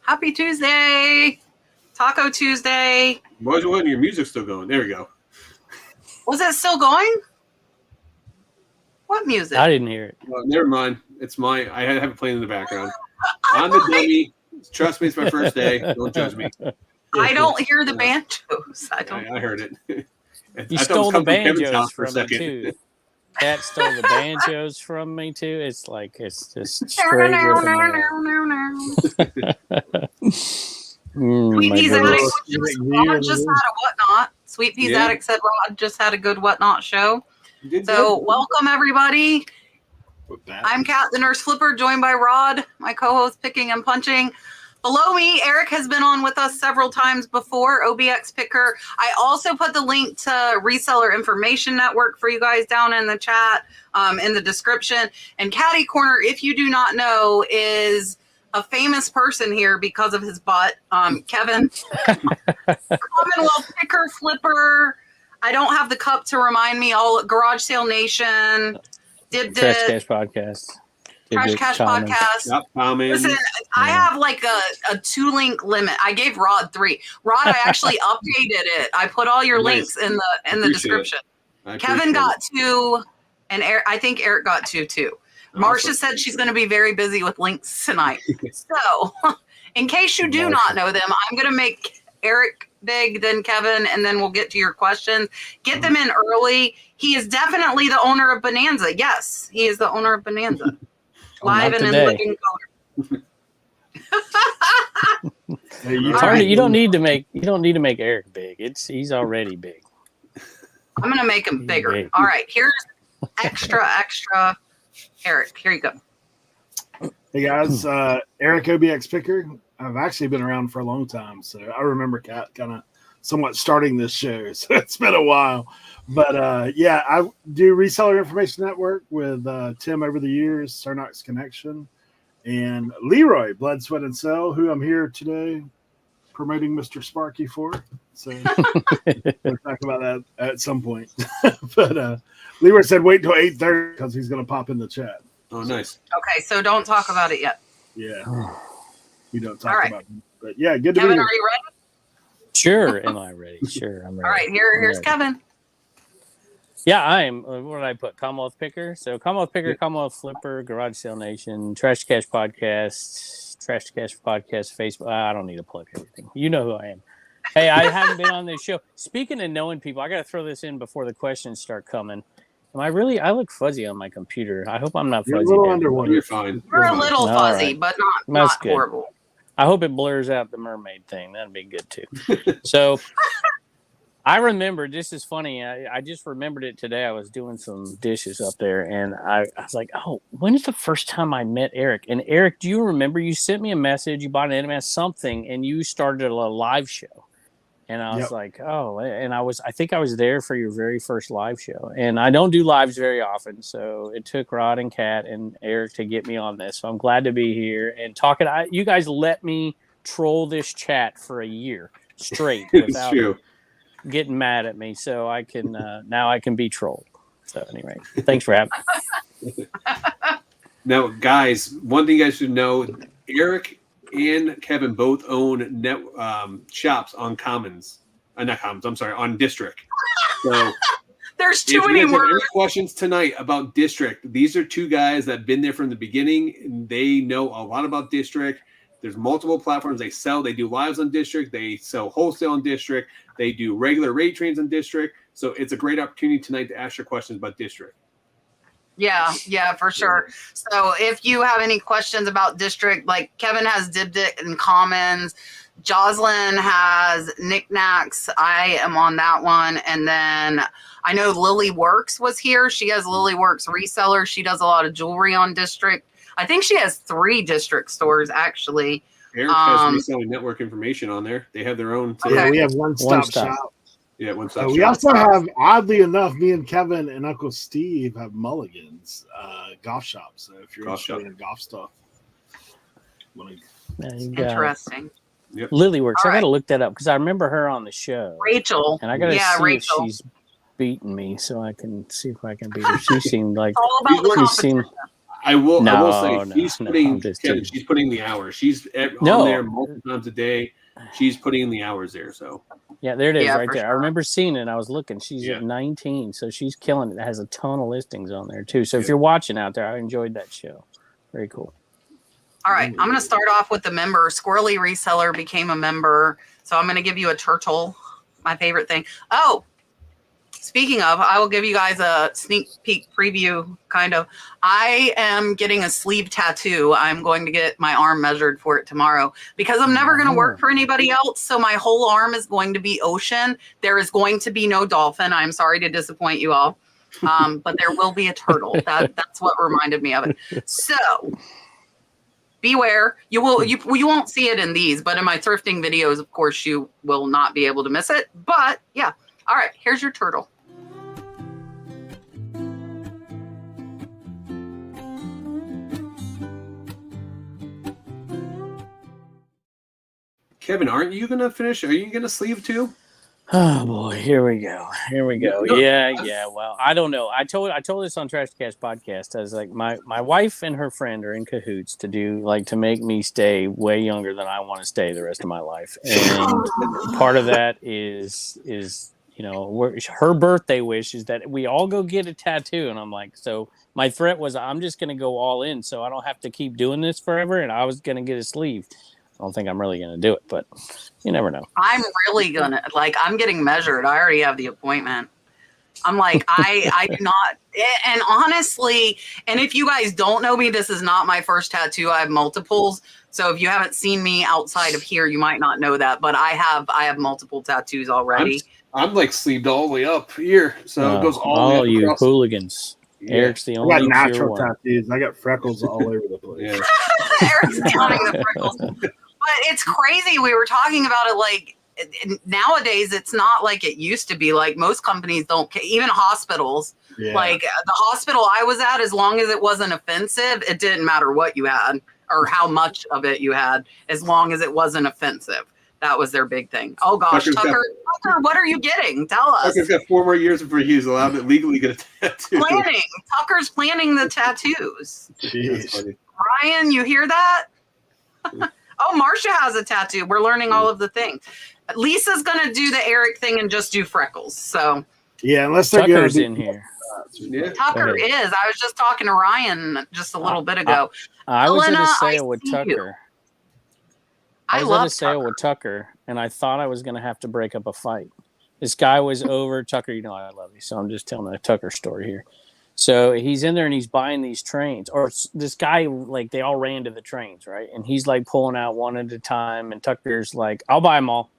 Happy Tuesday. Taco Tuesday. Why wasn't your music still going? There we go. Was it still going? What music? I didn't hear it. Never mind. It's mine. I have it playing in the background. I'm the dummy. Trust me, it's my first day. Don't judge me. I don't hear the banjos. I heard it. You stole the banjos from me too. Cat stole the banjos from me too. It's like it's just straight Sweet Peas Addict just had a whatnot. Sweet Peas Addict said Rod just had a good whatnot show. So welcome everybody. I'm Kat, the Nurse Flipper, joined by Rod, my co-host Picking and Punching. Below me, Eric has been on with us several times before, OBX Picker. I also put the link to Reseller Information Network for you guys down in the chat, in the description. And Catty Corner, if you do not know, is a famous person here because of his butt. Kevin, Commonwealth Picker, Flipper. I don't have the cup to remind me. All Garage Sale Nation, Trash Cash Podcast. Trash Cash Podcast. Listen, I have like a 2-link limit. I gave Rod 3. Rod, I actually updated it. I put all your links in the description. Kevin got 2, and I think Eric got 2 too. Marcia said she's going to be very busy with links tonight. So, in case you do not know them, I'm going to make Eric big, then Kevin, and then we'll get to your questions. Get them in early. He is definitely the owner of Bonanza. Yes, he is the owner of Bonanza. Live and in living color. You don't need to make Eric big. He's already big. I'm gonna make him bigger. Big. All right, here's extra Eric. Here you go. Hey guys, Eric OBX Picker. I've actually been around for a long time, so I remember Kat kind of somewhat starting this show. So it's been a while. But I do Reseller Information Network with Tim over the years, Cernox Connection, and Leroy, Blood, Sweat, and Cell, who I'm here today promoting Mr. Sparky for. So we'll talk about that at some point. But Leroy said wait till 8:30 because he's going to pop in the chat. Oh, nice. Okay, so don't talk about it yet. Yeah. We don't talk about it. But yeah, good to Kevin, be here. are you ready? Sure. Am I ready? Sure, I'm ready. All right, here's Kevin. Yeah, I am. What did I put? Commonwealth Picker. So Commonwealth Picker, Commonwealth Flipper, Garage Sale Nation, Trash Cash Podcast, Facebook. I don't need to plug everything. You know who I am. Hey, I haven't been on this show. Speaking of knowing people, I got to throw this in before the questions start coming. I look fuzzy on my computer. I hope I'm not fuzzy. You're a little underwater. You're fine. You're a little fuzzy, but not horrible. I hope it blurs out the mermaid thing. That'd be good too. So I remember, this is funny. I just remembered it today. I was doing some dishes up there, and I was like, oh, when is the first time I met Eric? And Eric, do you remember you sent me a message, you bought an NMS something, and you started a live show. And I was like, oh, and I think I was there for your very first live show. And I don't do lives very often. So it took Rod and Kat and Eric to get me on this. So I'm glad to be here and talking. You guys let me troll this chat for a year straight without getting mad at me. So I can, now I can be trolled. So anyway, thanks for having me. Now, guys, one thing you guys should know, Eric and Kevin both own shops on on District. So there's too many words. Any questions tonight about District? These are two guys that have been there from the beginning, and they know a lot about District. There's multiple platforms they sell. They do lives on District. They sell wholesale on District. They do regular rate trains on District. So it's a great opportunity tonight to ask your questions about District. Yeah, for sure. So if you have any questions about District, like Kevin has Dibdit and Commons, Jocelyn has Knickknacks. I am on that one. And then I know Lily Works was here. She has Lily Works Reseller. She does a lot of jewelry on District. I think she has 3 District stores, actually. Eric has Reselling Network information on there. They have their own. Okay. Yeah, we have one-stop shop. Yeah, one-stop We also have, oddly enough, me and Kevin and Uncle Steve have Mulligan's golf shop. So if you're interested in golf stuff. Interesting. Yep. Lily Works. I got to look that up because I remember her on the show. Rachel. And I got to see if she's beaten me so I can see if I can beat her. She seemed like I will say she's putting the hours. She's on there multiple times a day. She's putting in the hours there. So yeah, there it is right there. Sure. I remember seeing it. I was looking. She's at 19, so she's killing it. It has a ton of listings on there too. So if you're watching out there, I enjoyed that show. Very cool. All right, I'm going to start off with the member. Squirrely Reseller became a member, so I'm going to give you a turtle, my favorite thing. Oh, speaking of, I will give you guys a sneak peek preview, kind of. I am getting a sleeve tattoo. I'm going to get my arm measured for it tomorrow because I'm never going to work for anybody else, so my whole arm is going to be ocean. There is going to be no dolphin. I'm sorry to disappoint you all, but there will be a turtle. That's what reminded me of it. So beware. You won't see it in these, but in my thrifting videos, of course, you will not be able to miss it. But yeah. All right, here's your turtle. Kevin, aren't you going to finish? Are you going to sleeve too? Oh boy, here we go. Yeah. Well, I don't know. I told this on Trash Cast podcast. I was like, my wife and her friend are in cahoots to make me stay way younger than I want to stay the rest of my life. And part of that is her birthday wish is that we all go get a tattoo. And I'm like, so my threat was I'm just going to go all in so I don't have to keep doing this forever. And I was going to get a sleeve. I don't think I'm really going to do it, but you never know. I'm really going to, I'm getting measured. I already have the appointment. I'm like, I do not. And honestly, and if you guys don't know me, this is not my first tattoo. I have multiples. So if you haven't seen me outside of here, you might not know that, but I have multiple tattoos already. I'm like sleeved all the way up here. So it goes all the way up you across. Hooligans. Yeah. Eric's the only I got natural tattoos. I got freckles all over the place. Yeah. Eric's counting the freckles. But it's crazy. We were talking about it nowadays, it's not like it used to be. Like most companies don't, even hospitals. Yeah. Like the hospital I was at, as long as it wasn't offensive, it didn't matter what you had or how much of it you had, as long as it wasn't offensive. That was their big thing. Oh gosh, Tucker, what are you getting? Tell us. Tucker's got 4 more years before he's allowed to legally get a tattoo. Tucker's planning the tattoos. Jeez. Ryan, you hear that? Oh, Marcia has a tattoo. We're learning all of the things. Lisa's going to do the Eric thing and just do freckles. So yeah, unless they're Tucker's in here. Yeah. Tucker is. I was just talking to Ryan just a little bit ago. I was at a sale with Tucker. I was at a sale with Tucker, and I thought I was going to have to break up a fight. This guy was over. Tucker, you know I love you, so I'm just telling a Tucker story here. So he's in there and he's buying these trains, or this guy, like they all ran to the trains, right? And he's like pulling out one at a time. And Tucker's like, I'll buy them all.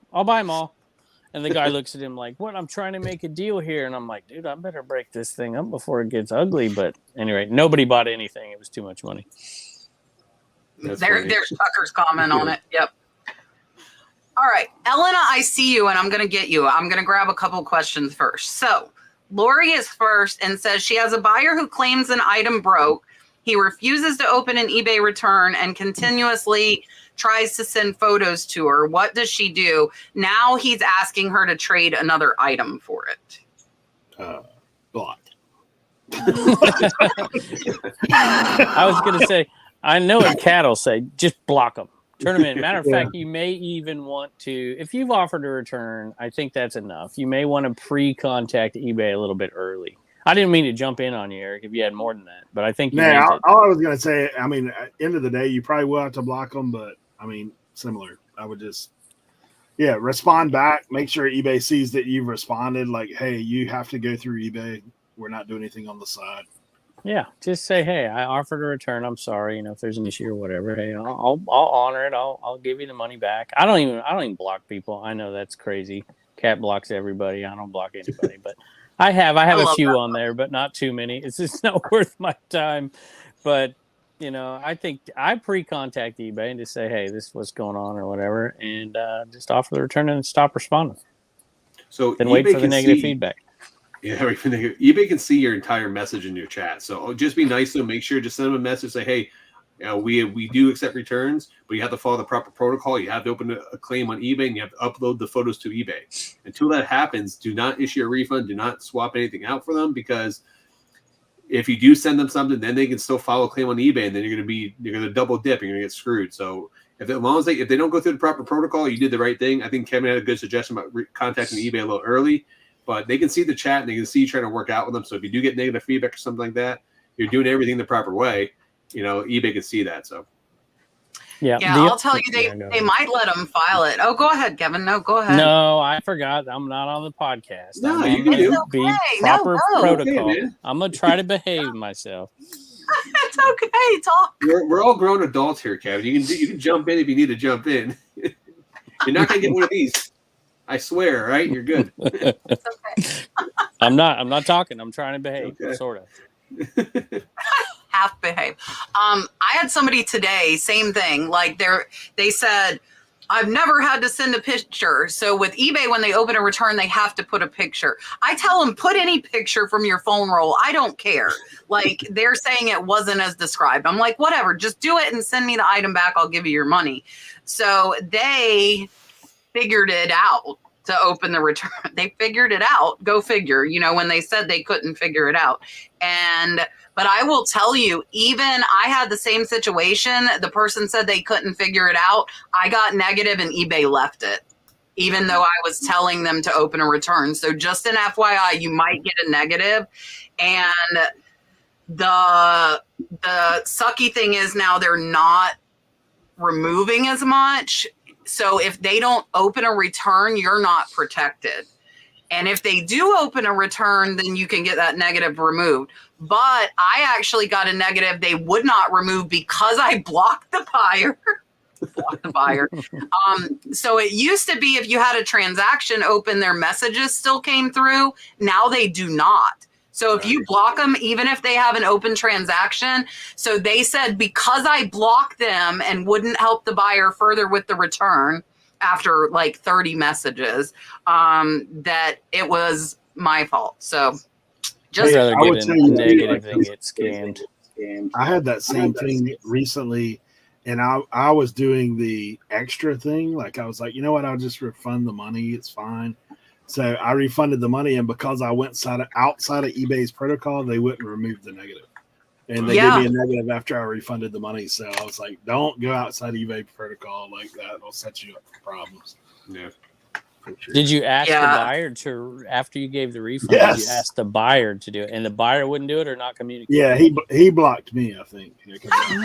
And the guy looks at him like, what? I'm trying to make a deal here. And I'm like, dude, I better break this thing up before it gets ugly. But anyway, nobody bought anything. It was too much money. There's Tucker's comment on it. Yep. All right. Elena, I see you and I'm going to get you. I'm going to grab a couple questions first. So Lori is first and says she has a buyer who claims an item broke. He refuses to open an eBay return and continuously tries to send photos to her. What does she do? Now he's asking her to trade another item for it. Block. I was going to say, I know what Cat will say, just block them. Turn them in. Matter of fact, you may even want to, if you've offered a return, I think that's enough. You may want to pre-contact eBay a little bit early. I didn't mean to jump in on you, Eric, if you had more than that, but I think all I was going to say, I mean, at the end of the day, you probably will have to block them, but I mean, similar. I would just, respond back. Make sure eBay sees that you've responded. Like, hey, you have to go through eBay. We're not doing anything on the side. Yeah, just say, hey, I offered a return. I'm sorry, if there's an issue or whatever. Hey, I'll honor it. I'll give you the money back. I don't even block people. I know that's crazy. Cat blocks everybody. I don't block anybody, but I have a few on there, but not too many. It's just not worth my time. But I think I pre-contact eBay and just say, hey, this is what's going on or whatever, and just offer the return and stop responding. So then wait for the negative feedback. Yeah, eBay can see your entire message in your chat. So just be nice to them. Make sure just send them a message. Say, hey, we do accept returns, but you have to follow the proper protocol. You have to open a claim on eBay, and you have to upload the photos to eBay. Until that happens, do not issue a refund. Do not swap anything out for them, because if you do send them something, then they can still file a claim on eBay, and then you're going to double dip. You're going to get screwed. So as long as if they don't go through the proper protocol, you did the right thing. I think Kevin had a good suggestion about contacting eBay a little early, but they can see the chat and they can see you trying to work out with them. So if you do get negative feedback or something like that, you're doing everything the proper way. eBay can see that. So. Yeah, I'll tell you, they might let them file it. Oh, go ahead, Kevin. No, go ahead. No, I forgot. I'm not on the podcast. No, I'm you can do be proper protocol. Okay, I'm gonna try to behave myself. It's okay. Talk. We're all grown adults here, Kevin. You can jump in if you need to jump in. You're not gonna get one of these. I swear, right? You're good. It's okay. I'm not talking. I'm trying to behave, sort of. Half behave. I had somebody today, same thing. Like they said, I've never had to send a picture. So with eBay, when they open a return, they have to put a picture. I tell them, put any picture from your phone roll. I don't care. Like they're saying it wasn't as described. I'm like, whatever, just do it and send me the item back. I'll give you your money. So they figured it out to open the return. They figured it out. Go figure, when they said they couldn't figure it out. But I will tell you, even I had the same situation. The person said they couldn't figure it out. I got negative and eBay left it, even though I was telling them to open a return. So just an FYI, you might get a negative. And the sucky thing is now they're not removing as much. So if they don't open a return, you're not protected. And if they do open a return, then you can get that negative removed. But I actually got a negative they would not remove because I blocked the buyer. So it used to be if you had a transaction open, their messages still came through. Now they do not. So if you block them, even if they have an open transaction, so they said because I blocked them and wouldn't help the buyer further with the return after like 30 messages, that it was my fault. So just I'd rather get a negative than get scammed. I had that same thing recently, and I was doing the extra thing. Like I was like, you know what? I'll just refund the money. It's fine. So I refunded the money, and because I went outside of eBay's protocol, they wouldn't remove the negative. And they gave me a negative after I refunded the money. So I was like, don't go outside eBay protocol like that. It'll set you up for problems. Yeah. Sure. Did you ask the buyer after you gave the refund, did you ask the buyer to do it? And the buyer wouldn't do it or not communicate? Yeah, he blocked me, I think. He knows that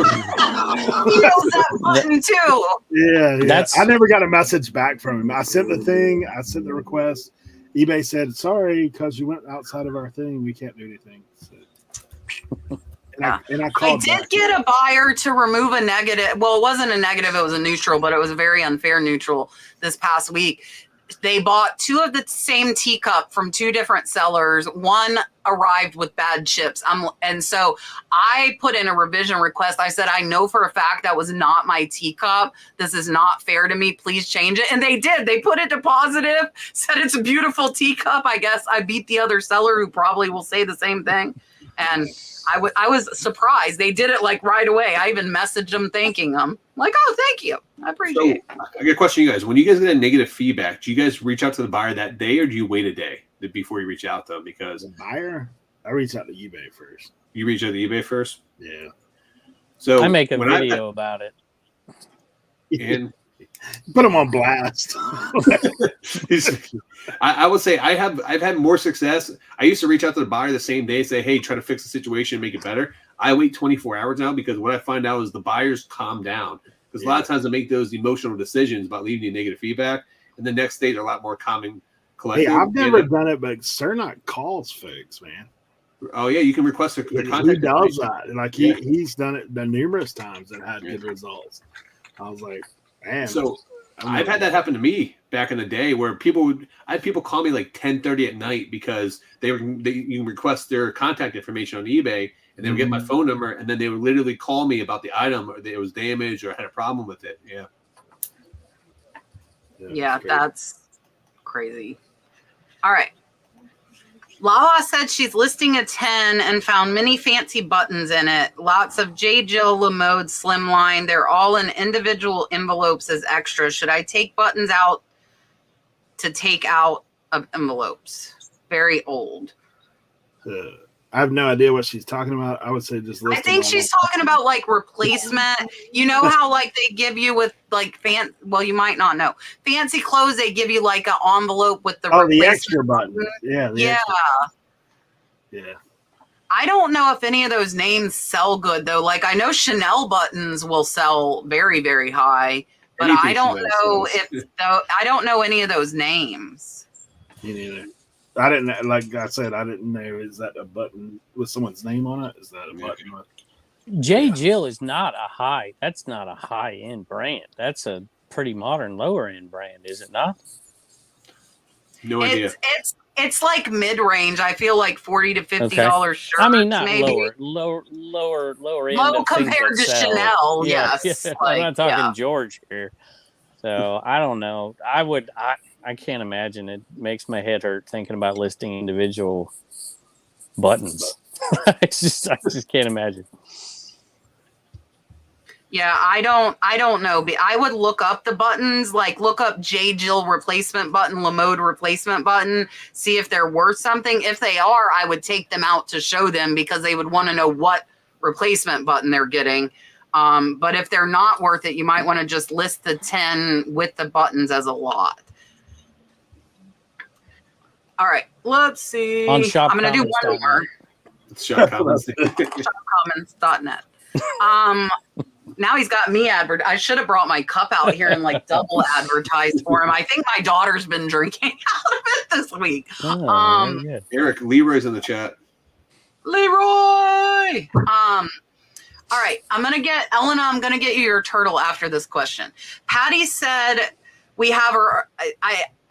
button too. Yeah. I never got a message back from him. I sent the thing. I sent the request. eBay said, sorry, because you went outside of our thing. We can't do anything. So. I did get a buyer to remove a negative. Well, it wasn't a negative. It was a neutral, but it was a very unfair neutral this past week. They bought 2 of the same teacup from 2 different sellers. One arrived with bad chips. And so I put in a revision request. I said, I know for a fact that was not my teacup. This is not fair to me. Please change it. And they did. They put it to positive, said it's a beautiful teacup. I guess I beat the other seller who probably will say the same thing. And I was surprised. They did it like right away. I even messaged them thanking them. Like, oh, thank you. I appreciate it. I got a question, you guys. When you guys get a negative feedback, do you guys reach out to the buyer that day or do you wait a day before you reach out to them? Because the buyer, I reach out to eBay first. You reach out to eBay first? Yeah. So I make a video about it. And put them on blast. I would say I've had more success. I used to reach out to the buyer the same day, say, hey, try to fix the situation, make it better. I wait 24 hours now because what I find out is the buyers calm down. Because a lot of times they make those emotional decisions about leaving you negative feedback. And the next day they're a lot more calm and collected. Hey, I've never done it, but Cernak calls folks, man. Oh, yeah, you can request their contact. He does that. Like he's done it numerous times and had good results. I was like, man. So I've had that happen to me back in the day where I had people call me like 10:30 at night because you can request their contact information on eBay and they would get my phone number and then they would literally call me about the item or it was damaged or had a problem with it. Yeah, that's crazy. All right. Lala said she's listing a 10 and found many fancy buttons in it. Lots of J. Jill Lamode Slimline. They're all in individual envelopes as extras. Should I take buttons out to take out of envelopes? Very old. I have no idea what she's talking about. I would say just list I think she's talking about like replacement. You know how like they give you with like well, you might not know. Fancy clothes, they give you like an envelope with the the extra button. Yeah. Yeah. Yeah. I don't know if any of those names sell good though. Like I know Chanel buttons will sell very, very high, but Anything I don't know Chanel I don't know any of those names. Me neither. I didn't, like I said, I didn't know. Is that a button with someone's name on it? Is that a button with? J. Jill is not a high. That's not a high end brand. That's a pretty modern lower end brand, is it not? No idea. It's like mid range. I feel like $40 to $50 shirts. I mean, not maybe. lower end. Low compared to Chanel. Yeah, yes. yeah. Like, I'm not talking George here. So I don't know. I can't imagine. It makes my head hurt thinking about listing individual buttons. I just can't imagine. Yeah, I don't know. I would look up the buttons, like look up J. Jill replacement button, Lamode replacement button, see if they're worth something. If they are, I would take them out to show them because they would want to know what replacement button they're getting. But if they're not worth it, you might want to just list the 10 with the buttons as a lot. All right, let's see. On shop I'm going to do one more. It's shopcommons. Shopcommons.net. Now he's got me I should have brought my cup out here and like double advertised for him. I think my daughter's been drinking out of it this week. Oh, Eric, Leroy's in the chat. Leroy. All right, Elena, I'm gonna get you your turtle after this question. Patty said we have her.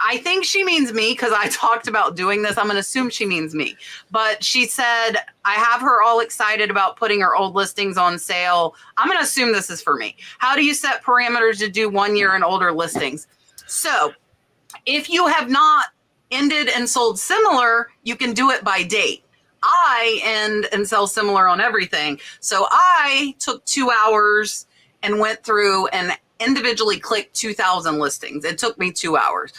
I think she means me because I talked about doing this. I'm going to assume she means me. But she said, I have her all excited about putting her old listings on sale. I'm going to assume this is for me. How do you set parameters to do 1 year and older listings? So if you have not ended and sold similar, you can do it by date. I end and sell similar on everything. So I took 2 hours and went through and individually clicked 2,000 listings. It took me 2 hours.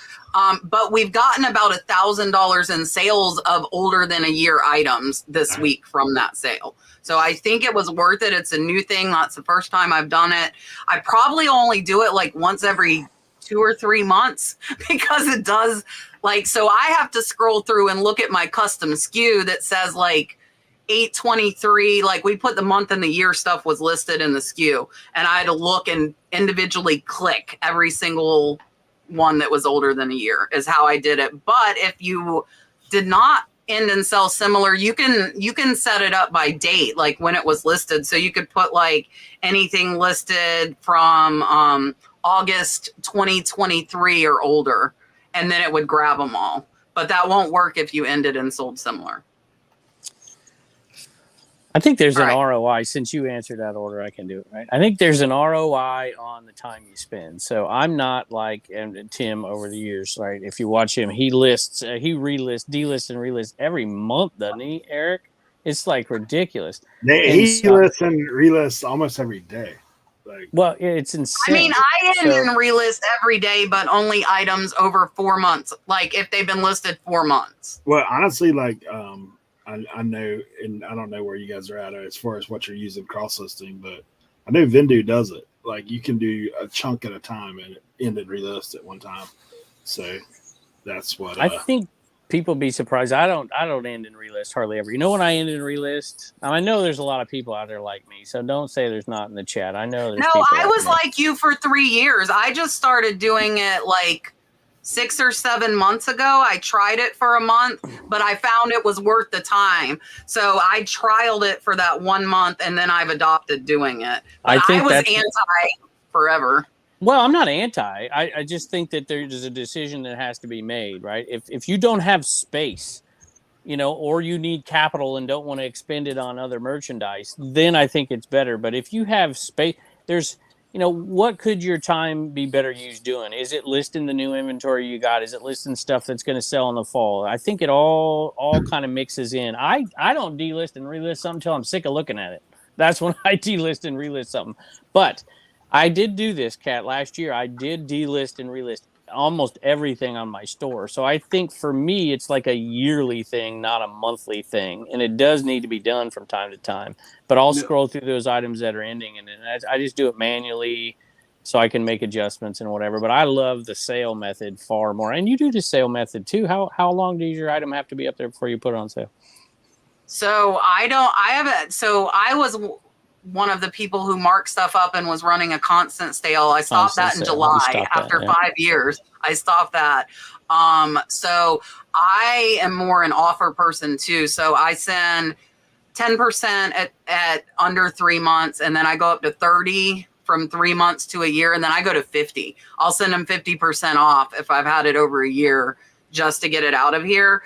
But we've gotten about $1,000 in sales of older than a year items this week from that sale. So I think it was worth it. It's a new thing. That's the first time I've done it. I probably only do it like once every 2 or 3 months because it does like, so I have to scroll through and look at my custom SKU that says like 823, like we put the month and the year stuff was listed in the SKU and I had to look and individually click every single one that was older than a year is how I did it. But if you did not end and sell similar, you can set it up by date, like when it was listed. So you could put like anything listed from August 2023 or older, and then it would grab them all. But that won't work if you ended and sold similar. I think there's an ROI. Since you answered that order, I can do it, right? I think there's an ROI on the time you spend. So I'm not like Tim over the years, right? If you watch him, he relists, delists, and relists every month, doesn't he, Eric? It's like ridiculous. He lists and relists almost every day. Like, well, it's insane. I mean, I end and relist every day, but only items over 4 months. Like if they've been listed 4 months. Well, honestly, like I know, and I don't know where you guys are at as far as what you're using cross listing, but I know Vendu does it. Like you can do a chunk at a time and end and relist at one time. So that's what I think people be surprised. I don't end and relist hardly ever. You know when I end and relist? Now, I know there's a lot of people out there like me, so don't say there's not in the chat. I know there's No, I was like you for 3 years. I just started doing it like 6 or 7 months ago. I tried it for a month, but I found it was worth the time. So I trialed it for that 1 month and then I've adopted doing it. But I was anti forever. Well, I'm not anti. I just think that there's a decision that has to be made, right? If you don't have space, or you need capital and don't want to expend it on other merchandise, then I think it's better. But if you have space, there's what could your time be better used doing? Is it listing the new inventory you got? Is it listing stuff that's going to sell in the fall? I think it all kind of mixes in. I don't delist and relist something until I'm sick of looking at it. That's when I delist and relist something. But I did do this, Kat, last year. I did delist and relist almost everything on my store. So I think for me, it's like a yearly thing, not a monthly thing. And it does need to be done from time to time. But I'll scroll through those items that are ending, and I just do it manually so I can make adjustments and whatever. But I love the sale method far more. And you do the sale method too. How long does your item have to be up there before you put it on sale? So I was one of the people who marked stuff up and was running a constant sale. I stopped that in July after 5 years. I stopped that. So I am more an offer person too. So I send 10% at under 3 months, and then I go up to 30 from 3 months to a year, and then I go to 50. I'll send them 50% off if I've had it over a year, just to get it out of here.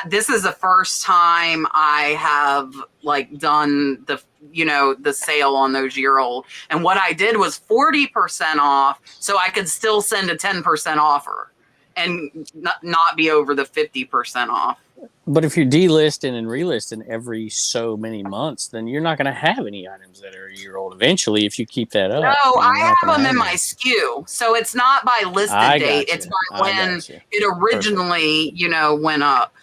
This is the first time I have like done the sale on those year-old. And what I did was 40% off, so I could still send a 10% offer and not be over the 50% off. But if you're delisting and relisting every so many months, then you're not going to have any items that are a year old eventually if you keep that up. No, I have them in my SKU. So it's not by listed date. It's by when it originally, went up.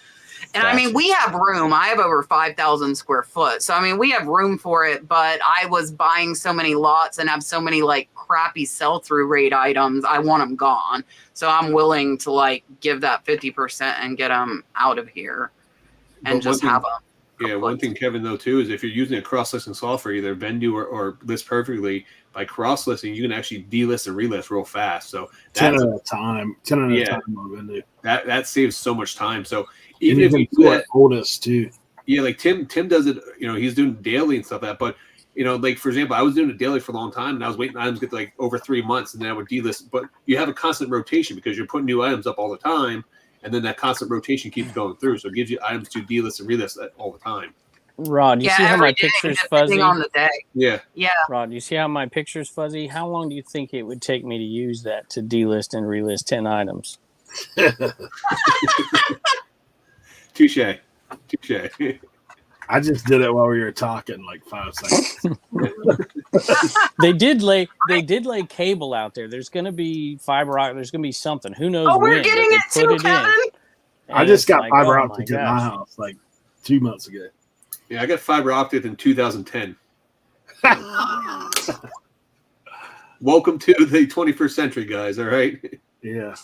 And I mean, we have room. I have over 5,000 square foot. So, I mean, we have room for it, but I was buying so many lots and have so many like crappy sell-through rate items. I want them gone. So I'm willing to like give that 50% and get them out of here and just have them. Yeah, one thing, Kevin, though, too, is if you're using a cross-listing software, either Vendu or List Perfectly, by cross-listing, you can actually delist and relist real fast. So 10 at a time on Vendu. That saves so much time. So even if you do that, oldest too. Yeah, like Tim does it. He's doing daily and stuff like that. But like for example, I was doing it daily for a long time, and I was waiting items to get to like over 3 months, and then I would delist. But you have a constant rotation because you're putting new items up all the time. And then that constant rotation keeps going through. So it gives you items to delist and relist all the time. Rod, you see how my picture's fuzzy? On the day. Yeah. Yeah. Rod, you see how my picture's fuzzy? How long do you think it would take me to use that to delist and relist 10 items? Touche. I just did it while we were talking, like 5 seconds. They did lay cable out there. There's going to be fiber optic. There's going to be something. Who knows? Oh, we're getting it too, Kevin. I just got fiber optic in my house like 2 months ago. Yeah, I got fiber optic in 2010. Welcome to the 21st century, guys. All right. Yeah.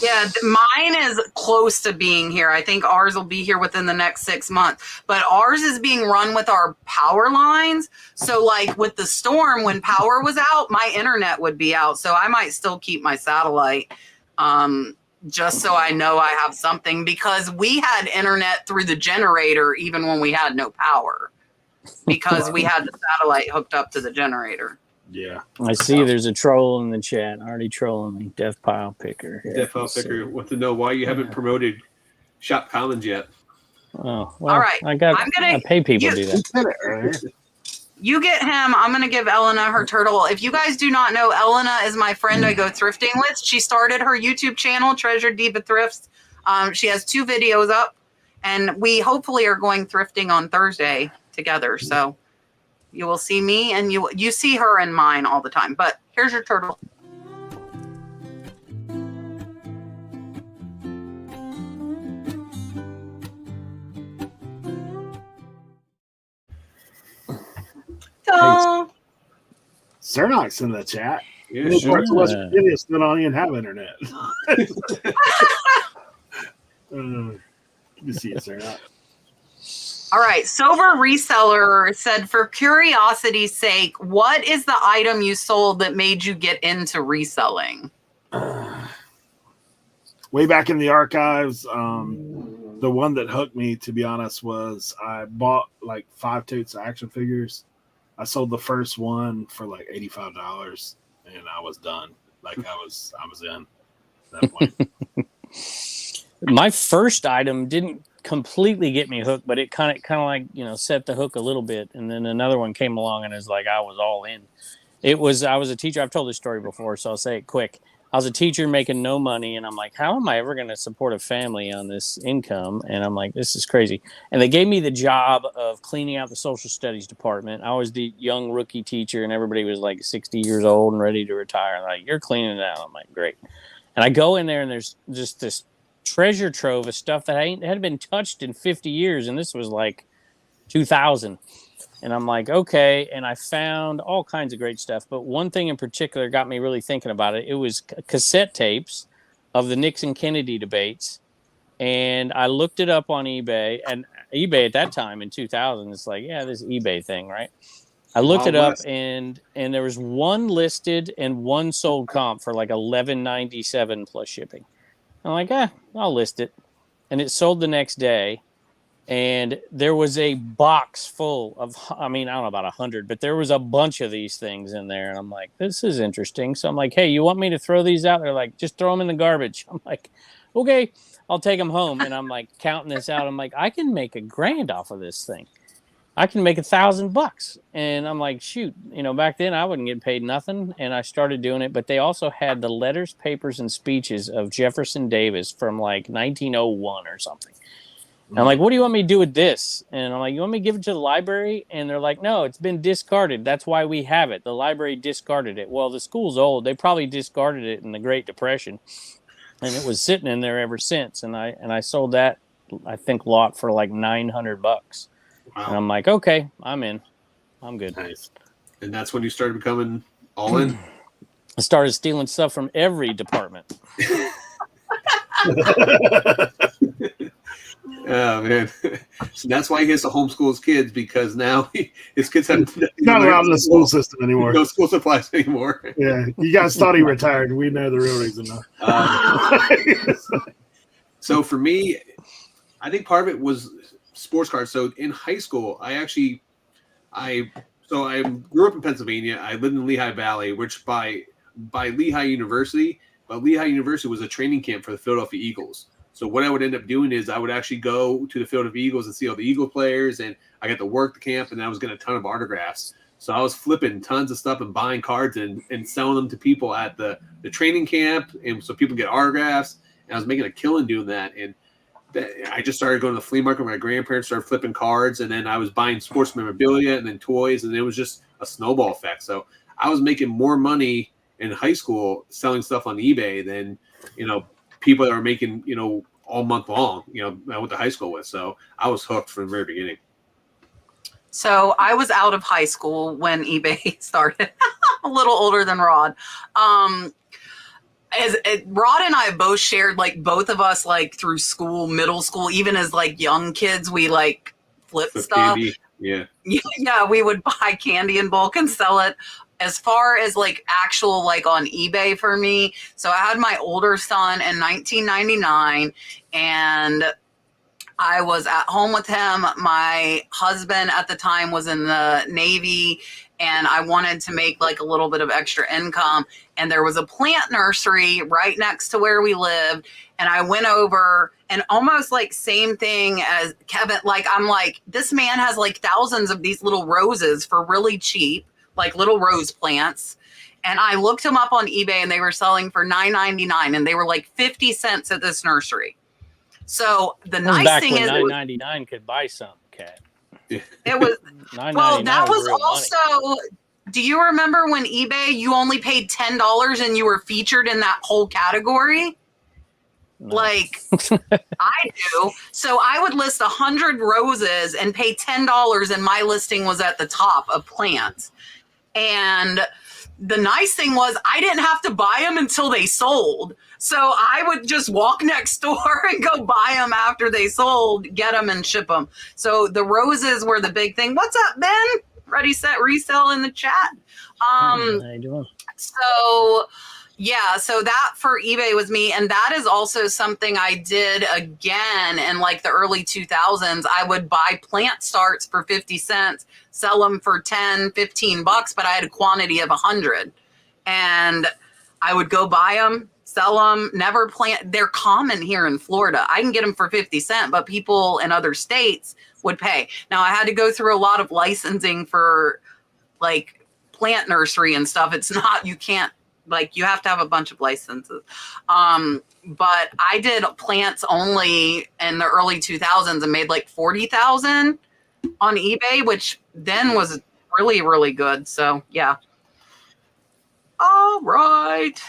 Yeah, mine is close to being here. I think ours will be here within the next 6 months. But ours is being run with our power lines. So, like with the storm, when power was out, my internet would be out. So I might still keep my satellite, just so I know I have something, because we had internet through the generator even when we had no power, because we had the satellite hooked up to the generator. Yeah. I see there's a troll in the chat already trolling me. Death Pile Picker. Death Pile Picker wants to know why you haven't promoted Shop Commons yet. Oh, well, all right. I pay people to do that. You get him. I'm going to give Elena her turtle. If you guys do not know, Elena is my friend I go thrifting with. She started her YouTube channel, Treasure Diva Thrifts. She has 2 videos up, and we hopefully are going thrifting on Thursday together. So you will see me, and you see her and mine all the time. But here's your turtle. Hey, Cernoc's in the chat. Yeah, Parts of West Virginia still don't even have internet. You see it, Cernoc. All right. Sober Reseller said, for curiosity's sake, what is the item you sold that made you get into reselling? Way back in the archives, the one that hooked me, to be honest, was I bought like 5 totes of action figures. I sold the first one for like $85, and I was done. Like I was in at that point. My first item didn't completely get me hooked, but it kind of like, set the hook a little bit. And then another one came along, and it's like I was all in. I was a teacher. I've told this story before, so I'll say it quick. I was a teacher making no money, and I'm like, how am I ever going to support a family on this income? And I'm like, this is crazy. And they gave me the job of cleaning out the social studies department. I was the young rookie teacher, and everybody was like 60 years old and ready to retire. And like, you're cleaning it out. I'm like, great. And I go in there, and there's just this treasure trove of stuff that hadn't been touched in 50 years. And this was like 2000. And I'm like, okay. And I found all kinds of great stuff. But one thing in particular got me really thinking about it. It was cassette tapes of the Nixon-Kennedy debates. And I looked it up on eBay. And eBay at that time in 2000, it's like, yeah, this eBay thing, right? I looked it up, and there was one listed and one sold comp for like $11.97 plus shipping. I'm like, I'll list it. And it sold the next day. And there was a box full of, I don't know about 100, but there was a bunch of these things in there. And I'm like, this is interesting. So I'm like, hey, you want me to throw these out? They're like, just throw them in the garbage. I'm like, okay, I'll take them home. And I'm like counting this out. I'm like, I can make $1,000 off of this thing. I can make $1,000. And I'm like, shoot, back then I wouldn't get paid nothing. And I started doing it. But they also had the letters, papers, and speeches of Jefferson Davis from like 1901 or something. And I'm like, what do you want me to do with this? And I'm like, you want me to give it to the library? And they're like, no, it's been discarded. That's why we have it. The library discarded it. Well, the school's old. They probably discarded it in the Great Depression. And it was sitting in there ever since. And I sold that, I think, lot for like $900. Wow. And I'm like, okay, I'm in. I'm good. Nice. And that's when you started becoming all in? I started stealing stuff from every department. Oh man, so that's why he has to homeschool his kids, because now his kids have not allowed in the school system anymore. No school supplies anymore. Yeah, you guys thought he retired. We know the real reason now. So for me, I think part of it was sports cards. So in high school, I grew up in Pennsylvania. I lived in Lehigh Valley, which by Lehigh University, but Lehigh University was a training camp for the Philadelphia Eagles. So what I would end up doing is I would actually go to the Philadelphia Eagles and see all the Eagle players, and I got to work the camp, and I was getting a ton of autographs. So I was flipping tons of stuff and buying cards and selling them to people at the training camp, and so people get autographs. And I was making a killing doing that. And I just started going to the flea market. My grandparents started flipping cards, and then I was buying sports memorabilia and then toys, and it was just a snowball effect. So I was making more money in high school selling stuff on eBay than, people that are making, all month long, I went to high school with. So I was hooked from the very beginning. So I was out of high school when eBay started. I'm a little older than Rod. Rod and I both shared, like, both of us, like, through school, middle school, even as like young kids, we like flip stuff. Candy. Yeah. Yeah, we would buy candy in bulk and sell it. As far as like actual, like on eBay for me, so I had my older son in 1999, and I was at home with him. My husband at the time was in the Navy, and I wanted to make like a little bit of extra income. And there was a plant nursery right next to where we lived. And I went over, and almost like same thing as Kevin. Like, I'm like, this man has like thousands of these little roses for really cheap, like little rose plants. And I looked them up on eBay, and they were selling for $9.99, and they were like 50 cents at this nursery. So the nice thing is $9.99 could buy some, Cat. It was well, that was also money. Do you remember when eBay, you only paid $10 and you were featured in that whole category? No. Like I do. So I would list 100 roses and pay $10, and my listing was at the top of plants. And the nice thing was I didn't have to buy them until they sold. So I would just walk next door and go buy them after they sold, get them and ship them. So the roses were the big thing. What's up, Ben? Ready, set, resell in the chat. How you doing? So yeah, so that for eBay was me. And that is also something I did again in like the early 2000s. I would buy plant starts for 50 cents, sell them for 10, 15 bucks, but I had a quantity of 100. And I would go buy them, sell them, never plant. They're common here in Florida. I can get them for 50 cents, but people in other states would pay. Now I had to go through a lot of licensing for like plant nursery and stuff. It's not, you can't like you have to have a bunch of licenses. But I did plants only in the early 2000s and made like 40,000 on eBay, which then was really, really good. So yeah. All right.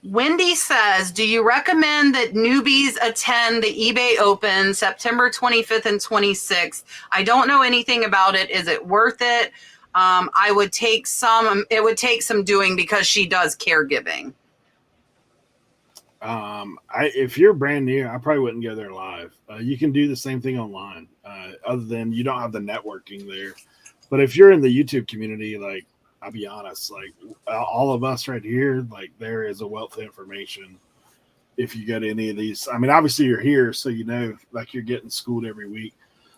Wendy says, do you recommend that newbies attend the eBay Open September 25th and 26th? I don't know anything about it. Is it worth it? It would take some doing because she does caregiving. If you're brand new, I probably wouldn't go there live. You can do the same thing online, other than you don't have the networking there. But if you're in the YouTube community, like, I'll be honest, like all of us right here, like there is a wealth of information. If you go to any of these, I mean, obviously you're here, so you know, like you're getting schooled every week.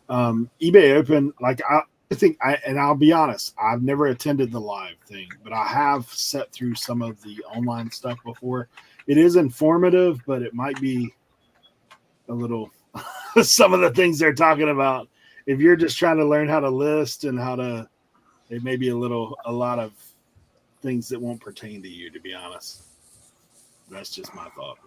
eBay Open, like I think, and I'll be honest, I've never attended the live thing, but I have sat through some of the online stuff before. It is informative, but it might be a little some of the things they're talking about. If you're just trying to learn how to list and how to, it may be a lot of things that won't pertain to you, to be honest. That's just my thought.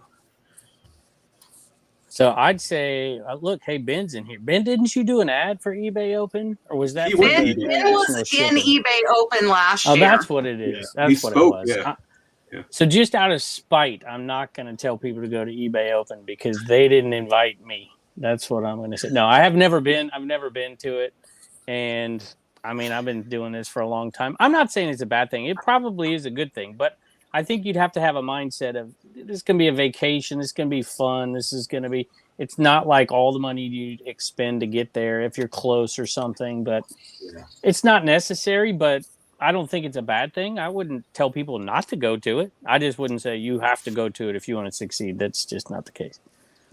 So I'd say, look, hey, Ben's in here. Ben, didn't you do an ad for eBay Open, or was that? Ben was in eBay Open last year. Oh, that's what it is. Yeah. That's what it was. Yeah. So just out of spite, I'm not going to tell people to go to eBay Open because they didn't invite me. That's what I'm going to say. No, I have never been. I've never been to it, and I mean, I've been doing this for a long time. I'm not saying it's a bad thing. It probably is a good thing, but I think you'd have to have a mindset of this can be a vacation. This can be fun. This is going to be, it's not like all the money you expend to get there if you're close or something, but it's not necessary, but I don't think it's a bad thing. I wouldn't tell people not to go to it. I just wouldn't say you have to go to it if you want to succeed. That's just not the case.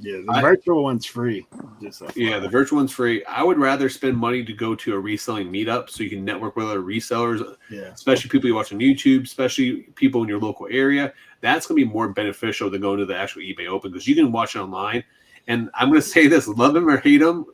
Yeah, the virtual one's free. The virtual one's free. I would rather spend money to go to a reselling meetup so you can network with other resellers, especially people you watch on YouTube, especially people in your local area. That's going to be more beneficial than going to the actual eBay Open because you can watch it online. And I'm going to say this, love him or hate him,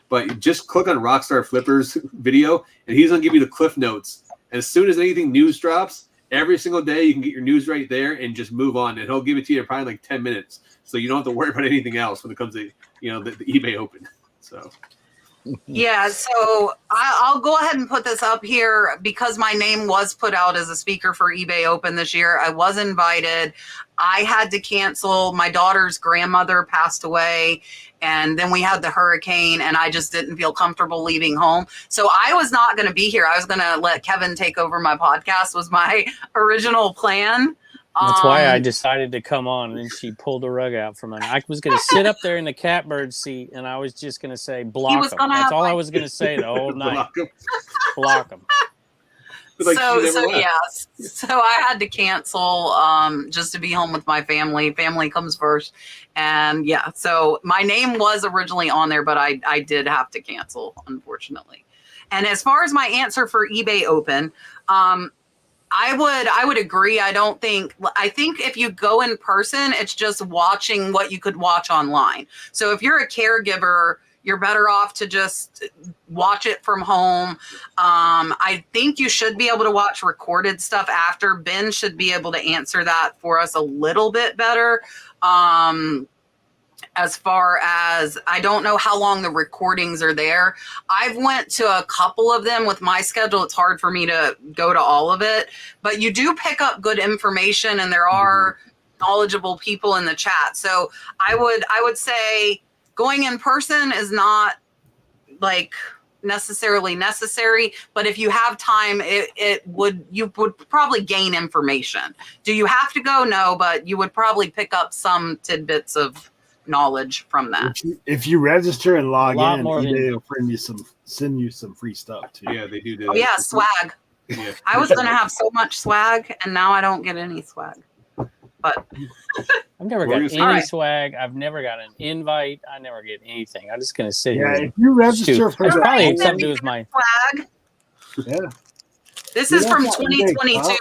but just click on Rockstar Flipper's video, and he's going to give you the cliff notes. And as soon as anything news drops, every single day you can get your news right there and just move on. And he'll give it to you in probably like 10 minutes. So you don't have to worry about anything else when it comes to, the eBay Open. So. Yeah, so I'll go ahead and put this up here because my name was put out as a speaker for eBay Open this year. I was invited. I had to cancel. My daughter's grandmother passed away, and then we had the hurricane, and I just didn't feel comfortable leaving home. So I was not going to be here. I was going to let Kevin take over my podcast was my original plan. That's why I decided to come on, and then she pulled the rug out from under. I was going to sit up there in the catbird seat, and I was just going to say, block them. That's all I was going to say the whole night. Block them. So I had to cancel just to be home with my family. Family comes first. And yeah, so my name was originally on there, but I did have to cancel, unfortunately. And as far as my answer for eBay Open, I would agree. I think if you go in person, it's just watching what you could watch online. So if you're a caregiver, you're better off to just watch it from home. I think you should be able to watch recorded stuff after. Ben should be able to answer that for us a little bit better. As far as, I don't know how long the recordings are there. I've went to a couple of them with my schedule. It's hard for me to go to all of it, but you do pick up good information and there are knowledgeable people in the chat. So I would say going in person is not like necessarily necessary, but if you have time, you would probably gain information. Do you have to go? No, but you would probably pick up some tidbits of knowledge from that. If you register and log in, they'll send you some free stuff too. Yeah, they do. Oh yeah, swag. Yeah. I was gonna have so much swag, and now I don't get any swag. But I've never got any swag. I've never got an invite. I never get anything. I'm just gonna sit here. If you register for that, probably something to do with my swag. Yeah. This is from 2022.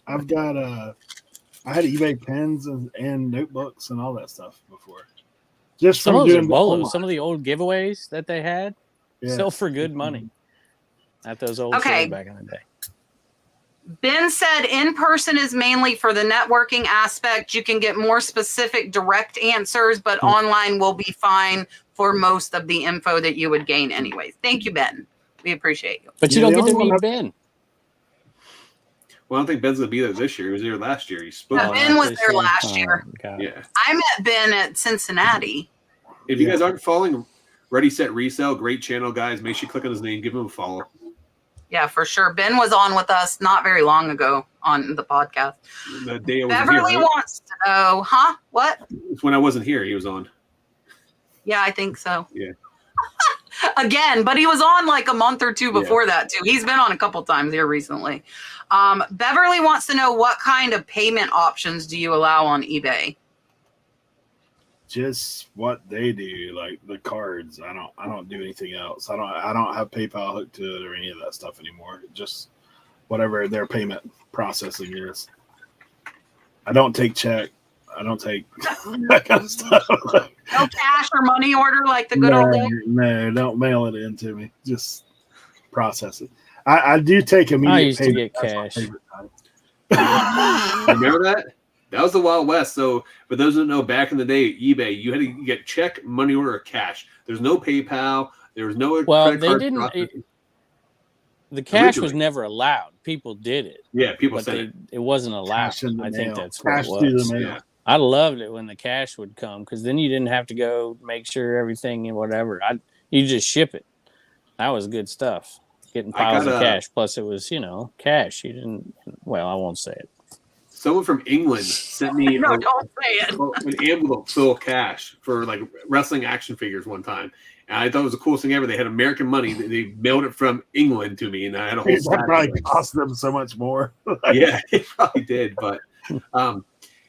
I've got I had eBay pens and notebooks and all that stuff before. Just some of those are bolos. Some of the old giveaways that they had sell for good money at those old shows back in the day. Ben said in person is mainly for the networking aspect. You can get more specific direct answers, but online will be fine for most of the info that you would gain anyways. Thank you, Ben. We appreciate you. But you don't get to meet Ben. Well, I don't think Ben's going to be there this year. He was there last year. He spoke. Ben was there last year. Yeah. I met Ben at Cincinnati. If you guys aren't following Ready, Set, Resell, great channel, guys. Make sure you click on his name. Give him a follow. Yeah, for sure. Ben was on with us not very long ago on the podcast. The day I was Beverly here, right? wants to know, huh? What? It's when I wasn't here. He was on. Yeah, I think so. Yeah. Again, but he was on like a month or two before that too. He's been on a couple times here recently. Beverly wants to know, what kind of payment options do you allow on eBay? Just what they do, like the cards. I don't do anything else. I don't have PayPal hooked to it or any of that stuff anymore. Just whatever their payment processing is. I don't take check. I don't take that kind of stuff. No cash or money order like the good old days? No, don't mail it in to me. Just process it. I do take immediate I used to payment. get cash. Remember that? That was the Wild West. So for those who don't know, back in the day, eBay, you had to get check, money order, or cash. There's no PayPal. There was no credit they card didn't. processing. The cash was Originally. never allowed. People did it. Yeah, people But said it. it wasn't allowed. Cash in the I think mail. that's what Cash it through was. the mail. Yeah. I loved it when the cash would come because then you didn't have to go make sure everything and whatever. You just ship it. That was good stuff. Getting piles of cash. Plus, it was cash. You didn't. Well, I won't say it. Someone from England sent me No, don't say it. an envelope full of cash for like wrestling action figures one time. And I thought it was the coolest thing ever. They had American money. They mailed it from England to me, and I had a whole That stack probably of it. cost them so much more. Yeah, it probably did. But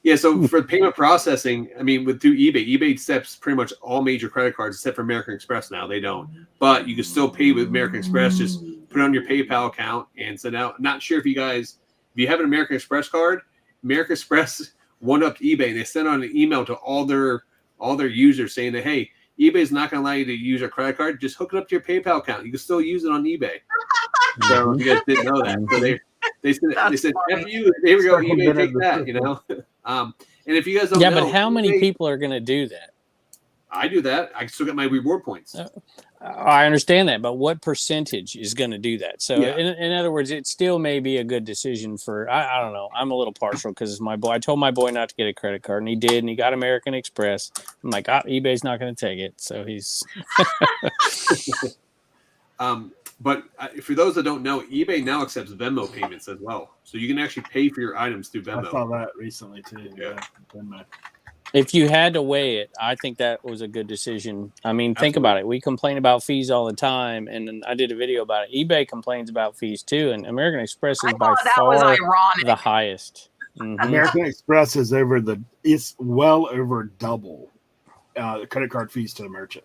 yeah, so for payment processing, I mean, through eBay accepts pretty much all major credit cards except for American Express now. They don't. But you can still pay with American Express. Just put it on your PayPal account and send out. Not sure if you have an American Express card, American Express one-upped eBay. They sent out an email to all their users saying that, hey, eBay is not going to allow you to use your credit card. Just hook it up to your PayPal account. You can still use it on eBay. So if you guys didn't know that. So they said, F you, here we go, eBay, take that, And if you guys don't know. But how many eBay, people are going to do that? I do that. I still get my reward points. I understand that, but what percentage is going to do that? So, Yeah. in other words, it still may be a good decision for. I don't know. I'm a little partial because it's my boy. I told my boy not to get a credit card, and he did, and he got American Express. I'm like, eBay's not going to take it, so he's. But for those that don't know, eBay now accepts Venmo payments as well, so you can actually pay for your items through Venmo. I saw that recently too. Yeah. Venmo. If you had to weigh it, I think that was a good decision. I mean, think about it. We complain about fees all the time, and I did a video about it. eBay complains about fees too, and American Express is by far the highest. Mm-hmm. American Express is it's well over double the credit card fees to the merchant.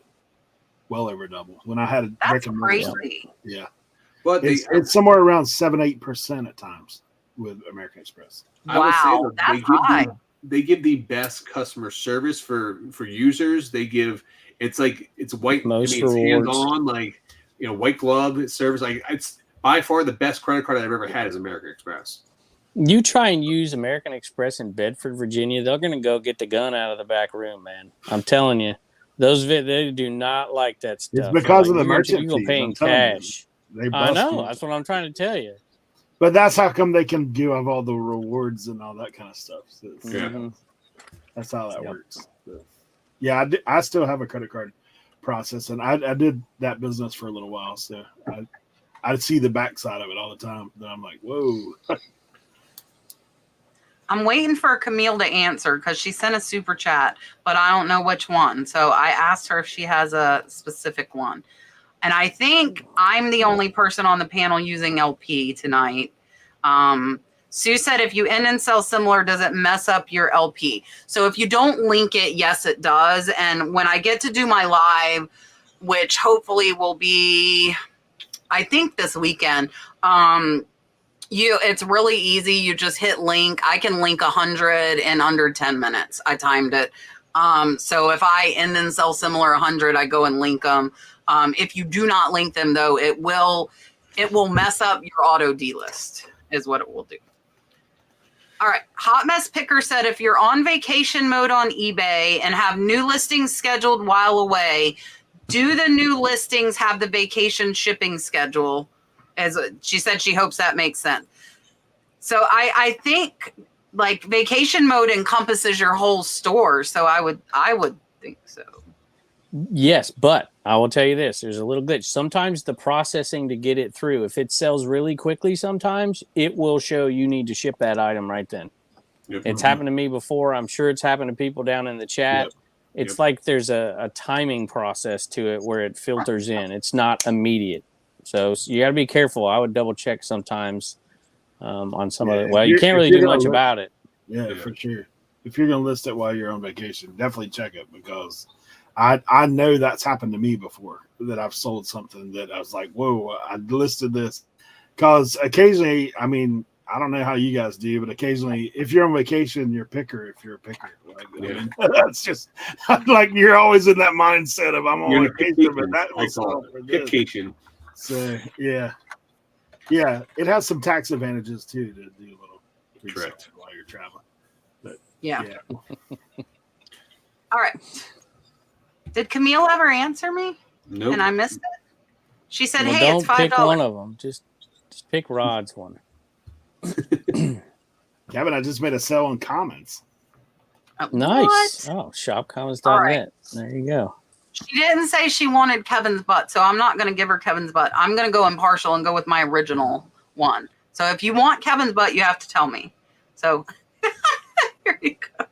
Well over double. When I had a That's crazy. Yeah. But It's somewhere around 7-8% at times with American Express. Wow, that's high. They give the best customer service for users. They give it's white. Most it's rewards. hands-on, white glove service. Like it's by far the best credit card I've ever had is American Express. You try and use American Express in Bedford, Virginia, they're going to go get the gun out of the back room, man. I'm telling you. They do not like that stuff. It's because of the merchant You go fees, paying I'm telling you. cash. They I bust know. you. That's what I'm trying to tell you. But that's how come they can give all the rewards and all that kind of stuff. So Mhm. that's how that works. So, yeah, I still have a credit card process, and I did that business for a little while. So I see the backside of it all the time. Then I'm like, whoa. I'm waiting for Camille to answer because she sent a super chat, but I don't know which one. So I asked her if she has a specific one. And I think I'm the only person on the panel using LP tonight. Sue said, if you end and sell similar, does it mess up your LP? So if you don't link it, yes, it does. And when I get to do my live, which hopefully will be, I think this weekend, it's really easy. You just hit link. I can link 100 in under 10 minutes. I timed it. So if I end and sell similar 100, I go and link them. If you do not link them though, it will mess up your auto delist. is what it will do. All right. Hot Mess Picker said, if you're on vacation mode on eBay and have new listings scheduled while away, do the new listings have the vacation shipping schedule? As she said, she hopes that makes sense. So I think like vacation mode encompasses your whole store. So I would think so. Yes, but I will tell you this. There's a little glitch. Sometimes the processing to get it through, if it sells really quickly, sometimes it will show you need to ship that item right then. Yep. It's happened to me before. I'm sure it's happened to people down in the chat. Yep. It's like there's a timing process to it where it filters in. It's not immediate. So you got to be careful. I would double check sometimes on some of it. Well, you can't really do much about it. Yeah, for sure. If you're going to list it while you're on vacation, definitely check it, because I know that's happened to me before, that I've sold something that I was like, whoa, I listed this. Because occasionally, I mean, I don't know how you guys do, but occasionally, if you're on vacation, you're a picker. If you're a picker, like, I mean, that's just like you're always in that mindset of I'm on vacation, but that was vacation. So yeah, it has some tax advantages too to do a little research while you're traveling. But yeah. All right. Did Camille ever answer me? No. Nope. And I missed it. She said, well, "Hey, don't it's $5." Pick one of them. Just pick Rod's one. Kevin, I just made a sell on comments. Nice. What? Oh, shopcommons.net. Right. There you go. She didn't say she wanted Kevin's butt, so I'm not going to give her Kevin's butt. I'm going to go impartial and go with my original one. So if you want Kevin's butt, you have to tell me. So here you go.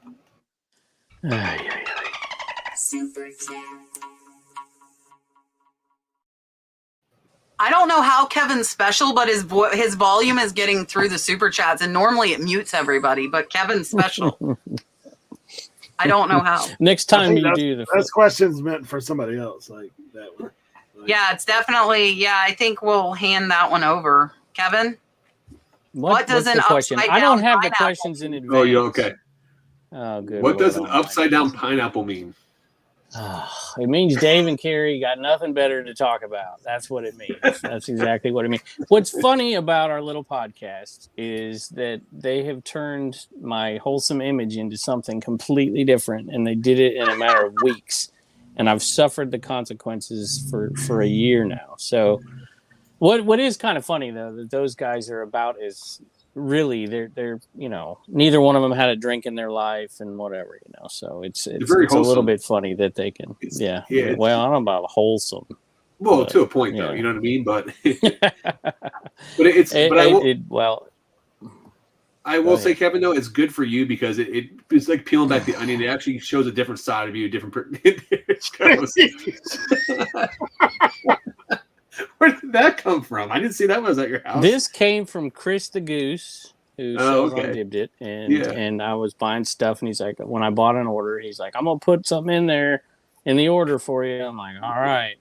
Super chat. I don't know how Kevin's special, but his volume is getting through the super chats, and normally it mutes everybody, but Kevin's special. I don't know how. Next time you do the that's questions meant for somebody else, like that one. Like, yeah, it's definitely. Yeah, I think we'll hand that one over, Kevin. What does an question? I don't have the questions in advance. Oh, you're okay. Oh, good. What does an upside down pineapple mean? It means Dave and Carrie got nothing better to talk about. That's what it means. That's exactly what it means. What's funny about our little podcast is that they have turned my wholesome image into something completely different, and they did it in a matter of weeks. And I've suffered the consequences for a year now. So what is kind of funny, though, that those guys are about is really they're neither one of them had a drink in their life and whatever, so it's a little bit funny that they can well, I don't know about wholesome, well, to a point though, you know what I mean, but I will say, Kevin, though, it's good for you because it's like peeling back the onion. It actually shows a different side of you, Where did that come from? I didn't see that was at your house. This came from Chris the Goose, who sells on Dibdit, and I was buying stuff, and he's like, when I bought an order, he's like, I'm gonna put something in there in the order for you. I'm like, all right.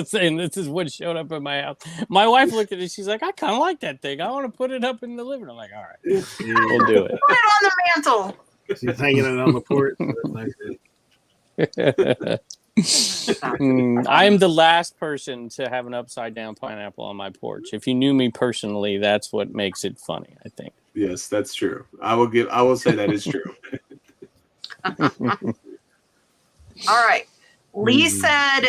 Saying this is what showed up in my house. My wife looked at it, she's like, I kind of like that thing. I want to put it up in the living room. I'm like, all right, we'll do it. Put it on the mantle. She's hanging it on the porch. I am the last person to have an upside down pineapple on my porch. If you knew me personally, that's what makes it funny, I think. Yes, that's true. I will say that is true. All right. Lee said,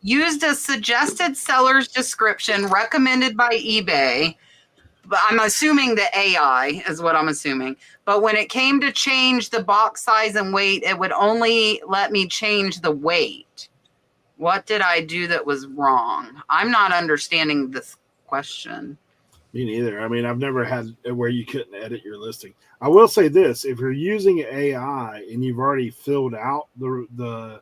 used a suggested seller's description recommended by eBay. But I'm assuming the AI is what I'm assuming. But when it came to change the box size and weight, it would only let me change the weight. What did I do that was wrong? I'm not understanding this question. Me neither. I mean, I've never had where you couldn't edit your listing. I will say this: if you're using AI and you've already filled out the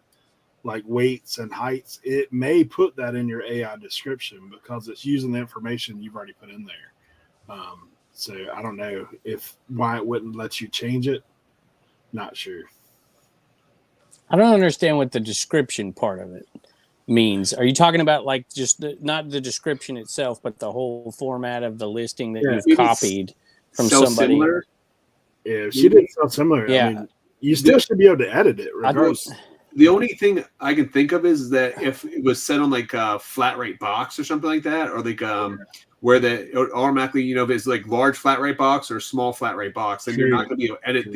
like weights and heights, it may put that in your AI description because it's using the information you've already put in there. So I don't know why it wouldn't let you change it. Not sure. I don't understand what the description part of it means. Are you talking about like just not the description itself, but the whole format of the listing that you've copied from somebody? Similar. Yeah, she did so similar. Yeah. I mean, you still should be able to edit it regardless. The only thing I can think of is that if it was set on like a flat rate box or something like that, or like where it automatically, if it's like large flat rate box or small flat rate box, then you're not going to be able to edit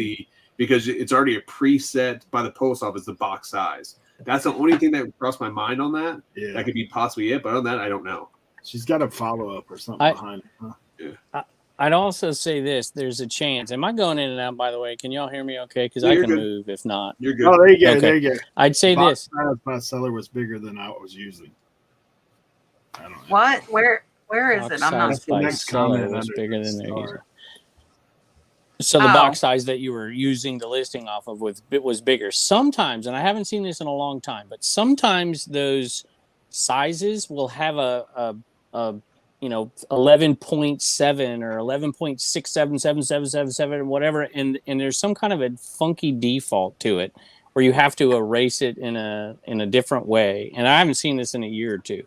because it's already a preset by the post office, the box size. That's the only thing that crossed my mind on that. Yeah. That could be possibly it, but other than that, I don't know. She's got a follow-up or something behind it. Huh? Yeah. I'd also say this. There's a chance. Am I going in and out, by the way? Can y'all hear me okay? Because I can move if not. You're good. Oh, there you go. Okay. There you go. I'd say this. My seller was bigger than I was using. I don't know. What? Where is it? I'm not the next comment was bigger than there. So the box size that you were using the listing off of was bigger. Sometimes, and I haven't seen this in a long time, but sometimes those sizes will have a 11.7 or 11.677777 whatever, and there's some kind of a funky default to it where you have to erase it in a different way. And I haven't seen this in a year or two,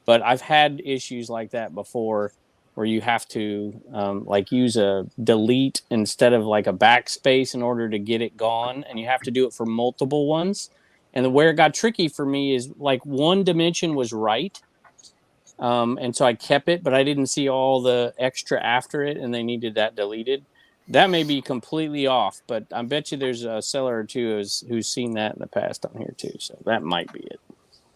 but I've had issues like that before where you have to like use a delete instead of like a backspace in order to get it gone, and you have to do it for multiple ones. And where it got tricky for me is like one dimension was right. And so I kept it, but I didn't see all the extra after it, and they needed that deleted. That may be completely off, but I bet you there's a seller or two who's seen that in the past on here too. So that might be it.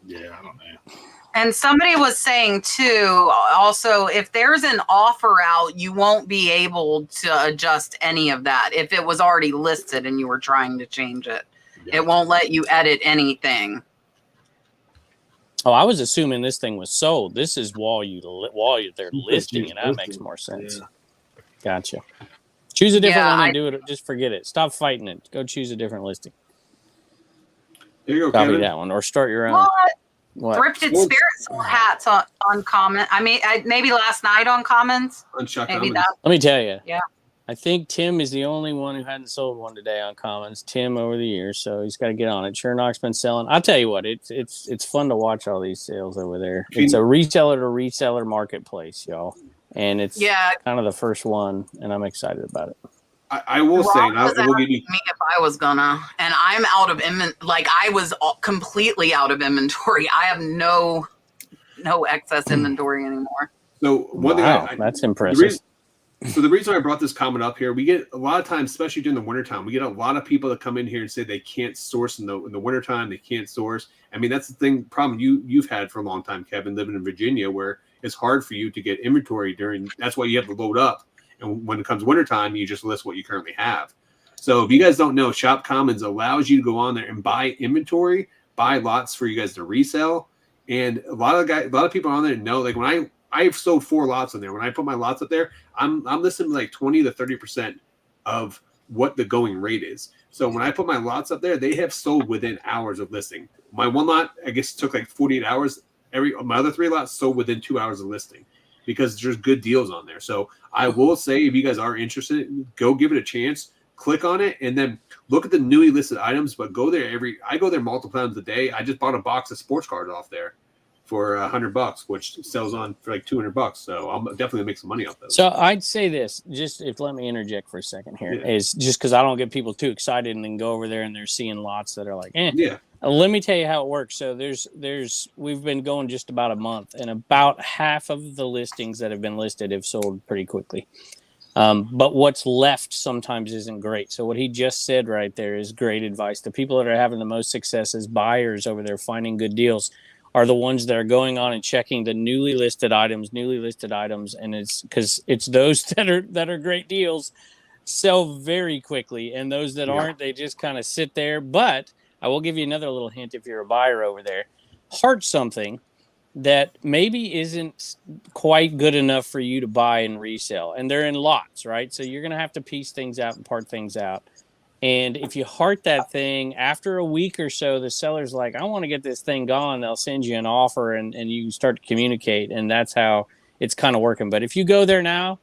Yeah, I don't know. And somebody was saying too, also, if there's an offer out, you won't be able to adjust any of that. If it was already listed and you were trying to change it, it won't let you edit anything. Oh, I was assuming this thing was sold. This is while they're listing it. That makes more sense. Yeah. Gotcha. Choose a different one and do it. Just forget it. Stop fighting it. Go choose a different listing. There you go, Copy Kevin. that one, or start your own. What? Thrifted Spirit sold hats on comment. I mean, maybe last night on Commons. Maybe that. Let me tell you. Yeah. I think Tim is the only one who hadn't sold one today on Commons. Tim over the years, so he's got to get on it. Chernock's been selling. I'll tell you what, it's fun to watch all these sales over there. It's a reseller to reseller marketplace, y'all, and it's kind of the first one, and I'm excited about it. I will say, and I will give you me if I was gonna, and I'm out of like I was completely out of inventory. I have no excess inventory anymore. So one thing that's impressive. The reason I brought this comment up here, we get a lot of times, especially during the wintertime, we get a lot of people that come in here and say they can't source in the wintertime. They can't source. I mean, that's the problem you've had for a long time, Kevin, living in Virginia, where it's hard for you to get inventory that's why you have to load up. And when it comes wintertime, you just list what you currently have. So if you guys don't know, Shop Commons allows you to go on there and buy inventory, buy lots for you guys to resell. And a lot of people on there know, like when I've sold 4 lots on there. When I put my lots up there, I'm listing like 20 to 30% of what the going rate is. So when I put my lots up there, they have sold within hours of listing. My one lot, I guess, took like 48 hours. My other 3 lots sold within 2 hours of listing because there's good deals on there. So I will say, if you guys are interested, go give it a chance. Click on it and then look at the newly listed items. But I go there multiple times a day. I just bought a box of sports cards off there for $100, which sells on for like $200. So I'm definitely gonna make some money off those. So I'd say this, let me interject for a second here, is just because I don't get people too excited and then go over there and they're seeing lots that are like, Yeah. Let me tell you how it works. So we've been going just about a month, and about half of the listings that have been listed have sold pretty quickly. But what's left sometimes isn't great. So what he just said right there is great advice. The people that are having the most success as buyers over there finding good deals are the ones that are going on and checking the newly listed items, and it's because it's those that are great deals sell very quickly, and those that aren't, they just kind of sit there. But I will give you another little hint if you're a buyer over there. Heart something that maybe isn't quite good enough for you to buy and resell, and they're in lots, right? So you're going to have to piece things out and part things out. And if you heart that thing, after a week or so, the seller's like, I want to get this thing gone. They'll send you an offer and you start to communicate. And that's how it's kind of working. But if you go there now,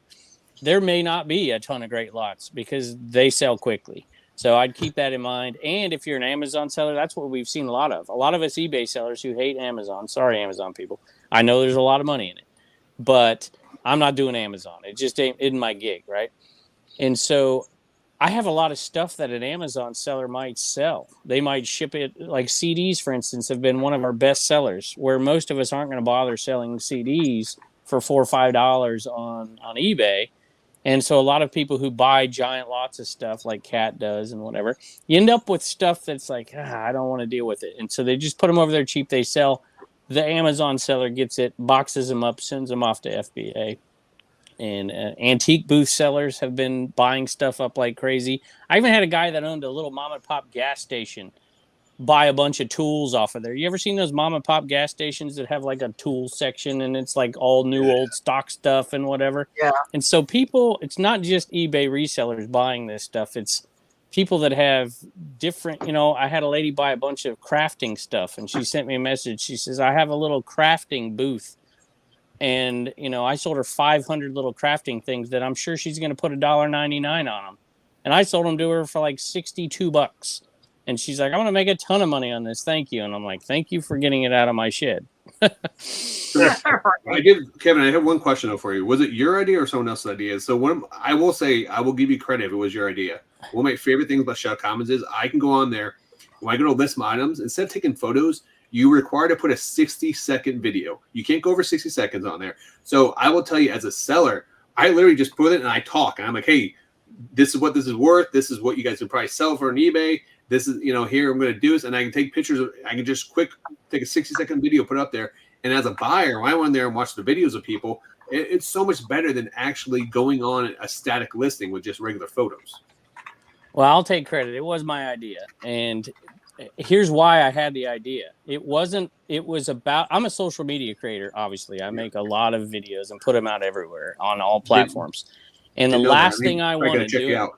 there may not be a ton of great lots because they sell quickly. So I'd keep that in mind. And if you're an Amazon seller, that's what we've seen a lot of. A lot of us eBay sellers who hate Amazon. Sorry, Amazon people. I know there's a lot of money in it. But I'm not doing Amazon. It just isn't my gig, right? And so I have a lot of stuff that an Amazon seller might sell. They might ship it, like CDs, for instance, have been one of our best sellers, where most of us aren't going to bother selling CDs for $4 or $5 on eBay. And so a lot of people who buy giant lots of stuff like Cat does and whatever, you end up with stuff that's like, I don't want to deal with it. And so they just put them over there cheap. They sell. The Amazon seller gets it, boxes them up, sends them off to FBA. And antique booth sellers have been buying stuff up like crazy. I even had a guy that owned a little mom and pop gas station buy a bunch of tools off of there. You ever seen those mom and pop gas stations that have like a tool section and it's like all new old stock stuff and whatever? Yeah. And so people, it's not just eBay resellers buying this stuff. It's people that have different, I had a lady buy a bunch of crafting stuff and she sent me a message. She says, I have a little crafting booth. And, I sold her 500 little crafting things that I'm sure she's going to put $1.99 on them. And I sold them to her for like $62. And she's like, I'm going to make a ton of money on this. Thank you. And I'm like, thank you for getting it out of my shed. Kevin, I have one question though for you. Was it your idea or someone else's idea? So I will say, I will give you credit if it was your idea. One of my favorite things about Shout Commons is I can go on there. When I go to list my items, instead of taking photos, you're required to put a 60-second video. You can't go over 60 seconds on there. So I will tell you, as a seller, I literally just put it and I talk. And I'm like, hey, this is what this is worth. This is what you guys can probably sell for on eBay. This is, here I'm going to do this. And I can take pictures. I can just take a 60-second video, put it up there. And as a buyer, when I went there and watched the videos of people, it's so much better than actually going on a static listing with just regular photos. Well, I'll take credit. It was my idea. And here's why I had the idea. It was about, I'm a social media creator, obviously. I make a lot of videos and put them out everywhere on all platforms. And the last thing I wanted to do,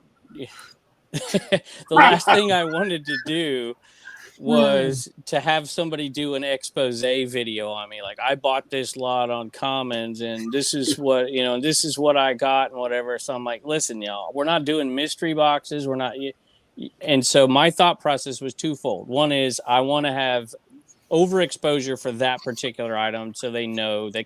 the last thing I wanted to do was to have somebody do an expose video on me. Like, I bought this lot on Commons and this is what, this is what I got and whatever. So I'm like, listen, y'all, we're not doing mystery boxes. We're not. And so my thought process was twofold. One is I want to have overexposure for that particular item so they know they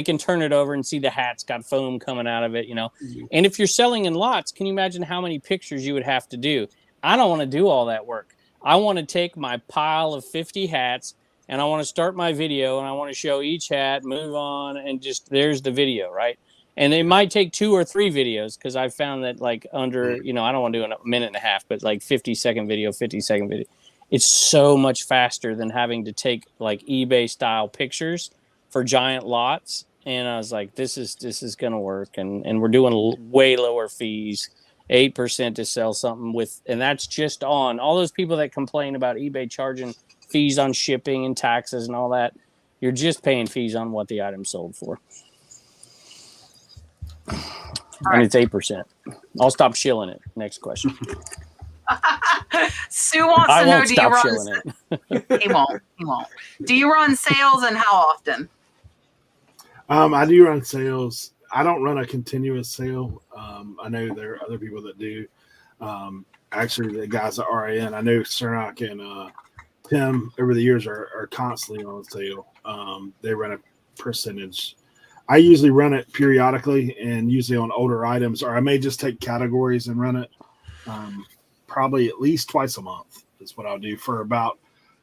can turn it over and see the hat's got foam coming out of it, And if you're selling in lots, can you imagine how many pictures you would have to do? I don't want to do all that work. I want to take my pile of 50 hats and I want to start my video and I want to show each hat, move on, and just there's the video, right? And it might take 2 or 3 videos because I've found that like under, I don't want to do a minute and a half, but like 50-second video. It's so much faster than having to take like eBay style pictures for giant lots. And I was like, this is going to work. And we're doing way lower fees, 8% to sell something with, and that's just on all those people that complain about eBay charging fees on shipping and taxes and all that. You're just paying fees on what the item sold for. And it's 8%. I'll stop shilling it. Next question. Sue wants to know, do you run? He won't. Do you run sales and how often? I do run sales. I don't run a continuous sale. I know there are other people that do. Actually, the guys at RAN, I know Cernak and Tim over the years are constantly on sale. They run a percentage. I usually run it periodically and usually on older items, or I may just take categories and run it probably at least twice a month is what I'll do for about,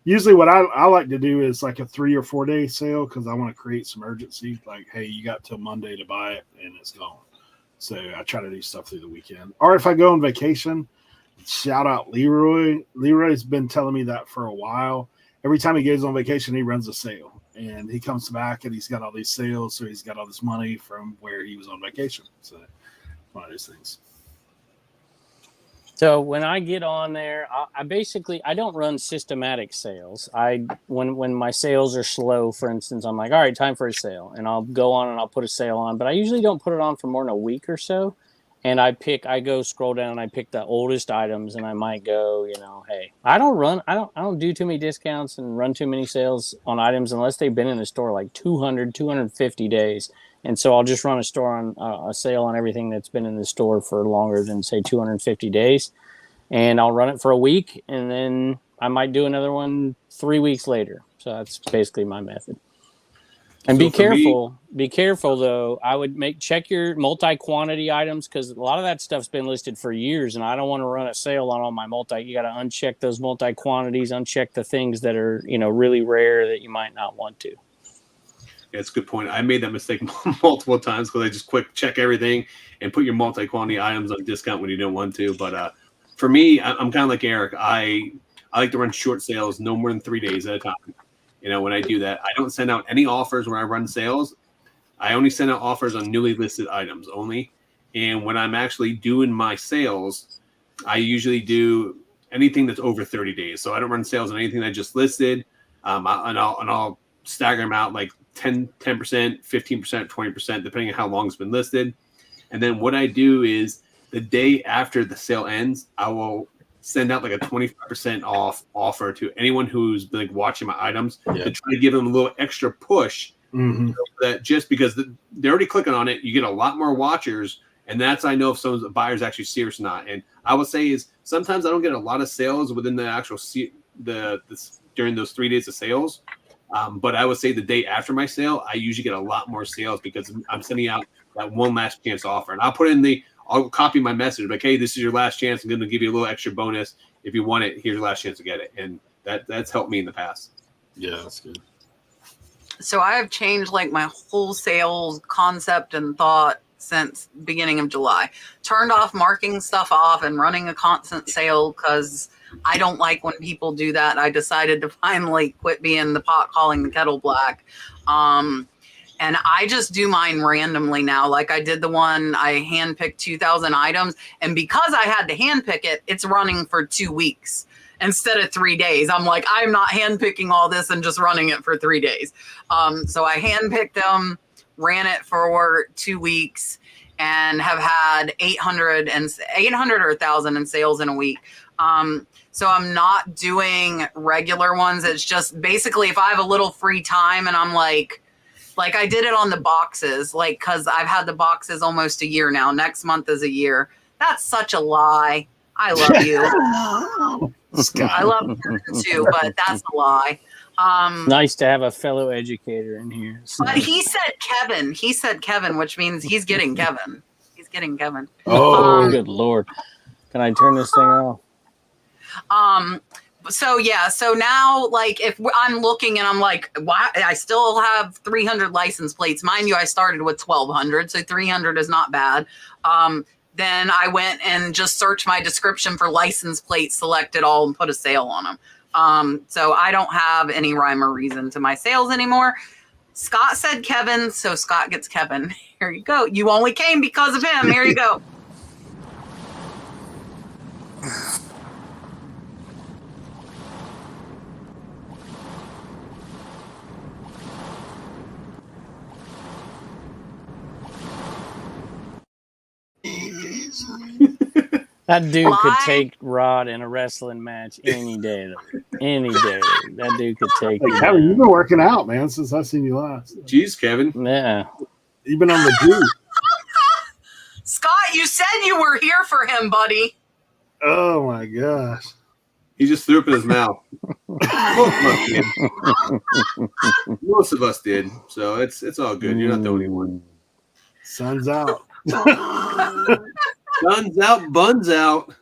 usually what I like to do is like a 3 or 4 day sale because I want to create some urgency. Like, hey, you got till Monday to buy it and it's gone. So I try to do stuff through the weekend. Or if I go on vacation, shout out Leroy. Leroy's been telling me that for a while. Every time he goes on vacation, he runs a sale. And he comes back and he's got all these sales, so he's got all this money from where he was on vacation. So one of those things. So when I get on there, I don't run systematic sales. When my sales are slow, for instance, I'm like, all right, time for a sale, and I'll go on and I'll put a sale on. But I usually don't put it on for more than a week or so. And I go scroll down and I pick the oldest items and I might go, hey, I don't do too many discounts and run too many sales on items unless they've been in the store like 200, 250 days. And so I'll just run a sale on everything that's been in the store for longer than say 250 days. And I'll run it for a week and then I might do another one 3 weeks later. So that's basically my method. And be careful. Be careful, though. I would check your multi-quantity items because a lot of that stuff's been listed for years, and I don't want to run a sale on all my You got to uncheck those multi-quantities, uncheck the things that are really rare that you might not want to. Yeah, it's a good point. I made that mistake multiple times because I just quick check everything and put your multi-quantity items on discount when you don't want to. But for me, I'm kind of like Eric. I like to run short sales, no more than 3 days at a time. When I do that, I don't send out any offers when I run sales. I only send out offers on newly listed items only. And when I'm actually doing my sales, I usually do anything that's over 30 days. So I don't run sales on anything that I just listed. And I'll stagger them out like 10%, 15%, 20%, depending on how long it's been listed. And then what I do is the day after the sale ends, I will send out like a 25% off offer to anyone who's like watching my items to try to give them a little extra push. That just because they're already clicking on it, you get a lot more watchers, and that's I know if someone's a buyer's actually serious or not. And I will say is sometimes I don't get a lot of sales within the actual during those 3 days of sales, but I would say the day after my sale, I usually get a lot more sales because I'm sending out that one last chance offer, and I'll put in I'll copy my message like, hey, this is your last chance. I'm going to give you a little extra bonus. If you want it, here's your last chance to get it. And that's helped me in the past. Yeah, that's good. So I have changed like my whole sales concept and thought since beginning of July. Turned off marking stuff off and running a constant sale because I don't like when people do that. I decided to finally quit being the pot calling the kettle black. And I just do mine randomly now. Like I did the one, I handpicked 2,000 items. And because I had to handpick it, it's running for 2 weeks instead of 3 days. I'm like, I'm not handpicking all this and just running it for 3 days. So I handpicked them, ran it for 2 weeks, and have had 800 or 1,000 in sales in a week. So I'm not doing regular ones. It's just basically if I have a little free time and I'm like I did it on the boxes, like, cause I've had the boxes almost a year now. Next month is a year. That's such a lie. I love you. I love you too, but that's a lie. Nice to have a fellow educator in here. But he said Kevin. He said Kevin, which means he's getting Kevin. He's getting Kevin. Oh, good Lord. Can I turn this thing off? So now, like, if I'm looking and I'm like, why I still have 300 license plates. Mind you, I started with 1,200, so 300 is not bad. Then I went and just searched my description for license plates, selected all, and put a sale on them. So I don't have any rhyme or reason to my sales anymore. Scott said Kevin, so Scott gets Kevin. Here you go. You only came because of him. Here you go. That dude could take Rod in a wrestling match any day. Any day. That dude could take Hey, Kevin, you've been working out, man, since I've seen you last. Jeez, Kevin. Yeah. You've been on the juice. Scott, you said you were here for him, buddy. Oh, my gosh. He just threw up in his mouth. Most of us did. So it's all good. You're not the only one. Sun's out. Guns out, buns out.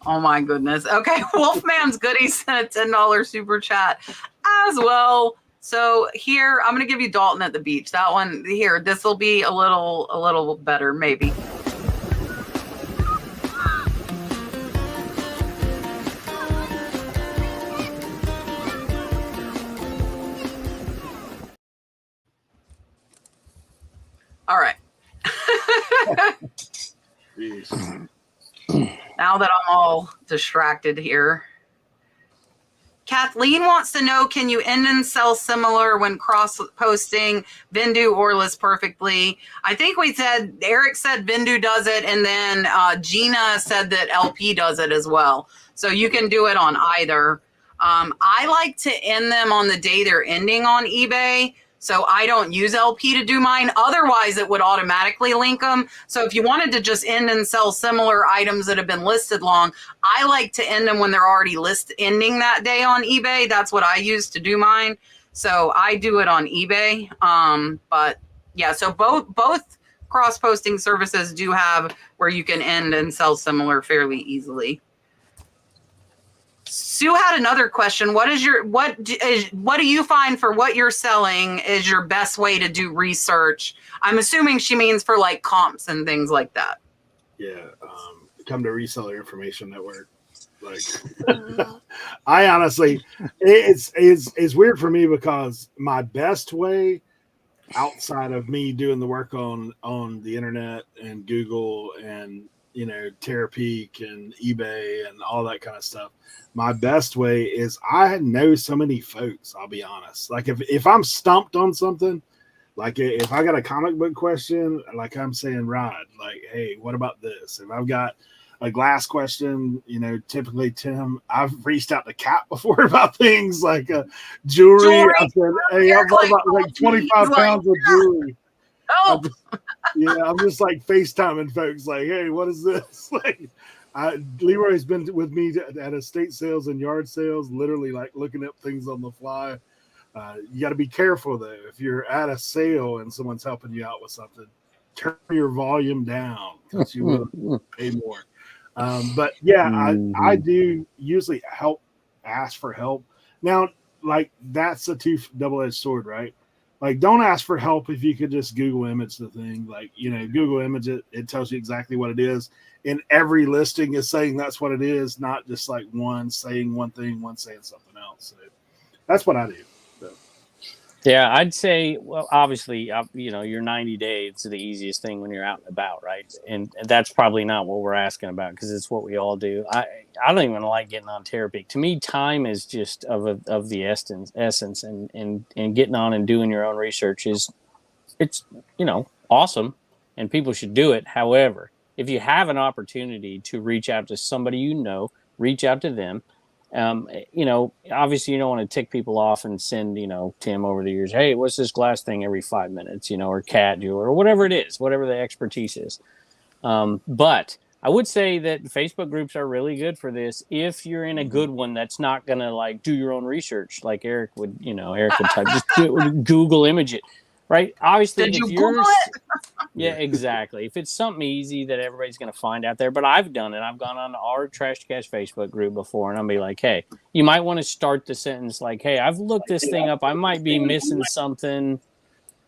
Oh my goodness. Okay, Wolfman's Goodies sent a $10 super chat as well. So here, I'm gonna give you Dalton at the beach. That one here, this will be a little better, maybe. All right. Now that I'm all distracted here. Kathleen wants to know, can you end and sell similar when cross-posting Vindu or list perfectly? I think Eric said Vindu does it, and then Gina said that LP does it as well. So you can do it on either. I like to end them on the day they're ending on eBay. So I don't use LP to do mine. Otherwise, it would automatically link them. So if you wanted to just end and sell similar items that have been listed long, I like to end them when they're already ending that day on eBay. That's what I use to do mine. So I do it on eBay. But yeah, so both cross-posting services do have where you can end and sell similar fairly easily. Sue had another question. What do you find for what you're selling is your best way to do research? I'm assuming she means for like comps and things like that. Yeah, come to Reseller Information Network. Like, I honestly, it's weird for me because my best way outside of me doing the work on the internet and Google and Terapeak and eBay and all that kind of stuff, my best way is I know so many folks. I'll be honest. Like if I'm stumped on something, like if I got a comic book question, like I'm saying, Rod, like, hey, what about this? If I've got a glass question, typically Tim, I've reached out to Kat before about things like jewelry. I said, hey, I've bought about like 25 pounds of jewelry. Oh, I'm just like FaceTiming folks like, hey, what is this? Like, Leroy's been with me at estate sales and yard sales, literally like looking up things on the fly. You got to be careful though. If you're at a sale and someone's helping you out with something, turn your volume down because you will pay more. But yeah, I do usually ask for help. Now, like that's a double-edged sword, right? Like, don't ask for help if you could just Google image the thing. Like, Google image it, it tells you exactly what it is. And every listing is saying that's what it is, not just like one saying one thing, one saying something else. So that's what I do. So. Yeah, I'd say, well, obviously, your 90 days is the easiest thing when you're out and about, right? And that's probably not what we're asking about because it's what we all do. I don't even like getting on Terapeak. To me, time is just of the essence, and getting on and doing your own research it's awesome, and people should do it. However, if you have an opportunity to reach out to somebody reach out to them. Obviously you don't want to tick people off and send, Tim over the years, hey, what's this glass thing every 5 minutes, or cat or whatever it is, whatever the expertise is. But I would say that Facebook groups are really good for this if you're in a good one that's not going to like do your own research like Eric would type, just Google image it. Right. Obviously, did you Google it? Yeah, exactly. If it's something easy that everybody's going to find out there, but I've done it. I've gone on our Trash to Cash Facebook group before, and I'll be like, hey, you might want to start the sentence like, hey, I've looked this thing up. I might be missing something.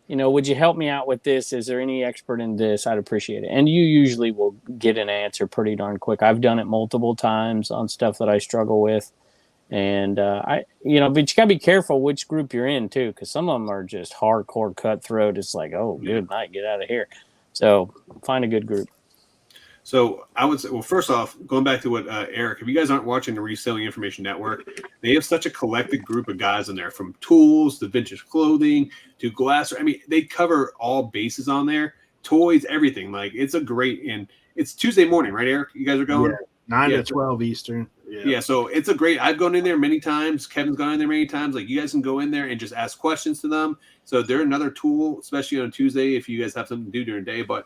Would you help me out with this? Is there any expert in this? I'd appreciate it. And you usually will get an answer pretty darn quick. I've done it multiple times on stuff that I struggle with. And but you gotta be careful which group you're in too, because some of them are just hardcore cutthroat. It's like, oh, good night, get out of here. So find a good group. So I would say, well, first off, going back to what Eric, if you guys aren't watching the Reselling Information Network, they have such a collected group of guys in there, from tools to vintage clothing to glass. I mean, they cover all bases on there, toys, everything. Like, it's a great, and it's Tuesday morning, right, Eric? You guys are going? Yeah, 9 to 12 Eastern. Yeah, so it's a great. I've gone in there many times. Kevin's gone in there many times. Like, you guys can go in there and just ask questions to them. So they're another tool, especially on Tuesday if you guys have something to do during the day. But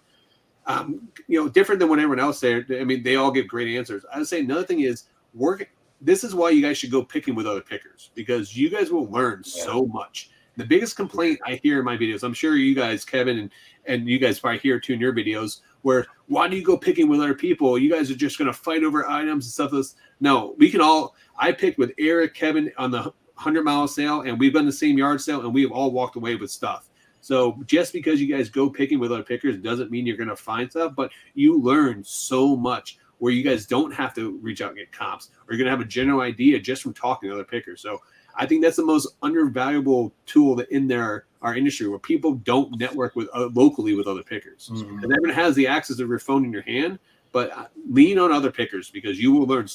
different than what everyone else there. I mean, they all give great answers. I would say another thing is work. This is why you guys should go picking with other pickers, because you guys will learn so much. The biggest complaint I hear in my videos, I'm sure you guys, Kevin, and you guys probably hear too in your videos, where why do you go picking with other people? You guys are just going to fight over items and stuff. No, we can all. I picked with Eric, Kevin on the 100-mile sale, and we've done the same yard sale, and we've all walked away with stuff. So just because you guys go picking with other pickers doesn't mean you're going to find stuff, but you learn so much where you guys don't have to reach out and get comps, or you're going to have a general idea just from talking to other pickers. So I think that's the most undervaluable tool that in our industry, where people don't network with locally with other pickers. And everyone has the access of your phone in your hand, but lean on other pickers, because you will learn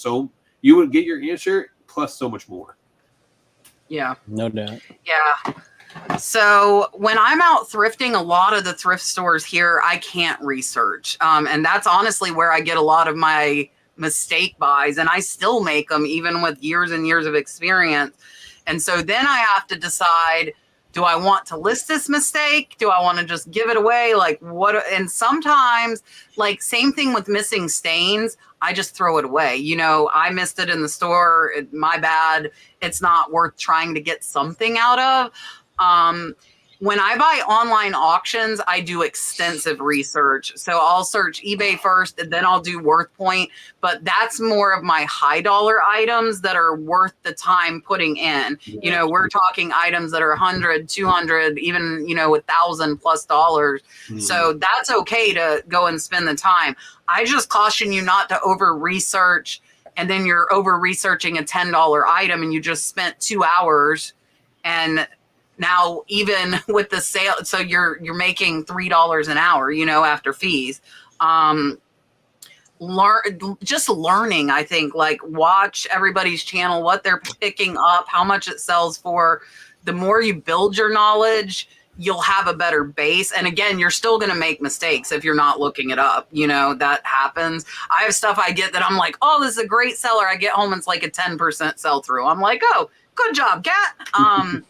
you will get your answer plus so much more. Yeah. No doubt. Yeah. So when I'm out thrifting, a lot of the thrift stores here, I can't research. And that's honestly where I get a lot of my mistake buys, and I still make them even with years and years of experience. And so then I have to decide, do I want to list this mistake? Do I want to just give it away? Like what? And sometimes, like same thing with missing stains, I just throw it away. You know, I missed it in the store. My bad. It's not worth trying to get something out of. When I buy online auctions, I do extensive research. So I'll search eBay first, and then I'll do WorthPoint. But that's more of my high dollar items that are worth the time putting in. Yeah. You know, we're talking items that are 100, 200, even, you know, $1,000+ So that's okay to go and spend the time. I just caution you not to over research, and then you're over researching a $10 item and you just spent 2 hours, and now even with the sale, so you're making $3 an hour, you know, after fees. Just learning, I think, like watch everybody's channel, what they're picking up, how much it sells for. The more you build your knowledge, you'll have a better base. And again, you're still going to make mistakes if you're not looking it up. You know, that happens. I have stuff I get that I'm like, oh, this is a great seller. I get home and it's like a 10% sell through. I'm like, oh, good job, Kat.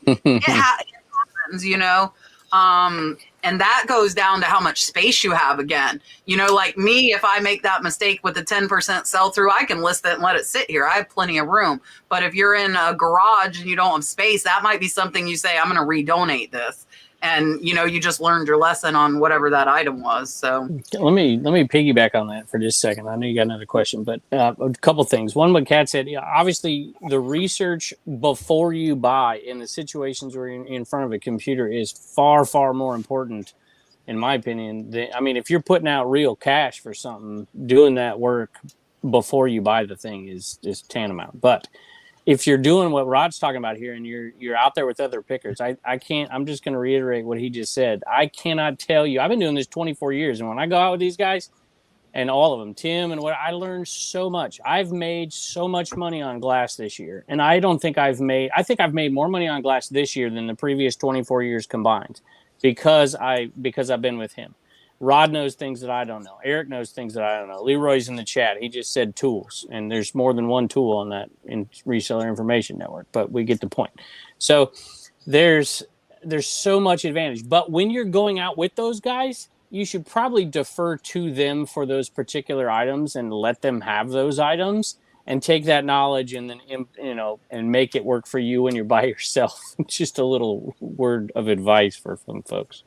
It happens, you know. And that goes down to how much space you have again. You know, like me, if I make that mistake with a 10% sell through, I can list it and let it sit here. I have plenty of room. But if you're in a garage and you don't have space, that might be something you say, I'm going to redonate this. And, you know, you just learned your lesson on whatever that item was. So let me piggyback on that for just a second. I know you got another question, but a couple things. One, what Kat said, obviously the research before you buy in the situations where you're in front of a computer is far, far more important, in my opinion. I mean, if you're putting out real cash for something, doing that work before you buy the thing is tantamount. But if you're doing what Rod's talking about here and you're out there with other pickers, I can't, I'm just going to reiterate what he just said. I cannot tell you, I've been doing this 24 years. And when I go out with these guys and all of them, Tim and what, I learned so much. I've made so much money on glass this year. And I think I've made more money on glass this year than the previous 24 years combined because I've been with him. Rod knows things that I don't know. Eric knows things that I don't know. Leroy's in the chat. He just said tools, and there's more than one tool on that in Reseller Information Network, but we get the point. So there's so much advantage. But when you're going out with those guys, you should probably defer to them for those particular items and let them have those items and take that knowledge and then, you know, and make it work for you when you're by yourself. Just a little word of advice for some folks.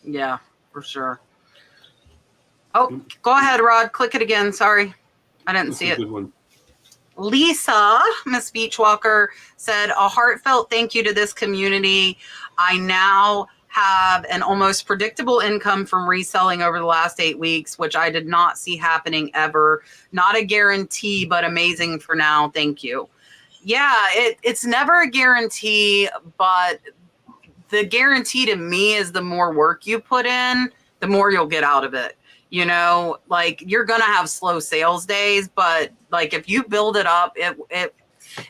Yeah. For sure. Oh, go ahead, Rod. Click it again. Sorry, I didn't see it. Good one. Lisa, Miss Beachwalker, said, a heartfelt thank you to this community. I now have an almost predictable income from reselling over the last 8 weeks, which I did not see happening ever. Not a guarantee, but amazing for now. Thank you. Yeah, it's never a guarantee, but the guarantee to me is the more work you put in, the more you'll get out of it. You know, like you're going to have slow sales days, but like if you build it up, it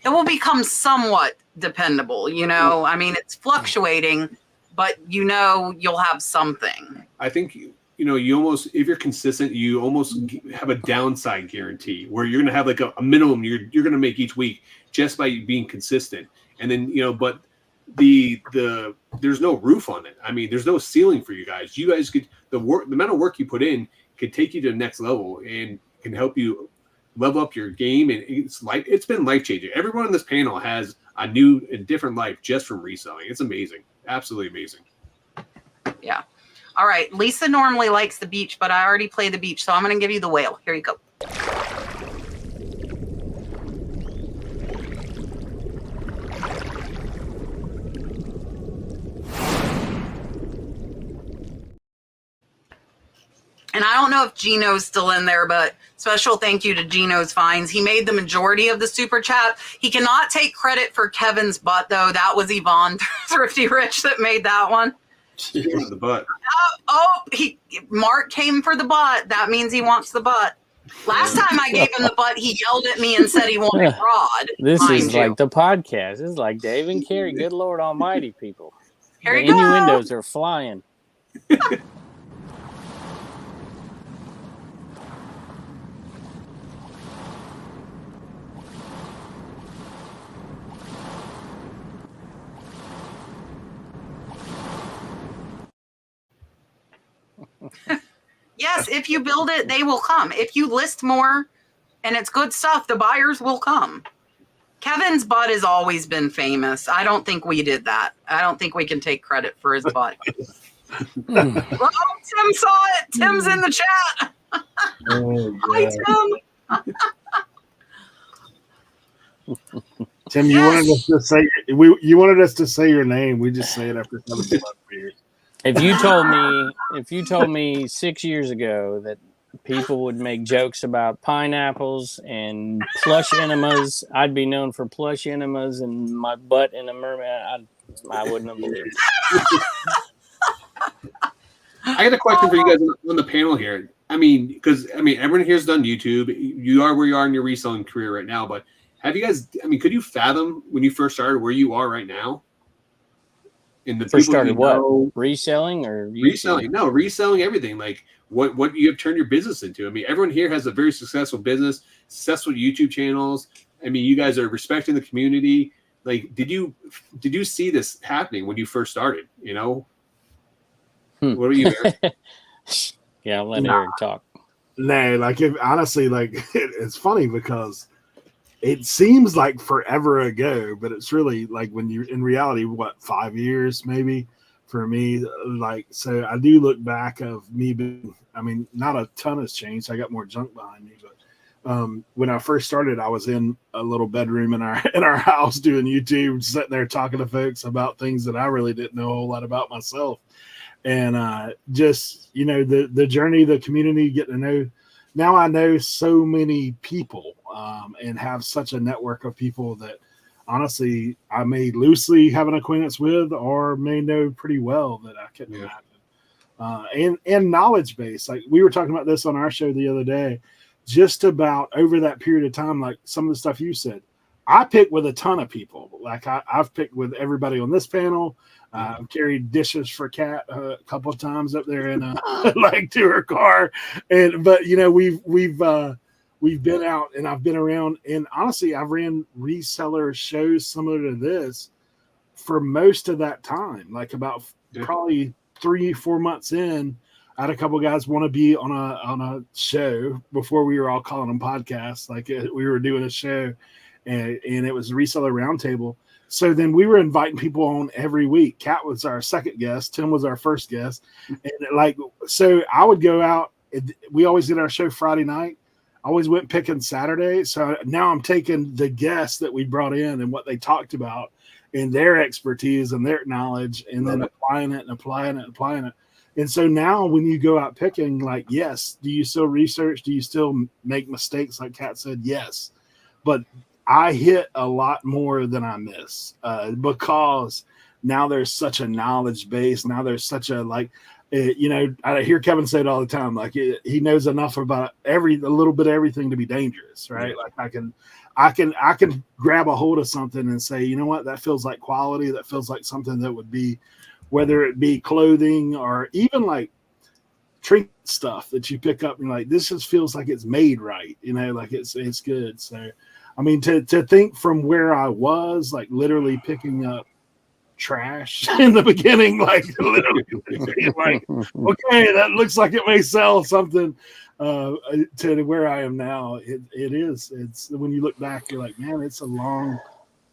will become somewhat dependable. You know, I mean, it's fluctuating, but you know, you'll have something. I think, you know, you almost, if you're consistent, you almost have a downside guarantee where you're going to have like a minimum you're going to make each week just by being consistent. And then, you know, but there's no roof on it. I mean, there's no ceiling for you guys. You guys could, the amount of work you put in could take you to the next level and can help you level up your game. And it's been life changing. Everyone on this panel has a new and different life just from reselling. It's amazing. Absolutely amazing. Yeah. All right. Lisa normally likes the beach, but I already played the beach. So I'm going to give you the whale. Here you go. And I don't know if Gino's still in there, but special thank you to Gino's Finds. He made the majority of the super chat. He cannot take credit for Kevin's butt, though. That was Yvonne Thrifty Rich that made that one. The butt. Mark came for the butt. That means he wants the butt. Last time I gave him the butt, he yelled at me and said he wanted Rod. This is like the podcast. This is like Dave and Carrie. Good Lord Almighty, people. Here the you go. innuendos are flying. Yes, if you build it, they will come. If you list more and it's good stuff, the buyers will come. Kevin's butt has always been famous. I don't think we did that. I don't think we can take credit for his butt. Well, Tim saw it. Tim's in the chat. Hi, Tim. Tim, you wanted us to say you wanted us to say your name. We just say it after 7 years. If you told me 6 years ago that people would make jokes about pineapples and plush enemas, I'd be known for plush enemas and my butt in a mermaid, I wouldn't have believed it. I got a question for you guys on the panel here. I mean, because everyone here's done YouTube. You are where you are in your reselling career right now, but have you guys? I mean, could you fathom when you first started where you are right now? In the first started what? Reselling or YouTube? Reselling? No, reselling everything. Like what you have turned your business into. I mean, everyone here has a very successful business, successful YouTube channels. I mean, you guys are respecting the community. Like, did you see this happening when you first started? You know. What are you, Eric? Yeah, I'll let Eric talk. No, like honestly, like it's funny because it seems like forever ago, but it's really like when you're in reality, what, 5 years maybe for me. Like, so I do look back of me being, I mean, not a ton has changed. I got more junk behind me, but when I first started, I was in a little bedroom in our house doing YouTube, sitting there talking to folks about things that I really didn't know a whole lot about myself. And just, you know, the journey, the community, getting to know. Now I know so many people and have such a network of people that honestly I may loosely have an acquaintance with or may know pretty well that I couldn't imagine. And knowledge base. Like we were talking about this on our show the other day, just about over that period of time, like some of the stuff you said, I picked with a ton of people. Like I've picked with everybody on this panel. I've carried dishes for Kat a couple of times up there in like to her car, but you know we've been out and I've been around, and honestly I've ran reseller shows similar to this for most of that time. Like about probably 3-4 months in, I had a couple of guys want to be on a show before we were all calling them podcasts. Like we were doing a show, and it was a reseller roundtable. So then we were inviting people on every week. Kat was our second guest. Tim was our first guest. And like, so I would go out. We always did our show Friday night. I always went picking Saturday. So now I'm taking the guests that we brought in and what they talked about and their expertise and their knowledge and then applying it. And so now when you go out picking, like, yes, do you still research? Do you still make mistakes? Like Kat said, yes. But I hit a lot more than I miss because now there's such a knowledge base. Now there's such a you know, I hear Kevin say it all the time. Like he knows enough about a little bit of everything to be dangerous, right? Yeah. Like I can grab a hold of something and say, you know what, that feels like quality. That feels like something that would be, whether it be clothing or even like trinket stuff that you pick up and like this just feels like it's made right. You know, like it's good. So. I mean, to think from where I was, like literally picking up trash in the beginning, like literally, like, okay, that looks like it may sell something, to where I am now. It's when you look back, you're like, man, it's a long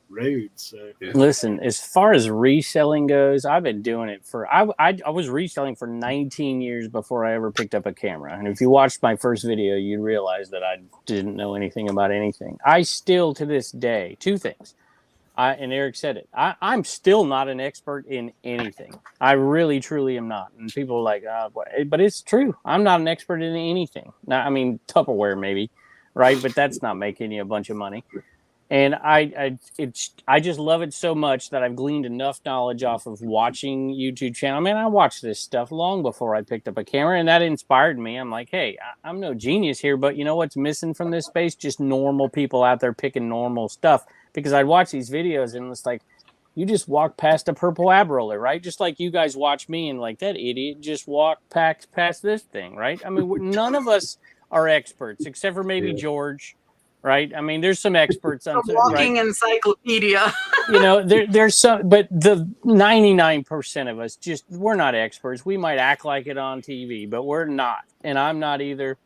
road. So listen, as far as reselling goes, I've been doing it for I was reselling for 19 years before I ever picked up a camera. And if you watched my first video, you'd realize that I didn't know anything about anything. I still to this day, two things. And Eric said it. I'm still not an expert in anything. I really, truly am not. And people are like, but it's true. I'm not an expert in anything. Now, I mean, Tupperware maybe, right? But that's not making you a bunch of money. And I just love it so much that I've gleaned enough knowledge off of watching YouTube channel. Man, I watched this stuff long before I picked up a camera, and that inspired me. I'm like, hey, I'm no genius here, but you know what's missing from this space? Just normal people out there picking normal stuff. Because I'd watch these videos, and it's like, you just walk past a purple ab roller, right? Just like you guys watch me, and like, that idiot just walked past this thing, right? I mean, none of us are experts, except for maybe George. right? I mean, there's some experts on a walking right? encyclopedia. You know, there's some, but the 99% of us we're not experts. We might act like it on TV, but we're not, and I'm not either.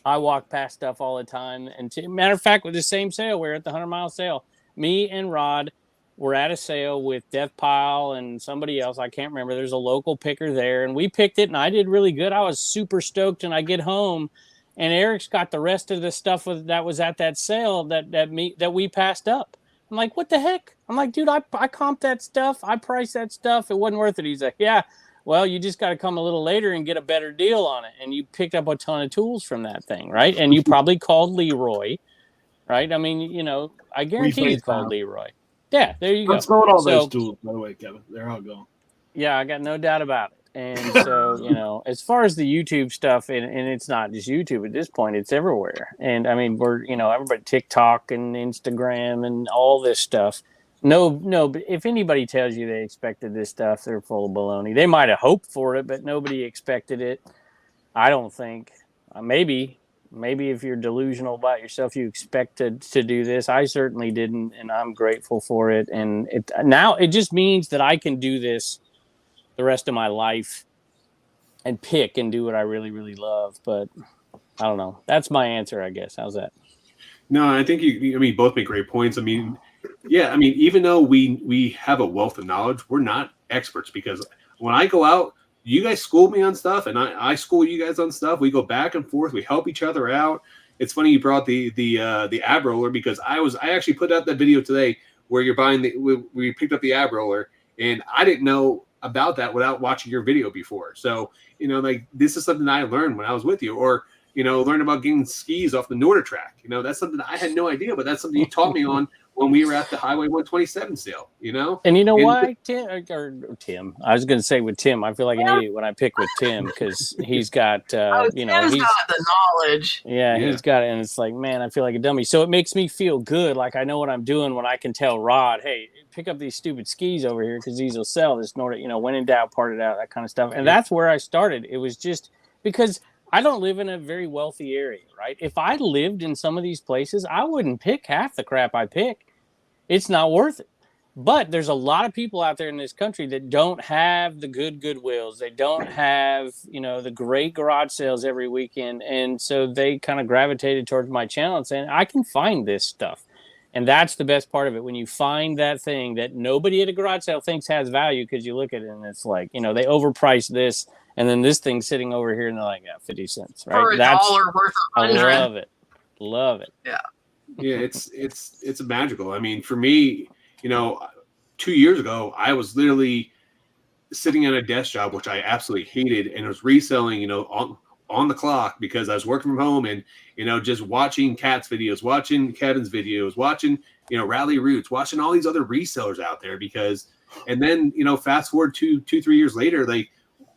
I walk past stuff all the time. And matter of fact, with the same sale, we're at the 100-mile sale. Me and Rod were at a sale with Death Pile and somebody else. I can't remember. There's a local picker there, and we picked it, and I did really good. I was super stoked, and I get home, and Eric's got the rest of the stuff that was at that sale that we passed up. I'm like, what the heck? I'm like, dude, I comped that stuff. I priced that stuff. It wasn't worth it. He's like, yeah. Well, you just got to come a little later and get a better deal on it. And you picked up a ton of tools from that thing, right? And you probably called Leroy, right? I mean, you know, I guarantee you called Leroy. Yeah, there you go. Let's go with all those tools, by the way, Kevin. They're all gone. Yeah, I got no doubt about it. And so, you know, as far as the YouTube stuff, and it's not just YouTube at this point, it's everywhere. And I mean, we're, you know, everybody, TikTok and Instagram and all this stuff. No, but if anybody tells you they expected this stuff, they're full of baloney. They might have hoped for it, but nobody expected it. I don't think. Maybe if you're delusional about yourself, you expected to do this. I certainly didn't, and I'm grateful for it. And now it just means that I can do this the rest of my life and pick and do what I really, really love. But I don't know. That's my answer, I guess. How's that? No, I think you both make great points. I mean, yeah, I mean, even though we have a wealth of knowledge, we're not experts, because when I go out, you guys school me on stuff, and I school you guys on stuff. We go back and forth. We help each other out. It's funny you brought the ab roller, because I actually put out that video today where you're buying we picked up the ab roller, and I didn't know about that without watching your video before. So, you know, like, this is something I learned when I was with you, or, you know, learn about getting skis off the Norder track. You know, that's something I had no idea, but that's something you taught me on when we were at the Highway 127 sale, you know? And you know why, Tim? I was going to say with Tim, I feel like an idiot when I pick with Tim, because he's got, you know, Tim's got the knowledge. Yeah, he's got it. And it's like, man, I feel like a dummy. So it makes me feel good. Like, I know what I'm doing when I can tell Rod, hey, pick up these stupid skis over here, because these will sell. This Nordic, you know, when in doubt, part it out, that kind of stuff. And that's where I started. It was just because I don't live in a very wealthy area, right? If I lived in some of these places, I wouldn't pick half the crap I pick. It's not worth it. But there's a lot of people out there in this country that don't have the Goodwills. They don't have, you know, the great garage sales every weekend. And so they kind of gravitated towards my channel and saying, I can find this stuff. And that's the best part of it. When you find that thing that nobody at a garage sale thinks has value, because you look at it and it's like, you know, they overpriced this, and then this thing's sitting over here and they're like, yeah, 50 cents, right? For $1 worth of 100. I love it. Love it. Yeah. Yeah, it's magical. I mean, for me, you know, 2 years ago, I was literally sitting at a desk job, which I absolutely hated, and I was reselling, you know, on the clock, because I was working from home, and, you know, just watching Kat's videos, watching Kevin's videos, watching, you know, Rally Roots, watching all these other resellers out there, because, and then, you know, fast forward 3 years later, like,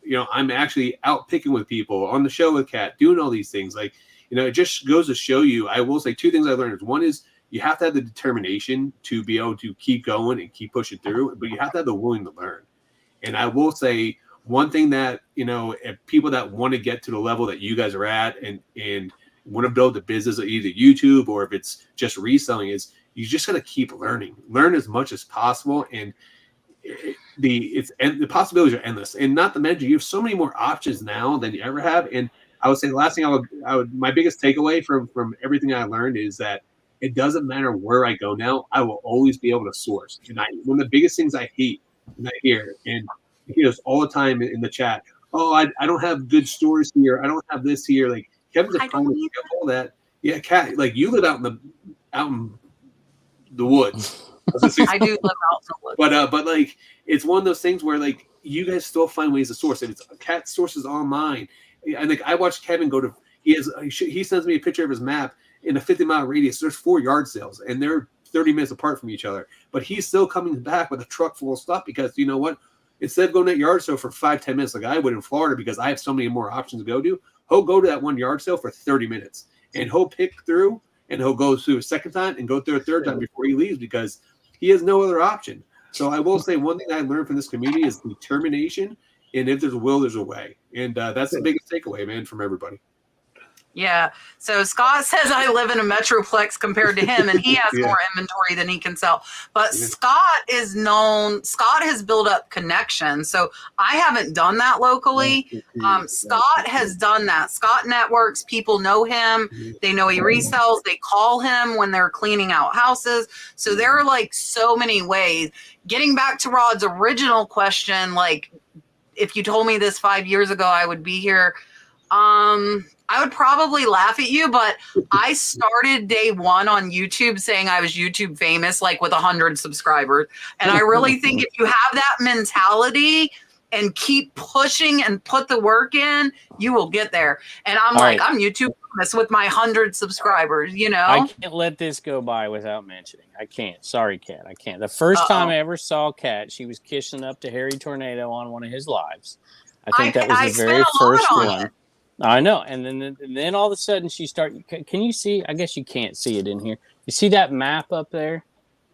you know, I'm actually out picking with people on the show with Kat, doing all these things. Like, you know, it just goes to show you, I will say 2 things I learned. One is you have to have the determination to be able to keep going and keep pushing through, but you have to have the willing to learn. And I will say one thing that, you know, if people that want to get to the level that you guys are at and want to build the business of either YouTube or if it's just reselling, is you just got to keep learning, learn as much as possible. And the possibilities are endless. And not to mention, you have so many more options now than you ever have. And I would say the last thing I would my biggest takeaway from everything I learned is that it doesn't matter where I go now, I will always be able to source. And one of the biggest things I hate, and I hear, and I hear this all the time in the chat, oh, I don't have good stores here, I don't have this here. Like, Kevin's a prime example that, yeah, Kat, like, you live out in the woods. I do live out in the woods. But like, it's one of those things where, like, you guys still find ways to source. And it's Kat sources online. And like, I watched Kevin go to, he sends me a picture of his map. In a 50-mile radius, there's 4 yard sales, and they're 30 minutes apart from each other. But he's still coming back with a truck full of stuff, because, you know what? Instead of going to that yard sale for 5-10 minutes like I would in Florida, because I have so many more options to go to, he'll go to that one yard sale for 30 minutes, and he'll pick through, and he'll go through a second time and go through a third time before he leaves, because he has no other option. So I will say one thing I learned from this community is determination, and if there's a will, there's a way. And that's the biggest takeaway, man, from everybody. Yeah. So Scott says I live in a metroplex compared to him, and he has Yeah. more inventory than he can sell. But Yeah. Scott has built up connections. So I haven't done that locally. Scott has done that. Scott networks. People know him. They know he resells. They call him when they're cleaning out houses. So there are like so many ways. Getting back to Rod's original question, like if you told me this 5 years ago, I would be here. I would probably laugh at you, but I started day one on YouTube saying I was YouTube famous, like with 100 subscribers. And I really think if you have that mentality and keep pushing and put the work in, you will get there. And I'm All like, right. I'm YouTube famous with my 100 subscribers, you know? I can't let this go by without mentioning. I can't. Sorry, Kat. I can't. The first time I ever saw Kat, she was kissing up to Harry Tornado on one of his lives. I think that was the very first one. I know. And then all of a sudden she started. Can you see? I guess you can't see it in here. You see that map up there?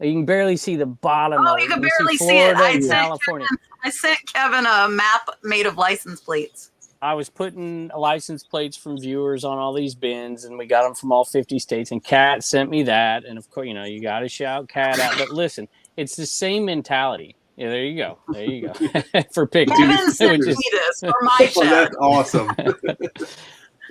You can barely see the bottom of it. You can barely see it. I sent Kevin a map made of license plates. I was putting license plates from viewers on all these bins, and we got them from all 50 states. And Kat sent me that. And of course, you know, you got to shout Kat out. But listen, it's the same mentality. Yeah, there you go. There you go. For picking. Kevin sent me this for my show. That's awesome.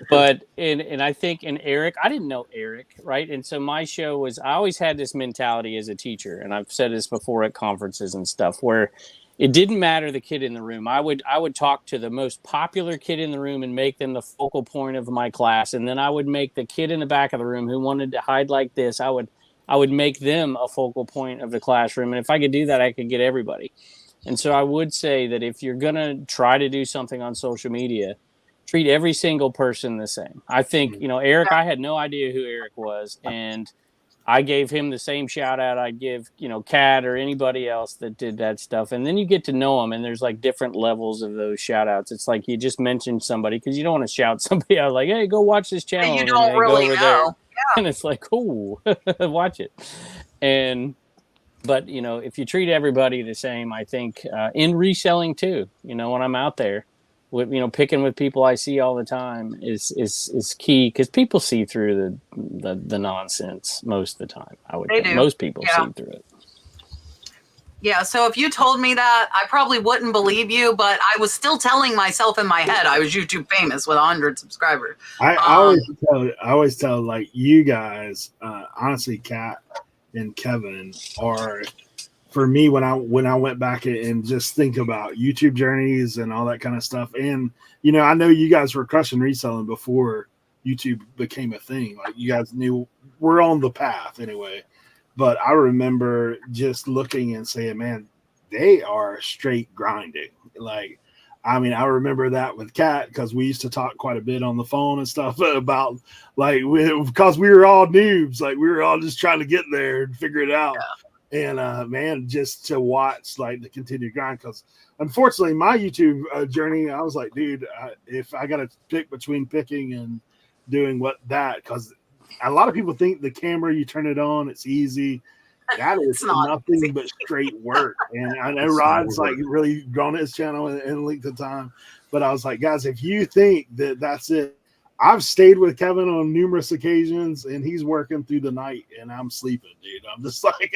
But and I think Eric, I didn't know Eric, right? And so my show was, I always had this mentality as a teacher, and I've said this before at conferences and stuff, where it didn't matter the kid in the room. I would talk to the most popular kid in the room and make them the focal point of my class, and then I would make the kid in the back of the room who wanted to hide like this, I would make them a focal point of the classroom. And if I could do that, I could get everybody. And so I would say that if you're going to try to do something on social media, treat every single person the same. I think, you know, Eric, I had no idea who Eric was. And I gave him the same shout out I'd give, you know, Kat or anybody else that did that stuff. And then you get to know them, and there's like different levels of those shout outs. It's like you just mentioned somebody because you don't want to shout somebody out like, hey, go watch this channel. You don't really know. Yeah. And it's like, cool, watch it. But, you know, if you treat everybody the same, I think in reselling too, you know, when I'm out there, with, you know, picking with people I see all the time is key, because people see through the nonsense most of the time. I would think most people see through it. Yeah, so if you told me that, I probably wouldn't believe you, but I was still telling myself in my head I was YouTube famous with 100 subscribers. I always tell like you guys, honestly, Kat and Kevin are, for me, when I went back and just think about YouTube journeys and all that kind of stuff. And, you know, I know you guys were crushing reselling before YouTube became a thing. Like, you guys knew we're on the path anyway. But I remember just looking and saying, man, they are straight grinding. Like, I mean, I remember that with Kat, because we used to talk quite a bit on the phone and stuff about, like, because we were all noobs. Like, we were all just trying to get there and figure it out. Yeah. And, man, just to watch, like, the continued grind. Because, unfortunately, my YouTube journey, I was like, dude, if I got to pick between picking and doing because a lot of people think the camera, you turn it on, it's easy. That is nothing but straight work. And I know Rod's like really grown his channel in length of time. But I was like, guys, if you think that that's it, I've stayed with Kevin on numerous occasions, and he's working through the night, and I'm sleeping, dude. I'm just like,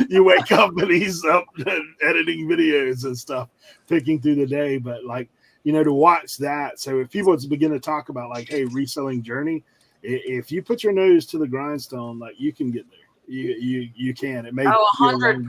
you wake up and he's up editing videos and stuff, picking through the day. But, like, you know, to watch that. So if people begin to talk about, like, hey, reselling journey, if you put your nose to the grindstone, like, you can get there. You can. It may 100%,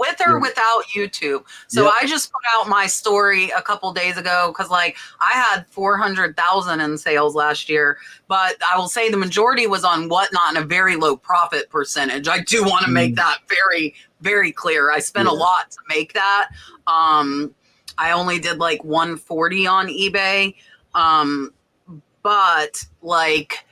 with or without YouTube. So I just put out my story a couple days ago, because, like, I had 400,000 in sales last year, but I will say the majority was on Whatnot and a very low profit percentage. I do want to make that very, very clear. I spent a lot to make that. I only did like 140 on eBay, but, like,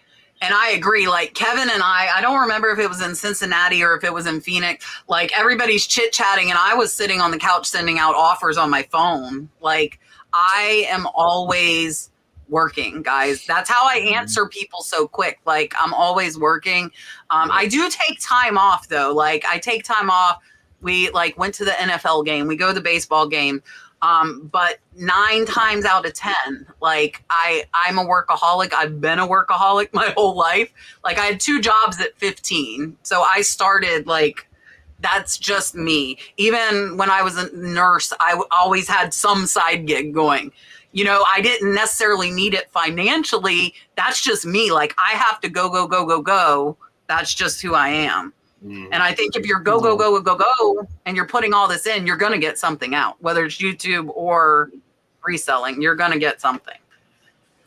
and I agree, like, Kevin and I don't remember if it was in Cincinnati or if it was in Phoenix, like, everybody's chit-chatting, and I was sitting on the couch sending out offers on my phone. Like, I am always working, guys. That's how I answer people so quick. Like, I'm always working. I do take time off, though. Like, I take time off. We, like, went to the NFL game. We go to the baseball game. But 9 times out of 10, like I'm a workaholic. I've been a workaholic my whole life. Like I had 2 jobs at 15. So I started like, that's just me. Even when I was a nurse, I always had some side gig going. You know, I didn't necessarily need it financially. That's just me. Like I have to go, go, go, go, go. That's just who I am. And I think if you're go, go, go, go, go, and you're putting all this in, you're going to get something out, whether it's YouTube or reselling, you're going to get something.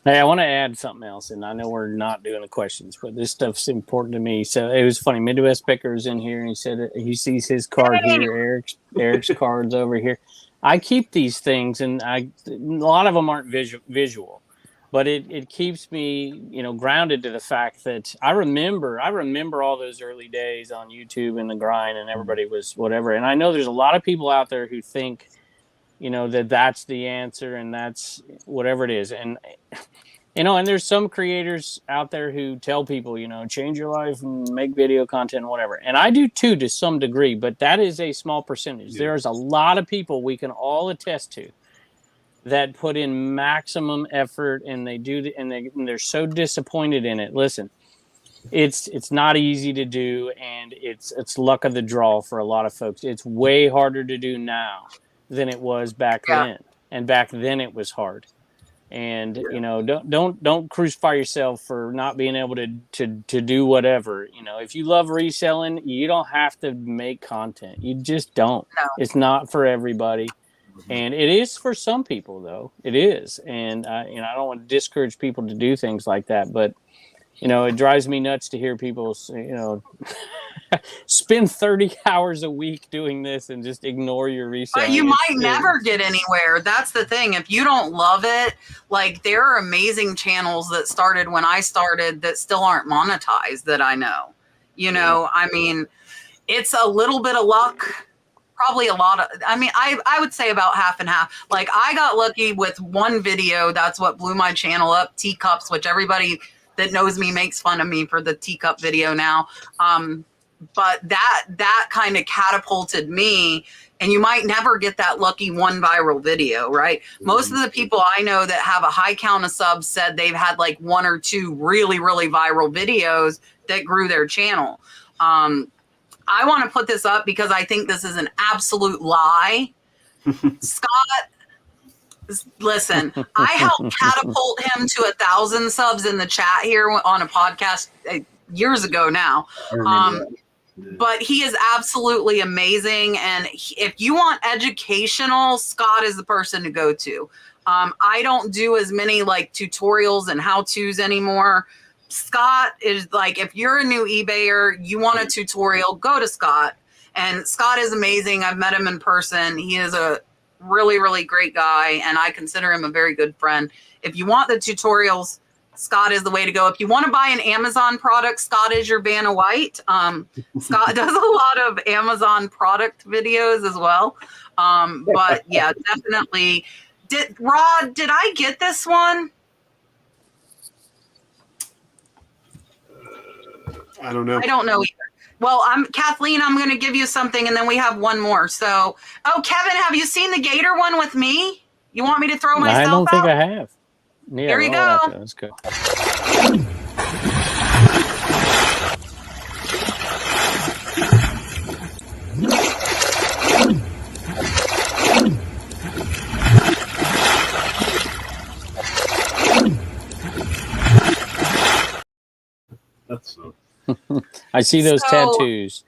Hey, I want to add something else, and I know we're not doing the questions, but this stuff's important to me. So it was funny. Midwest Picker's in here, and he said that he sees his card here, Eric's card's over here. I keep these things, and a lot of them aren't visual, but it keeps me, you know, grounded to the fact that I remember all those early days on YouTube and the grind, and everybody was whatever. And I know there's a lot of people out there who think, you know, that's the answer and that's whatever it is. And, you know, and there's some creators out there who tell people, you know, change your life and make video content and whatever. And I do too, to some degree, but that is a small percentage. Yeah. There's a lot of people we can all attest to that put in maximum effort, and they do, and they're so disappointed in it. Listen, it's not easy to do, and it's luck of the draw for a lot of folks. It's way harder to do now than it was back then, and back then it was hard. And you know, don't crucify yourself for not being able to do whatever. You know, if you love reselling, you don't have to make content. You just don't. No. It's not for everybody. And it is for some people, though. It is. And, you know, I don't want to discourage people to do things like that. But, you know, it drives me nuts to hear people, you know, spend 30 hours a week doing this and just ignore your reselling. But you might never get anywhere. That's the thing. If you don't love it, like there are amazing channels that started when I started that still aren't monetized that I know. You know, I mean, it's a little bit of luck. Probably a lot of, I mean, I would say about half and half. Like I got lucky with one video. That's what blew my channel up, teacups, which everybody that knows me makes fun of me for the teacup video now. But that kind of catapulted me, and you might never get that lucky one viral video, right? Most of the people I know that have a high count of subs said they've had like 1 or 2 really, really viral videos that grew their channel. I want to put this up because I think this is an absolute lie. Scott, listen, I helped catapult him to 1,000 subs in the chat here on a podcast years ago now. But he is absolutely amazing. And if you want educational, Scott is the person to go to. I don't do as many like tutorials and how-tos anymore. Scott is like, if you're a new eBayer, you want a tutorial, go to Scott. And Scott is amazing. I've met him in person. He is a really, really great guy, and I consider him a very good friend. If you want the tutorials, Scott is the way to go. If you want to buy an Amazon product, Scott is your Vanna White. Scott does a lot of Amazon product videos as well. But yeah, definitely. Rod, did I get this one? I don't know. I don't know either. Well, Kathleen, I'm going to give you something, and then we have one more. So, Kevin, have you seen the Gator one with me? You want me to throw myself out? I don't think I have. Yeah, here you go. That's good. That's so. I see those tattoos.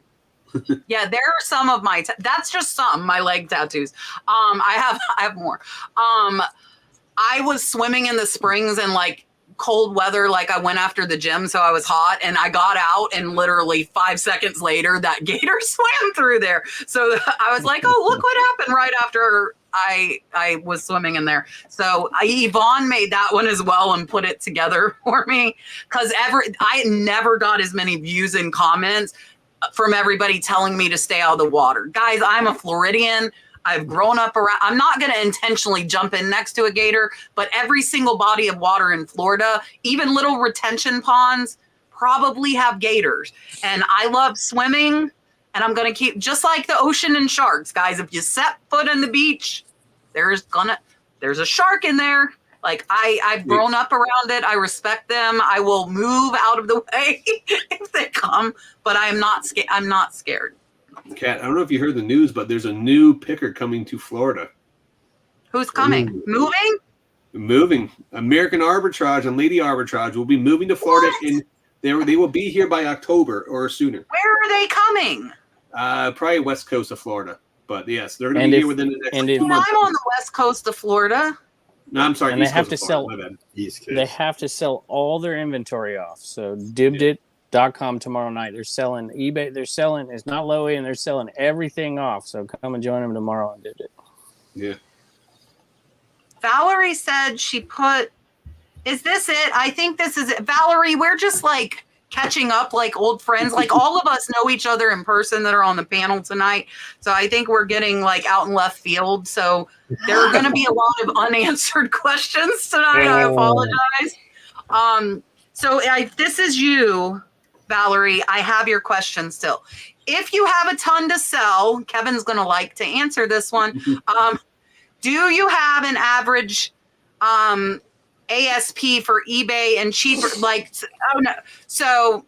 Yeah, there are some of my. That's just some my leg tattoos. I have more. I was swimming in the springs in like cold weather. Like I went after the gym, so I was hot, and I got out, and literally 5 seconds later, that gator swam through there. So I was like, "Oh, look what happened!" Right after I was swimming in there. So Yvonne made that one as well and put it together for me because I never got as many views and comments from everybody telling me to stay out of the water. Guys, I'm a Floridian. I've grown up around. I'm not going to intentionally jump in next to a gator, but every single body of water in Florida, even little retention ponds, probably have gators. And I love swimming, and I'm going to keep, just like the ocean and sharks, guys. If you set foot on the beach, there's a shark in there. Like I've grown up around it. I respect them. I will move out of the way if they come, but I'm not scared. I'm not scared. Kat, I don't know if you heard the news, but there's a new picker coming to Florida. Who's coming? Ooh. Moving? American Arbitrage and Lady Arbitrage will be moving to Florida, and they will be here by October or sooner. Where are they coming? Probably west coast of Florida. But yes, they're going to be here within the next 2 months. I'm on the west coast of Florida. No, I'm sorry. And they have to sell. They have to sell all their inventory off. So dibdit.com tomorrow night. They're selling eBay. They're selling. It's not low and they're selling everything off. So come and join them tomorrow on Dibdit. Yeah. Valerie said she put. Is this it? I think this is it. Valerie, we're just like catching up like old friends. Like all of us know each other in person that are on the panel tonight. So I think we're getting like out in left field. So there are going to be a lot of unanswered questions tonight. I apologize. So if this is you, Valerie, I have your question still. If you have a ton to sell, Kevin's going to like to answer this one. Do you have an average ASP for eBay and cheaper? Like, oh no. So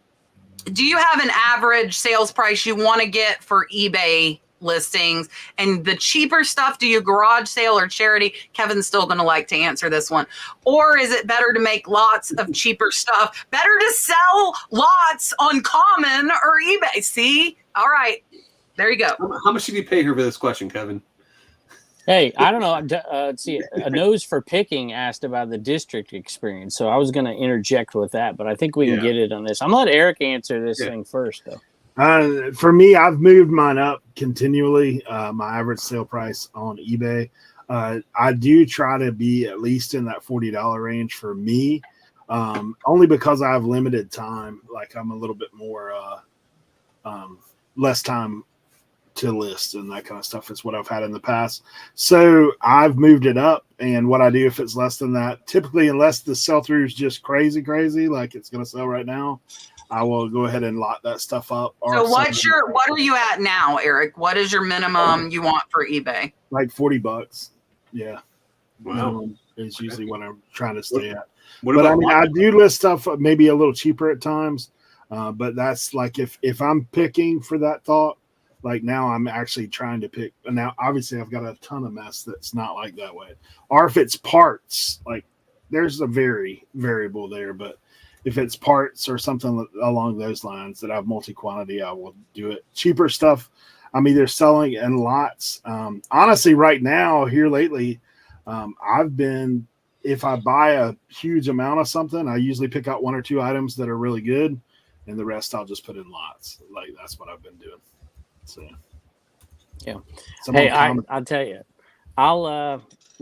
do you have an average sales price you want to get for eBay listings? And the cheaper stuff, do you garage sale or charity? Kevin's still going to like to answer this one. Or is it better to make lots of cheaper stuff? Better to sell lots on Common or eBay. See? All right. There you go. How much did you pay her for this question, Kevin? Hey, I don't know. Let's see, a nose for picking asked about the district experience, so I was going to interject with that, but I think we can get it on this. I'm going to let Eric answer this thing first, though. For me, I've moved mine up continually. My average sale price on eBay. I do try to be at least in that $40 range for me, only because I have limited time. Like I'm a little bit more less time to list and that kind of stuff is what I've had in the past. So I've moved it up. And what I do if it's less than that, typically, unless the sell through is just crazy, like it's going to sell right now, I will go ahead and lock that stuff up. So what are you at now, Eric? What is your minimum you want for eBay? Like $40. Yeah. Wow. Is usually what I'm trying to stay at. But I mean, I do list stuff maybe a little cheaper at times. But that's like, if I'm picking for that thought, like now I'm actually trying to pick. Now, obviously, I've got a ton of mess that's not like that way. Or if it's parts, like there's a very variable there. But if it's parts or something along those lines that I have multi-quantity, I will do it. Cheaper stuff, I'm either selling in lots. Honestly, right now, here lately, I've been, if I buy a huge amount of something, I usually pick out one or two items that are really good, and the rest I'll just put in lots. Like that's what I've been doing. So, yeah. Hey, I'll tell you, I'll,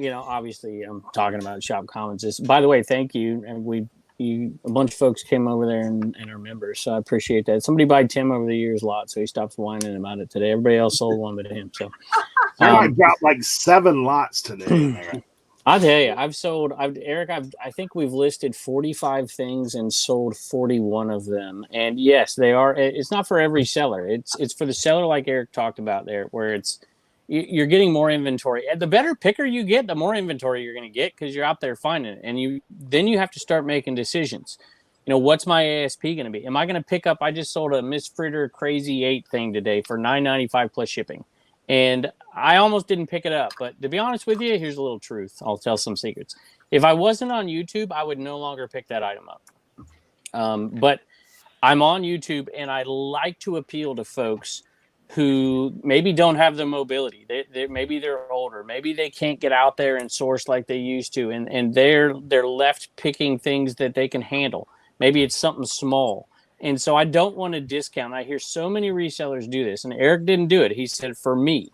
obviously I'm talking about Shop Commons. By the way, thank you. And a bunch of folks came over there and are members. So I appreciate that. Somebody bought Tim over the years a lot. So he stopped whining about it today. Everybody else sold one but him. So I got like 7 lots today. I'll tell you, Eric, I think we've listed 45 things and sold 41 of them. And yes, they are. It's not for every seller. It's for the seller like Eric talked about there, where you're getting more inventory. The better picker you get, the more inventory you're going to get because you're out there finding it. And then you have to start making decisions. What's my ASP going to be? Am I going to pick up? I just sold a Miss Fritter Crazy 8 thing today for $9.95 plus shipping. And I almost didn't pick it up. But to be honest with you, here's a little truth. I'll tell some secrets. If I wasn't on YouTube, I would no longer pick that item up. But I'm on YouTube, and I like to appeal to folks who maybe don't have the mobility. Maybe they're older. Maybe they can't get out there and source like they used to. And they're left picking things that they can handle. Maybe it's something small. And so I don't want to discount. I hear so many resellers do this, and Eric didn't do it. He said, for me,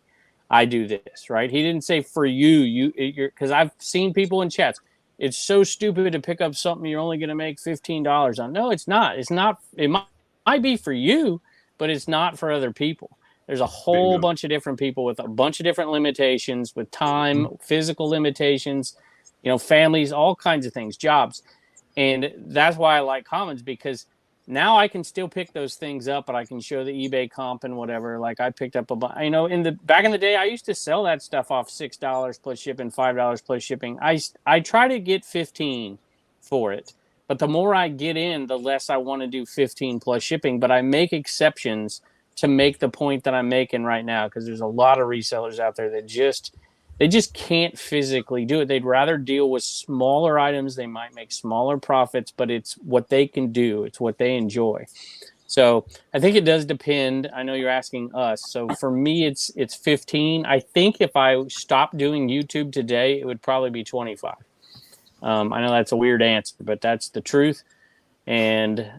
I do this, right? He didn't say for you're because I've seen people in chats. It's so stupid to pick up something you're only going to make $15 on. No, it's not. It's not. It might be for you, but it's not for other people. There's a whole bunch of different people with a bunch of different limitations, with time, physical limitations, families, all kinds of things, jobs. And that's why I like Commons, because Now I can still pick those things up, but I can show the eBay comp and whatever. Like I picked up back in the day, I used to sell that stuff off $6 plus shipping, $5 plus shipping. I try to get 15 for it, but the more I get in, the less I want to do 15 plus shipping. But I make exceptions to make the point that I'm making right now, because there's a lot of resellers out there that they just can't physically do it. They'd rather deal with smaller items. They might make smaller profits, but it's what they can do. It's what they enjoy. So I think it does depend. I know you're asking us. So for me, it's 15. I think if I stopped doing YouTube today, it would probably be 25. I know that's a weird answer, but that's the truth. And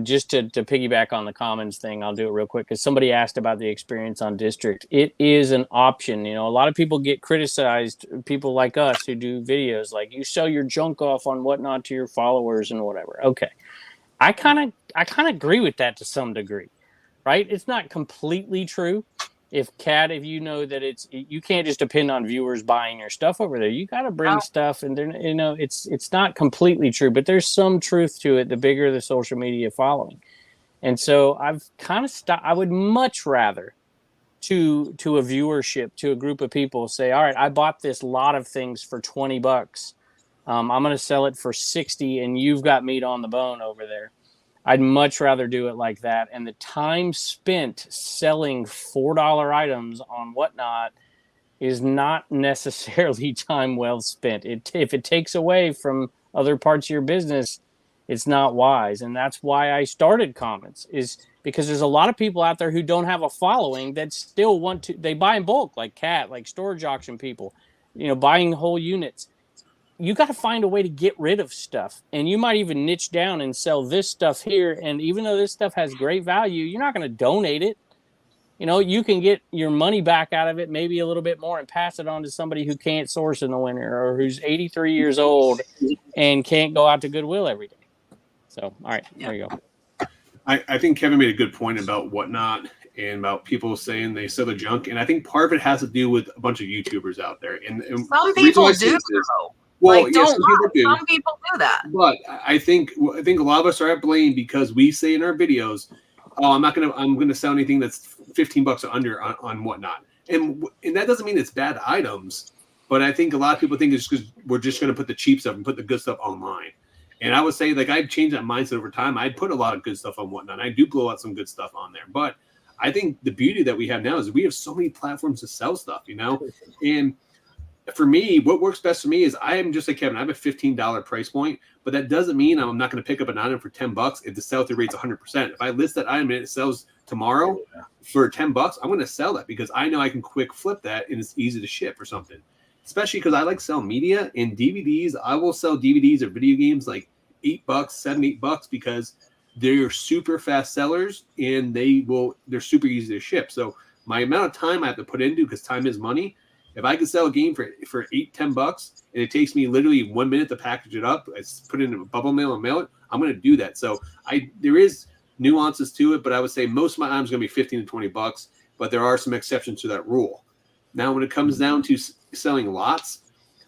just to piggyback on the Commons thing, I'll do it real quick, because somebody asked about the experience on District. It is an option. A lot of people get criticized, people like us who do videos like, you sell your junk off on Whatnot to your followers and whatever. Okay, I kind of agree with that to some degree, right? It's not completely true. If you know that you can't just depend on viewers buying your stuff over there. You got to bring stuff, and it's not completely true, but there's some truth to it. The bigger the social media following, and so I've kind of stopped. I would much rather to a viewership, to a group of people, say, all right, I bought this lot of things for $20. I'm going to sell it for 60, and you've got meat on the bone over there. I'd much rather do it like that. And the time spent selling $4 items on Whatnot is not necessarily time well spent. If it takes away from other parts of your business, it's not wise. And that's why I started Commons, is because there's a lot of people out there who don't have a following that still want to, they buy in bulk, like Cat, like storage auction people, buying whole units. You got to find a way to get rid of stuff, and you might even niche down and sell this stuff here. And even though this stuff has great value, you're not going to donate it. You can get your money back out of it, maybe a little bit more, and pass it on to somebody who can't source in the winter, or who's 83 years old and can't go out to Goodwill every day. So, all right, there you go. I think Kevin made a good point about Whatnot and about people saying they sell the junk. And I think part of it has to do with a bunch of YouTubers out there. And some people do, though. Well, like, yes, some people do that. But I think a lot of us are at blame because we say in our videos, "Oh, I'm gonna sell anything that's $15 or under on Whatnot," and that doesn't mean it's bad items. But I think a lot of people think it's because we're just gonna put the cheap stuff and put the good stuff online. And I would say, like, I've changed that mindset over time. I put a lot of good stuff on Whatnot. I do blow out some good stuff on there, but I think the beauty that we have now is we have so many platforms to sell stuff, and for me, what works best for me is I am just like Kevin. I have a $15 price point, but that doesn't mean I'm not going to pick up an item for $10 if the sell-through rate's 100%. If I list that item and it sells tomorrow for $10, I'm going to sell that because I know I can quick flip that and it's easy to ship or something. Especially because I like selling media and DVDs. I will sell DVDs or video games like $8, $7, $8 because they're super fast sellers and they're super easy to ship. So my amount of time I have to put into, because time is money. If I could sell a game for $8, $10 and it takes me literally 1 minute to package it up, I put it in a bubble mail and mail it, I'm going to do that. So there is nuances to it, but I would say most of my items are going to be $15 to $20, but there are some exceptions to that rule. Now, when it comes down to selling lots,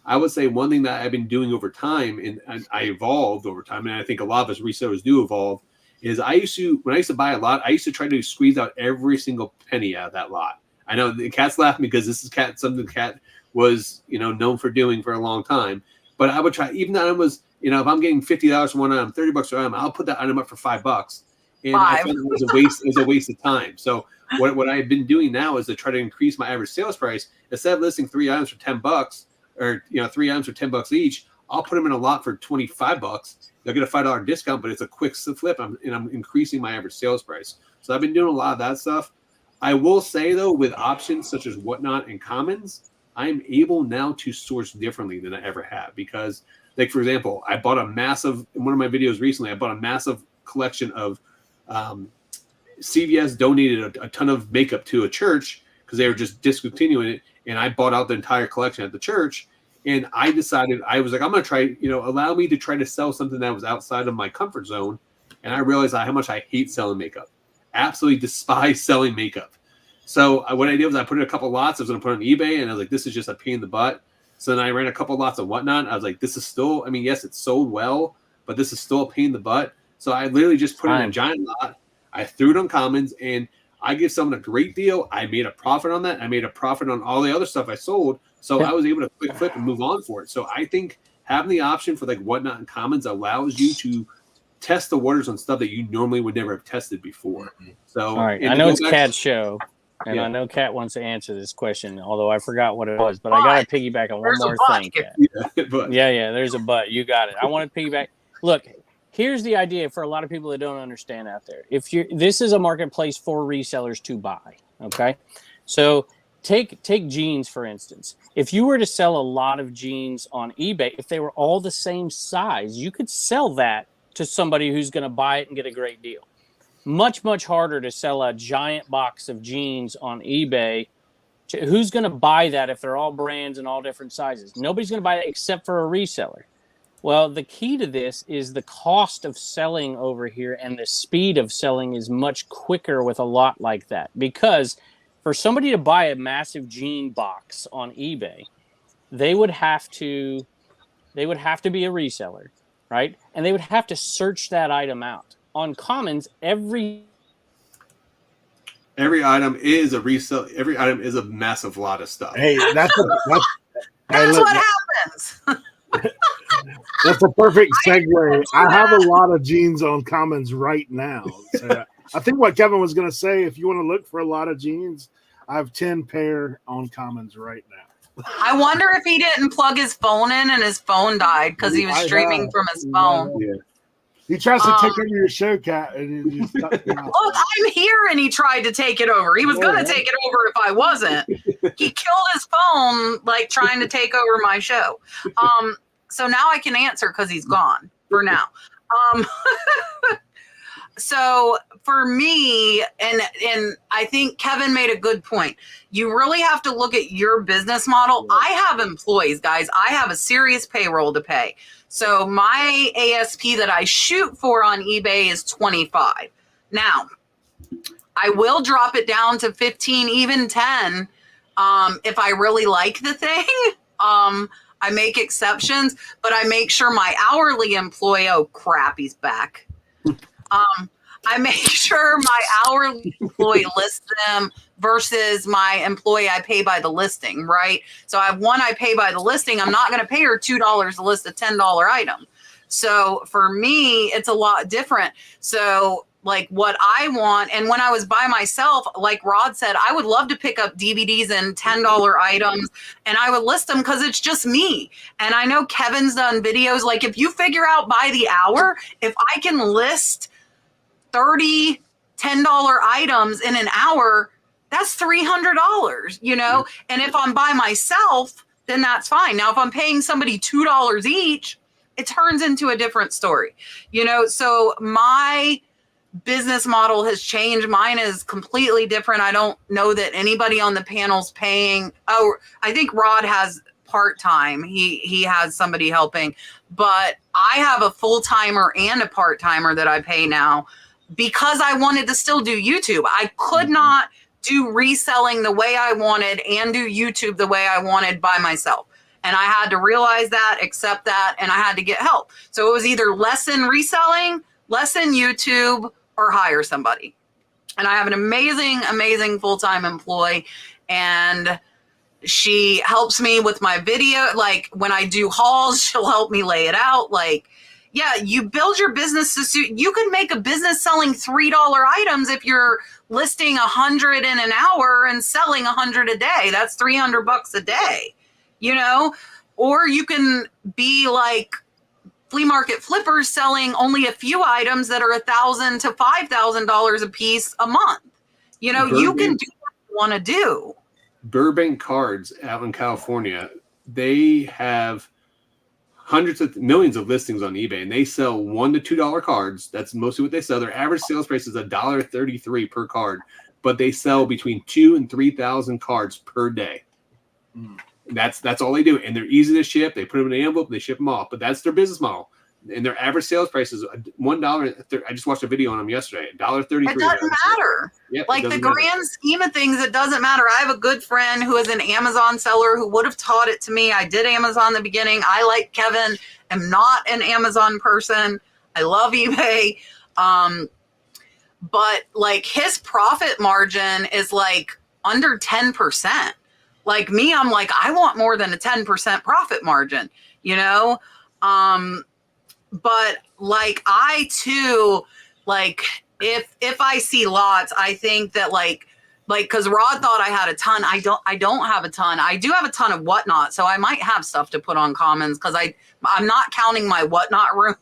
I would say one thing that I've been doing over time, and I evolved over time, and I think a lot of us resellers do evolve, is when I used to buy a lot, I used to try to squeeze out every single penny out of that lot. I know the Cat's laughing because this is something Cat was, known for doing for a long time. But I would try, even that item was, if I'm getting $50 for one item, $30 for an item, I'll put that item up for $5. And I found it was a waste of time. So what I've been doing now is to try to increase my average sales price. Instead of listing 3 items for $10 or 3 items for $10 each, I'll put them in a lot for $25. They'll get a $5 discount, but it's a quick flip. I'm increasing my average sales price. So I've been doing a lot of that stuff. I will say, though, with options such as Whatnot and Commons, I'm able now to source differently than I ever have. Because, like, for example, in one of my videos recently, I bought a massive collection of CVS donated a ton of makeup to a church because they were just discontinuing it. And I bought out the entire collection at the church. And I decided, I was like, I'm going to try, allow me to try to sell something that was outside of my comfort zone. And I realized how much I hate selling makeup. Absolutely despise selling makeup. So what I did was I put in a couple lots. I was going to put it on eBay, and I was like, this is just a pain in the butt. So then I ran a couple lots of Whatnot. I was like, this is still, yes, it's sold well, but this is still a pain in the butt. So I literally just put it in a giant lot. I threw it on Commons, and I give someone a great deal. I made a profit on that. I made a profit on all the other stuff I sold. So I was able to quick flip and move on for it. So I think having the option for like Whatnot and Commons allows you to test the waters on stuff that you normally would never have tested before. So all right, I know it's Kat's show, and I know Kat wants to answer this question, although I forgot what it was. But I got to piggyback on one more thing, Kat. Yeah, there's a but. You got it. I want to piggyback. Look, here's the idea for a lot of people that don't understand out there. This is a marketplace for resellers to buy. Okay, so take jeans for instance. If you were to sell a lot of jeans on eBay, if they were all the same size, you could sell that to somebody who's going to buy it and get a great deal. Much harder to sell a giant box of jeans on eBay. Who's going to buy that if they're all brands and all different sizes? Nobody's going to buy that except for a reseller. Well, the key to this is the cost of selling over here, and the speed of selling is much quicker with a lot like that. Because for somebody to buy a massive jean box on eBay, they would have to be a reseller, right? And they would have to search that item out. On Commons, every item is a resell. Every item is a massive lot of stuff. Hey, that's what happens. That's a perfect segue. I have a lot of jeans on Commons right now. So I think what Kevin was going to say, if you want to look for a lot of jeans, I have 10 pair on Commons right now. I wonder if he didn't plug his phone in and his phone died because he was streaming from his phone. Yeah. He tries to take over your show, Kat, and he just cut me off. Look, I'm here, and he tried to take it over. He was going to take it over if I wasn't. He killed his phone, like trying to take over my show. So now I can answer because he's gone for now. So for me, and I think Kevin made a good point. You really have to look at your business model. I have employees, guys. I have a serious payroll to pay. So my ASP that I shoot for on eBay is 25. Now, I will drop it down to 15, even 10, if I really like the thing. I make exceptions, but I make sure my hourly employee, oh crap, he's back. I make sure my hourly employee lists them versus my employee I pay by the listing, right? So I have one I pay by the listing. I'm not going to pay her $2 to list a $10 item. So for me, it's a lot different. So like what I want, and when I was by myself, like Rod said, I would love to pick up DVDs and $10 items, and I would list them because it's just me. And I know Kevin's done videos. Like if you figure out by the hour, if I can list 30 $10 items in an hour, that's $300, you know? And if I'm by myself, then that's fine. Now, if I'm paying somebody $2 each, it turns into a different story, you know? So my business model has changed. Mine is completely different. I don't know that anybody on the panel's paying. Oh, I think Rod has part-time. He has somebody helping, but I have a full-timer and a part-timer that I pay now because I wanted to still do YouTube. I could not do reselling the way I wanted and do YouTube the way I wanted by myself. And I had to realize that, accept that, and I had to get help. So it was either lessen reselling, lessen YouTube, or hire somebody. And I have an amazing, amazing full-time employee, and she helps me with my video. Like when I do hauls, she'll help me lay it out. Like, yeah, you build your business to suit. You can make a business selling $3 items if you're listing 100 in an hour and selling 100 a day. That's $300 a day, you know? Or you can be like flea market flippers selling only a few items that are $1,000 to $5,000 a piece a month. You know, you can do what you want to do. Burbank Cards out in California, they have hundreds of millions of listings on eBay, and they sell $1 to $2 cards. That's mostly what they sell. Their average sales price is $1.33 per card, but they sell between 2,000 and 3,000 cards per day. That's all they do, and they're easy to ship. They put them in an envelope, they ship them off. But that's their business model. And their average sales price is $1. I just watched a video on them yesterday. $1.33. It doesn't matter. Yep, like the grand scheme of things, it doesn't matter. I have a good friend who is an Amazon seller who would have taught it to me. I did Amazon in the beginning. I, like Kevin, am not an Amazon person. I love eBay. But like his profit margin is like under 10%. Like me, I'm like, I want more than a 10% profit margin, you know? But like I too, like if I see lots, I think that like because Rod thought I had a ton. I don't have a ton. I do have a ton of whatnot, so I might have stuff to put on commons because I'm not counting my whatnot room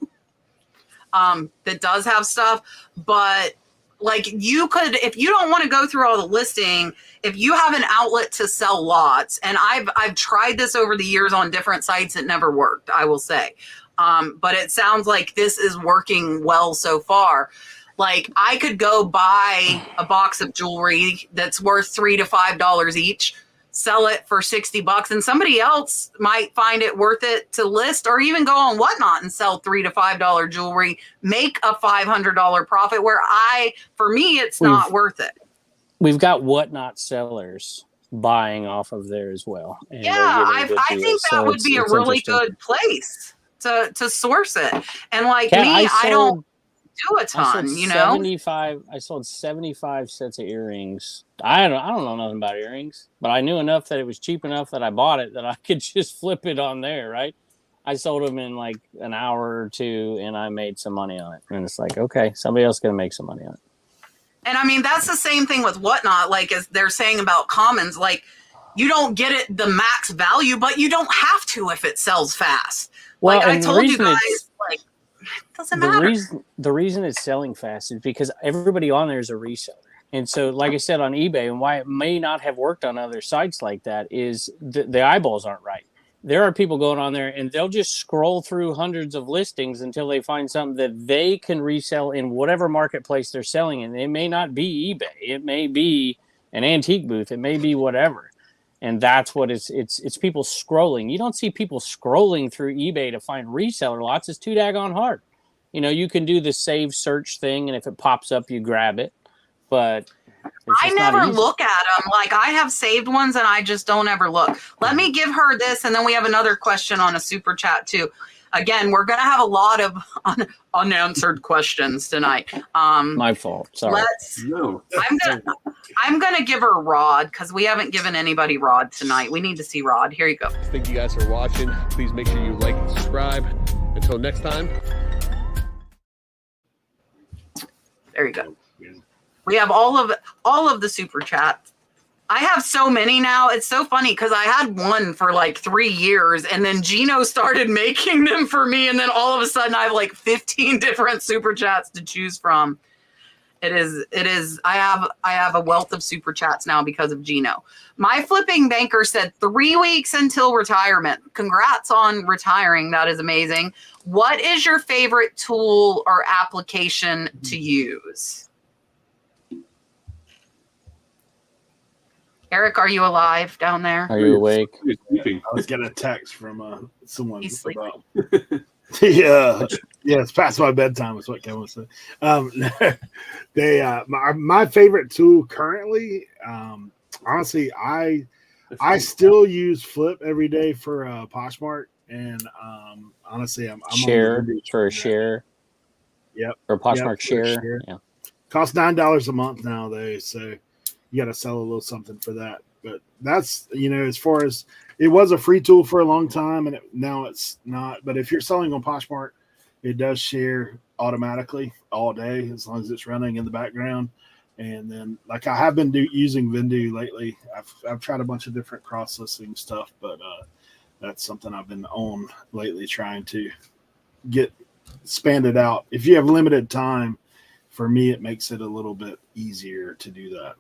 that does have stuff. But like you could, if you don't want to go through all the listing, if you have an outlet to sell lots, and I've tried this over the years on different sites, it never worked, I will say. But it sounds like this is working well so far. Like I could go buy a box of jewelry that's worth $3 to $5 each, sell it for $60, and somebody else might find it worth it to list, or even go on Whatnot and sell $3 to $5 jewelry, make a $500 profit. Where for me, it's not worth it. We've got Whatnot sellers buying off of there as well. And yeah, I think that would be a really good place to source it. And like me, I don't do a ton, you know. I sold 75 sets of earrings. I don't know nothing about earrings, but I knew enough that it was cheap enough that I bought it that I could just flip it on there, right? I sold them in like an hour or two, and I made some money on it. And it's like, okay, somebody else gonna make some money on it. And I mean, that's the same thing with Whatnot. Like as they're saying about commons, like you don't get it the max value, but you don't have to if it sells fast. Well, like I told you guys, like it doesn't matter. The reason it's selling fast is because everybody on there is a reseller. And so, like I said, on eBay, and why it may not have worked on other sites like that is the eyeballs aren't right. There are people going on there and they'll just scroll through hundreds of listings until they find something that they can resell in whatever marketplace they're selling in. It may not be eBay. It may be an antique booth. It may be whatever. And that's what it's people scrolling. You don't see people scrolling through eBay to find reseller lots. It's too daggone hard. You know, you can do the save search thing, and if it pops up, you grab it. But I never look at them. Like I have saved ones and I just don't ever look. Let me give her this. And then we have another question on a super chat too. Again, we're going to have a lot of unanswered questions tonight. My fault. Sorry. I'm going to give her Rod because we haven't given anybody Rod tonight. We need to see Rod. Here you go. Thank you guys for watching. Please make sure you like and subscribe. Until next time. There you go. We have all of the super chats. I have so many now. It's so funny because I had one for like 3 years, and then Gino started making them for me, and then all of a sudden I have like 15 different super chats to choose from. It is. I have a wealth of super chats now because of Gino. My flipping banker said 3 weeks until retirement. Congrats on retiring. That is amazing. What is your favorite tool or application to use? Eric, are you alive down there? Are you awake? I was getting a text from someone. He's sleeping. Yeah, it's past my bedtime is what Kevin was saying. My favorite tool currently, honestly, I still use Flip every day for Poshmark, and honestly, I'm share for a share. Yep. For Poshmark share. Yeah. Costs $9 a month nowadays, so you got to sell a little something for that. But that's, as far as it was a free tool for a long time, and now it's not. But if you're selling on Poshmark, it does share automatically all day as long as it's running in the background. And then, like I have been using Vendu lately. I've tried a bunch of different cross listing stuff, but that's something I've been on lately, trying to get expanded out. If you have limited time, for me, it makes it a little bit easier to do that.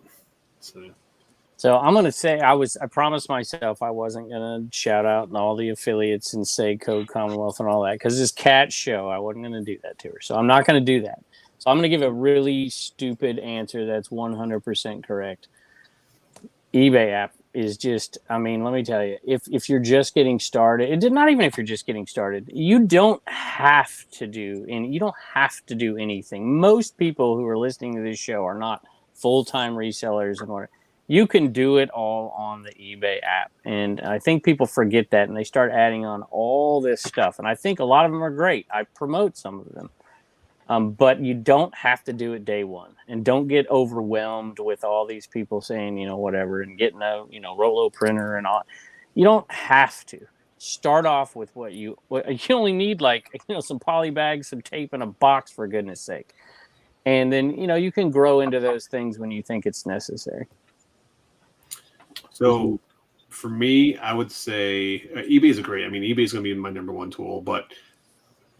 So I'm going to say I promised myself I wasn't going to shout out and all the affiliates and say code Commonwealth and all that because this Cat show, I wasn't going to do that to her. So I'm not going to do that. So I'm going to give a really stupid answer that's 100% correct. eBay app is just, let me tell you, if you're just getting started, not even if you're just getting started, you don't have to do anything. Most people who are listening to this show are not full-time resellers and whatever. You can do it all on the eBay app. And I think people forget that and they start adding on all this stuff. And I think a lot of them are great. I promote some of them. But you don't have to do it day one, and don't get overwhelmed with all these people saying, whatever, and getting a, Rolo printer and all. You don't have to. Start off with what you only need, like, some poly bags, some tape, and a box, for goodness sake. And then, you can grow into those things when you think it's necessary. So for me, I would say eBay is eBay is going to be my number one tool, but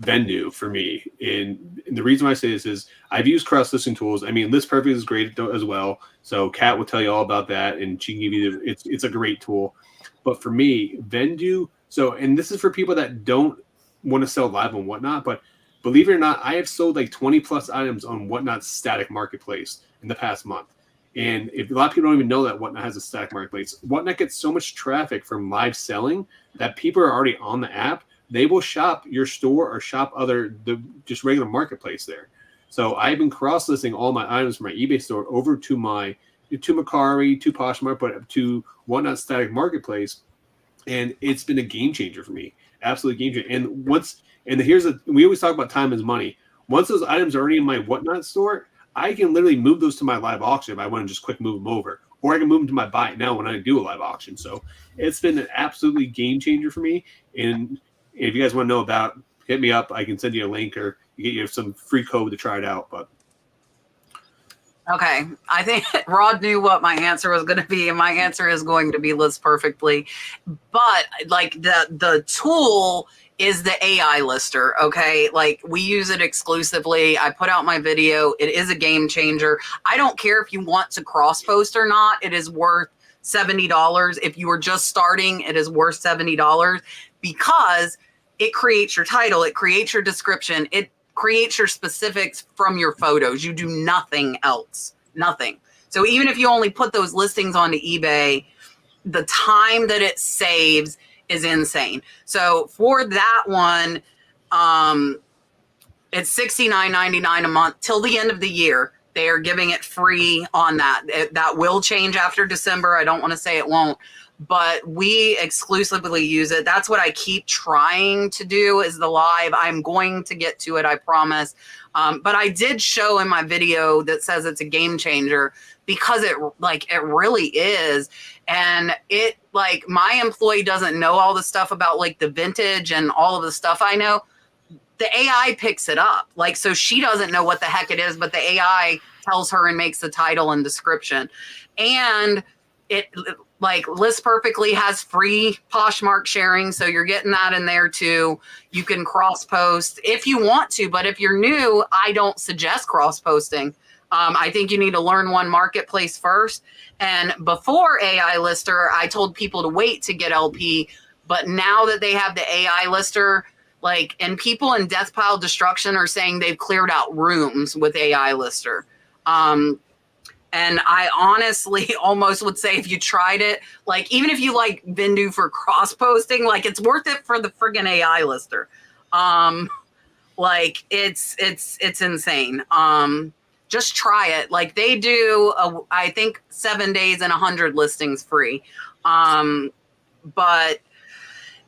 Vendu for me. And the reason why I say this is I've used cross-listing tools. List Perfect is great as well. So Kat will tell you all about that, and she can give you it's a great tool. But for me, Vendu. So, and this is for people that don't want to sell live and whatnot, but believe it or not, I have sold like 20 plus items on Whatnot's static marketplace in the past month. And if a lot of people don't even know that Whatnot has a static marketplace, Whatnot gets so much traffic from live selling that people are already on the app. They will shop your store or shop just regular marketplace there. So I've been cross-listing all my items from my eBay store over to Macari, to Poshmark, but to Whatnot static marketplace. And it's been a game changer for me. Absolutely game changer. And we always talk about time is money. Once those items are already in my Whatnot store, I can literally move those to my live auction if I want to just quick move them over. Or I can move them to my buy it now when I do a live auction. So it's been an absolutely game changer for me. And if you guys want to know about, hit me up. I can send you a link or get you some free code to try it out. But okay, I think Rod knew what my answer was going to be, and my answer is going to be List Perfectly. But like the tool is the AI lister. Okay, like we use it exclusively. I put out my video. It is a game changer. I don't care if you want to cross post or not. It is worth $70. If you are just starting, it is worth $70 because it creates your title, it creates your description, it creates your specifics from your photos. You do nothing else, nothing. So even if you only put those listings onto eBay, the time that it saves is insane. So for that one, it's $69.99 a month till the end of the year. They are giving it free on that. That will change after December. I don't want to say it won't, but we exclusively use it. That's what I keep trying to do is the live. I'm going to get to it, I promise. But I did show in my video that says it's a game changer because it really is. And it my employee doesn't know all the stuff about like the vintage and all of the stuff I know. The AI picks it up. So she doesn't know what the heck it is, but the AI tells her and makes the title and description. And it List Perfectly has free Poshmark sharing. So you're getting that in there too. You can cross post if you want to, but if you're new, I don't suggest cross posting. I think you need to learn one marketplace first. And before AI Lister, I told people to wait to get LP. But now that they have the AI Lister, and people in Death Pile Destruction are saying they've cleared out rooms with AI Lister. And I honestly almost would say if you tried it, even if you like Vendu for cross posting, it's worth it for the friggin' AI Lister. It's insane. Just try it. They do, I think 7 days and 100 listings free. But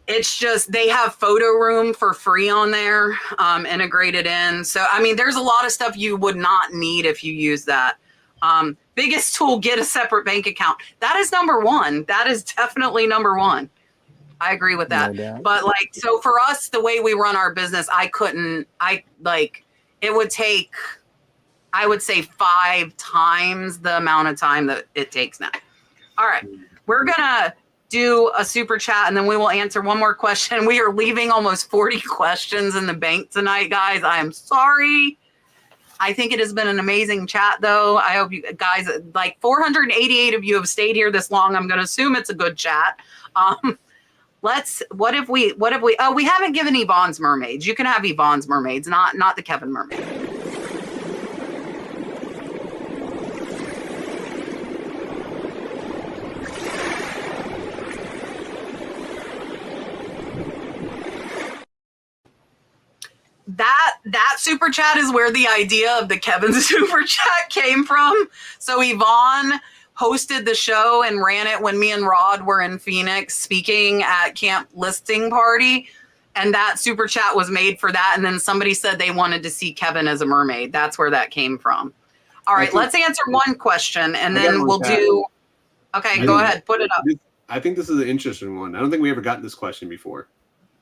it's just, they have photo room for free on there, integrated in. So, there's a lot of stuff you would not need if you use that. Biggest tool, get a separate bank account. That is number one. That is definitely number one. I agree with that. No doubt. But so for us, the way we run our business, it would take, I would say 5 times the amount of time that it takes now. All right. We're going to do a super chat and then we will answer one more question. We are leaving almost 40 questions in the bank tonight, guys. I am sorry. I think it has been an amazing chat though. I hope you guys, 488 of you have stayed here this long. I'm going to assume it's a good chat. What have we, we haven't given Yvonne's mermaids. You can have Yvonne's mermaids, not the Kevin mermaid. That super chat is where the idea of the Kevin super chat came from. So Yvonne hosted the show and ran it when me and Rod were in Phoenix speaking at Camp Listing Party. And that super chat was made for that. And then somebody said they wanted to see Kevin as a mermaid. That's where that came from. All right, let's answer one question and then we'll do. Okay, go ahead. Put it up. I think this is an interesting one. I don't think we ever gotten this question before.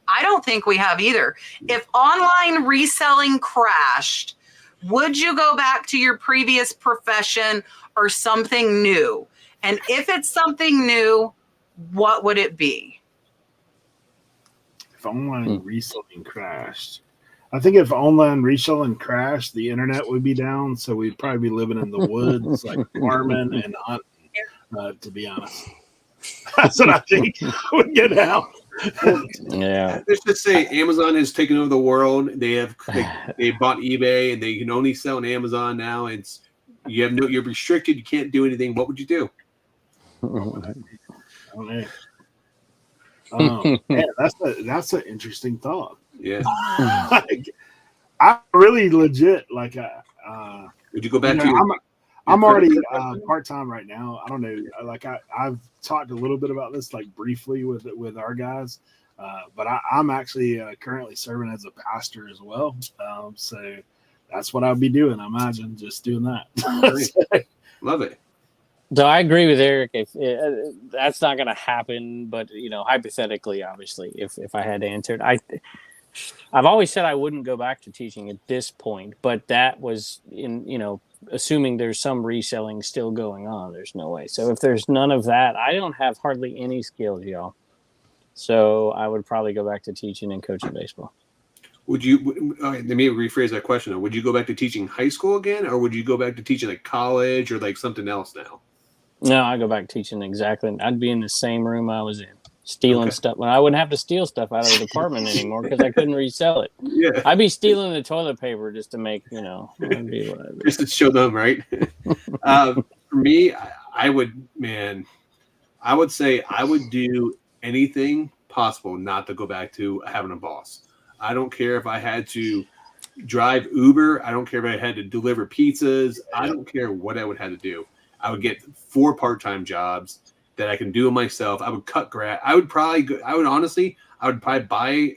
I don't think we have either. If online reselling crashed, would you go back to your previous profession or something new? And if it's something new, what would it be? If online reselling crashed, I think if online reselling crashed, the internet would be down. So we'd probably be living in the woods, like farming and hunting, to be honest. That's what I think would get out. Yeah. Let's just say Amazon has taken over the world. They bought eBay and they can only sell on Amazon now. You're restricted. You can't do anything. What would you do? Man, that's an interesting thought. Yeah. I really legit would you go back to I'm already part-time right now. I don't know. I've talked a little bit about this, like briefly with our guys, but I'm actually currently serving as a pastor as well. So that's what I'd be doing. I imagine just doing that. Love it. So I agree with Eric. If that's not going to happen, but hypothetically, obviously, if I had to answer it, I've always said I wouldn't go back to teaching at this point, but that was assuming there's some reselling still going on. There's no way. So if there's none of that, I don't have hardly any skills, y'all. So I would probably go back to teaching and coaching baseball. Would you? Let me rephrase that question. Would you go back to teaching high school again, or would you go back to teaching like college or like something else now? No, I go back teaching exactly. I'd be in the same room I was in, stealing stuff. Well, I wouldn't have to steal stuff out of the department anymore because I couldn't resell it. Yeah, I'd be stealing the toilet paper just to make, it'd be whatever. Just to show them, right? For me, I would say I would do anything possible not to go back to having a boss. I don't care if I had to drive Uber. I don't care if I had to deliver pizzas. I don't care what I would have to do. I would get 4 part-time jobs that I can do myself. I would cut grass. I would probably buy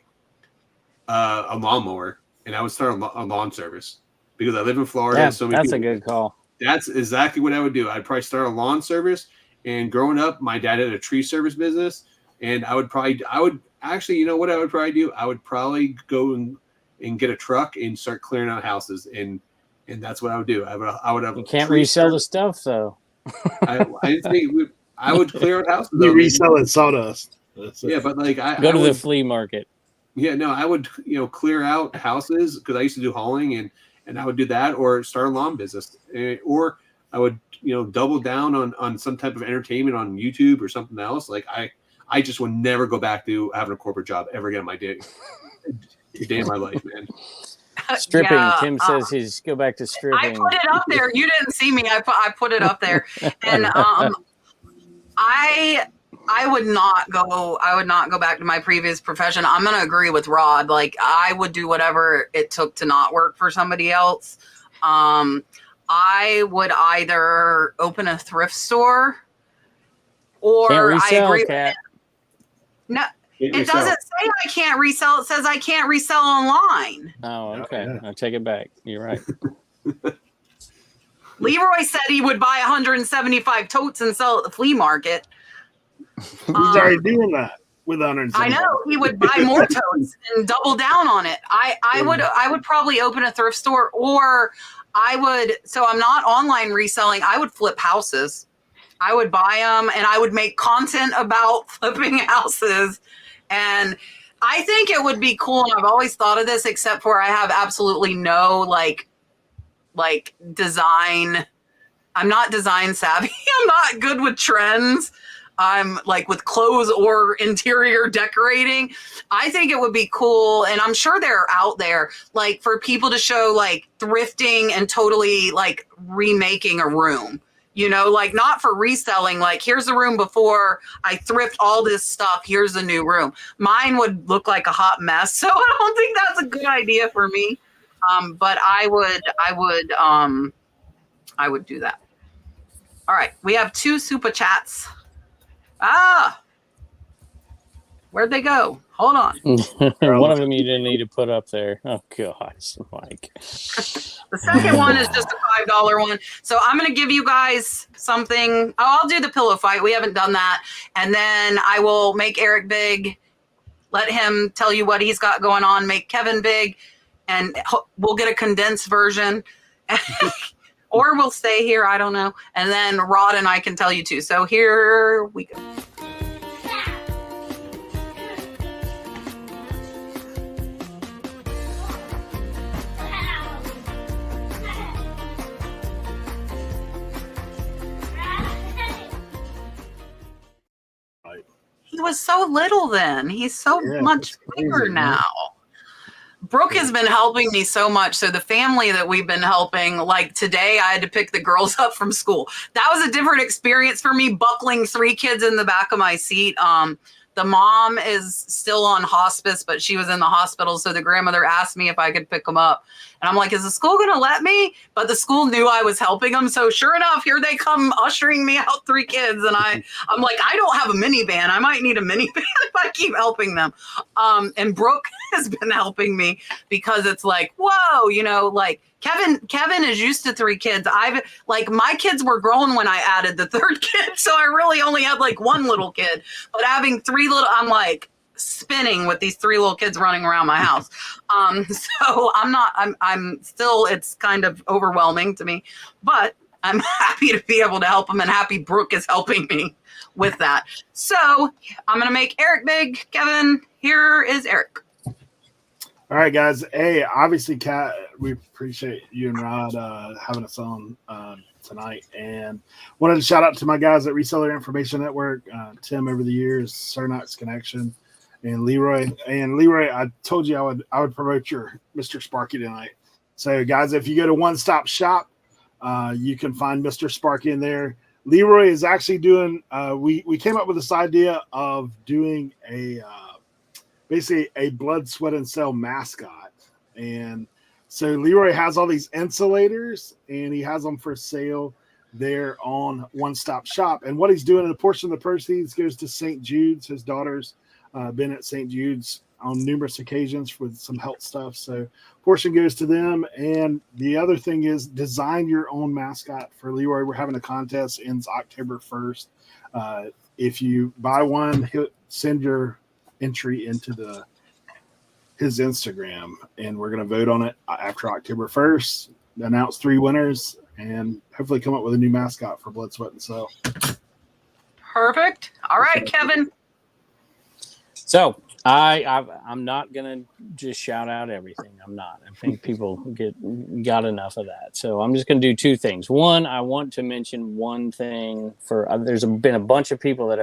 a lawnmower and I would start a lawn service because I live in Florida. Yeah, so many that's people, a good call. That's exactly what I would do. I'd probably start a lawn service. And growing up, my dad had a tree service business, and I would actually, you know what I would probably do? I would probably go and get a truck and start clearing out houses, and that's what I would do. I would have. You can't resell the stuff, though. I would clear out houses. You resell it sawdust. Yeah, but like go to the flea market. Yeah, no, I would clear out houses because I used to do hauling, and I would do that or start a lawn business, or I would double down on some type of entertainment on YouTube or something else. Like I just would never go back to having a corporate job ever again in my day of my life, man. Stripping. Yeah, Tim says he's go back to stripping. I put it up there. You didn't see me. I put it up there, and I would not go. I would not go back to my previous profession. I'm going to agree with Rod. Like I would do whatever it took to not work for somebody else. I would either open a thrift store or can't resell, I agree Kat. with it. No, it doesn't say I can't resell. It says I can't resell online. Oh, okay. I'll take it back. You're right. Leroy said he would buy 175 totes and sell at the flea market. He's already doing that with 175. I know he would buy more totes and double down on it. I would probably open a thrift store, or I would. So I'm not online reselling. I would flip houses. I would buy them and I would make content about flipping houses. And I think it would be cool. And I've always thought of this, except for I have absolutely no like design. I'm not design savvy. I'm not good with trends. I'm like with clothes or interior decorating. I think it would be cool. And I'm sure they're out there like for people to show like thrifting and totally like remaking a room. Like not for reselling, like here's the room before I thrift all this stuff. Here's the new room. Mine would look like a hot mess. So I don't think that's a good idea for me. But I would do that. All right. We have 2 super chats. Where'd they go? Hold on. One of them you didn't need to put up there. Oh gosh, Mike. The second one is just a $5 one. So I'm going to give you guys something. Oh, I'll do the pillow fight. We haven't done that. And then I will make Eric big. Let him tell you what he's got going on. Make Kevin big. And we'll get a condensed version. Or we'll stay here. I don't know. And then Rod and I can tell you too. So here we go. He was so little then. He's so much bigger now. Brooke has been helping me so much. So the family that we've been helping, like today I had to pick the girls up from school. That was a different experience for me, buckling 3 kids in the back of my seat. The mom is still on hospice, but she was in the hospital. So the grandmother asked me if I could pick them up. And I'm like, is the school going to let me? But the school knew I was helping them. So sure enough, here they come ushering me out 3 kids. And I'm like, I don't have a minivan. I might need a minivan if I keep helping them. And Brooke has been helping me because it's like, whoa, you know, like Kevin is used to 3 kids. My kids were grown when I added the 3rd kid. So I really only had like 1 little kid, but having 3 little, I'm like spinning with these 3 little kids running around my house. So I'm still, it's kind of overwhelming to me, but I'm happy to be able to help them and happy Brooke is helping me with that. So I'm going to make Eric big. Kevin, here is Eric. All right, guys. Hey, obviously, Kat, we appreciate you and Rod having us on tonight. And wanted to shout out to my guys at Reseller Information Network, Tim over the years, Cernox Connection, and Leroy. And Leroy, I told you I would promote your Mr. Sparky tonight. So, guys, if you go to One Stop Shop, you can find Mr. Sparky in there. Leroy is actually doing. We came up with this idea of doing basically a blood, sweat, and cell mascot. And so Leroy has all these insulators and he has them for sale there on One Stop Shop. And what he's doing, a portion of the proceeds goes to St. Jude's. His daughter's been at St. Jude's on numerous occasions with some health stuff. So portion goes to them. And the other thing is design your own mascot for Leroy. We're having a contest, ends October 1st. If you buy one, he'll send your entry into his Instagram, and we're going to vote on it after October 1st, announce 3 winners, and hopefully come up with a new mascot for Blood, Sweat, and Cell. Perfect. All right, Kevin. So I'm not going to just shout out everything. I'm not. I think people got enough of that. So I'm just going to do 2 things. One, I want to mention one thing for there's been a bunch of people that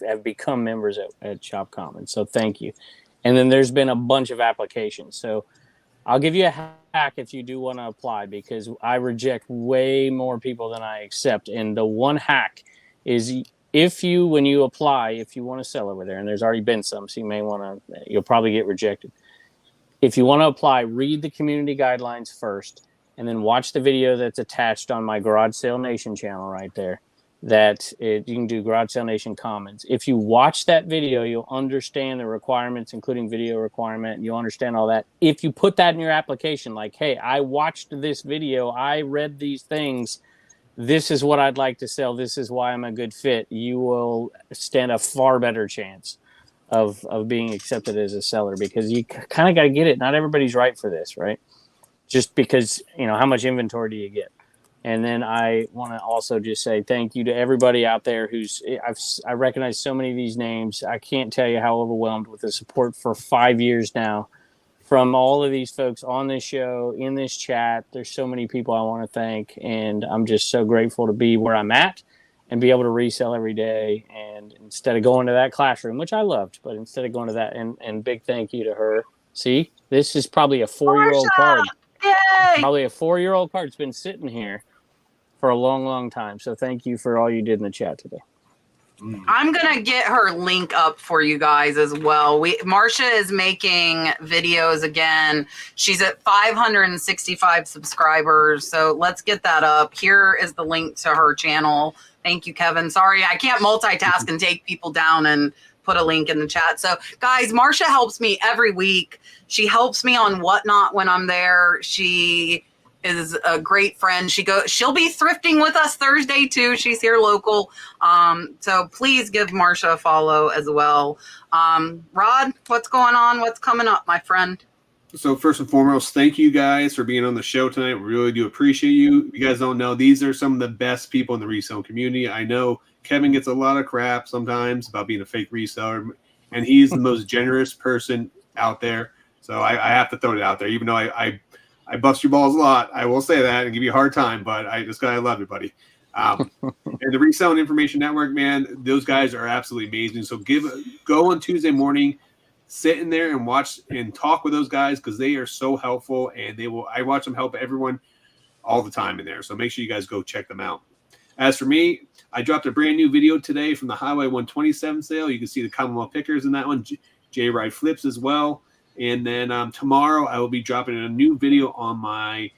have become members at Shop Commons. So thank you. And then there's been a bunch of applications. So I'll give you a hack if you do want to apply, because I reject way more people than I accept. And the one hack is when you apply, if you want to sell over there, and there's already been some, so you'll probably get rejected. If you want to apply, read the community guidelines first, and then watch the video that's attached on my Garage Sale Nation channel right there. You can do Garage Sale Nation Commons. If you watch that video, you'll understand the requirements, including video requirement, and you'll understand all that. If you put that in your application, like, hey, I watched this video, I read these things, this is what I'd like to sell, this is why I'm a good fit, you will stand a far better chance of being accepted as a seller, because you kind of got to get it. Not everybody's right for this, right? Just because, how much inventory do you get? And then I want to also just say thank you to everybody out there I recognize so many of these names. I can't tell you how overwhelmed with the support for 5 years now from all of these folks on this show, in this chat. There's so many people I want to thank, and I'm just so grateful to be where I'm at and be able to resell every day. And instead of going to that classroom, which I loved, but instead of going to that, and big thank you to her. See, this is probably a 4-year-old card. Yay! Probably a 4-year-old card. It's been sitting here for a long, long time. So thank you for all you did in the chat today. I'm gonna get her link up for you guys as well. Marsha is making videos again. She's at 565 subscribers, so let's get that up. Here is the link to her channel. Thank you, Kevin. Sorry, I can't multitask and take people down and put a link in the chat. So, guys, Marsha helps me every week. She helps me on Whatnot when I'm there. She is a great friend. She'll be thrifting with us Thursday too. She's here local. So please give Marsha a follow as well. Rod, what's going on? What's coming up, my friend? So first and foremost, thank you guys for being on the show tonight. We really do appreciate you. If you guys don't know, these are some of the best people in the reselling community. I know Kevin gets a lot of crap sometimes about being a fake reseller, and he's the most generous person out there. So I have to throw it out there, even though I bust your balls a lot. I will say that and give you a hard time, but I love you, buddy. And the Reselling Information Network, man, those guys are absolutely amazing. So go on Tuesday morning, sit in there and watch and talk with those guys because they are so helpful, and I watch them help everyone all the time in there. So make sure you guys go check them out. As for me, I dropped a brand new video today from the Highway 127 sale. You can see the Commonwealth pickers in that one, J-Ride flips as well. And then tomorrow I will be dropping a new video on my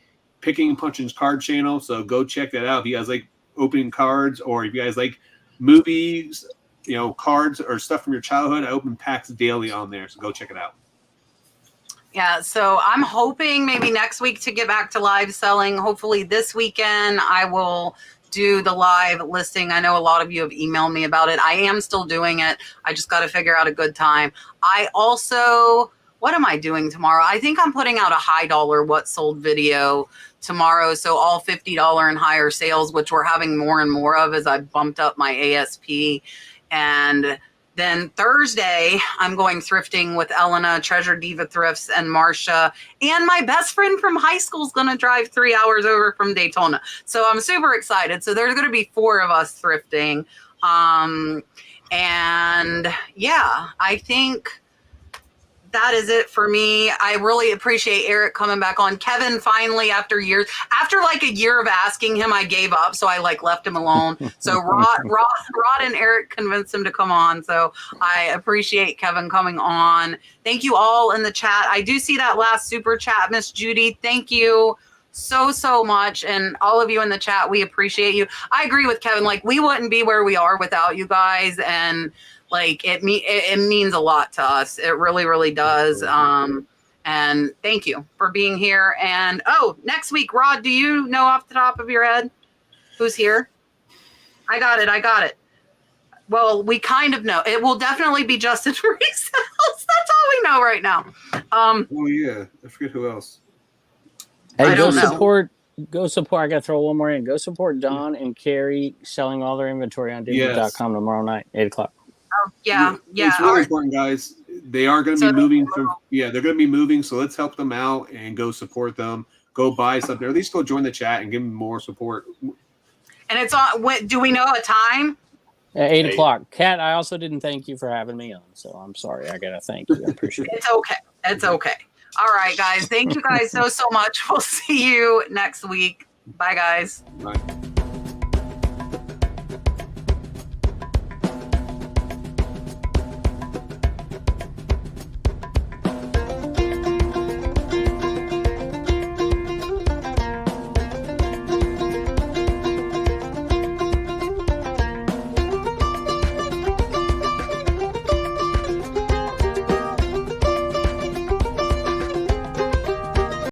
Picking and Punching card channel. So go check that out. If you guys like opening cards, or if you guys like movies, cards or stuff from your childhood, I open packs daily on there. So go check it out. Yeah, so I'm hoping maybe next week to get back to live selling. Hopefully this weekend I will do the live listing. I know a lot of you have emailed me about it. I am still doing it. I just got to figure out a good time. I also... What am I doing tomorrow? I think I'm putting out a high dollar what sold video tomorrow. So all $50 and higher sales, which we're having more and more of as I bumped up my ASP. And then Thursday, I'm going thrifting with Elena, Treasure Diva Thrifts, and Marsha. And my best friend from high school is going to drive 3 hours over from Daytona. So I'm super excited. So there's going to be 4 of us thrifting. And yeah, I think that is it for me. I really appreciate Eric coming back on. Kevin finally, after like a year of asking him, I gave up. So I left him alone. So Rod and Eric convinced him to come on. So I appreciate Kevin coming on. Thank you all in the chat. I do see that last super chat, Miss Judy. Thank you so much. And all of you in the chat, we appreciate you. I agree with Kevin. We wouldn't be where we are without you guys. And it means a lot to us. It really, really does. And thank you for being here. And next week, Rod, do you know off the top of your head who's here? I got it. Well, we kind of know. It will definitely be Justin Resells. That's all we know right now. Oh yeah, I forget who else. Hey, go support. I got to throw one more in. Go support Don and Carrie selling all their inventory on Digit.com tomorrow night, 8 o'clock. Yeah. It's really important, guys. They are going to be moving. They're going to be moving. So let's help them out and go support them. Go buy something, or at least go join the chat and give them more support. And it's on. Do we know a time? At 8 o'clock. Kat, I also didn't thank you for having me on, so I'm sorry. I got to thank you. I appreciate it. It's okay. All right, guys. Thank you guys so much. We'll see you next week. Bye, guys. Bye.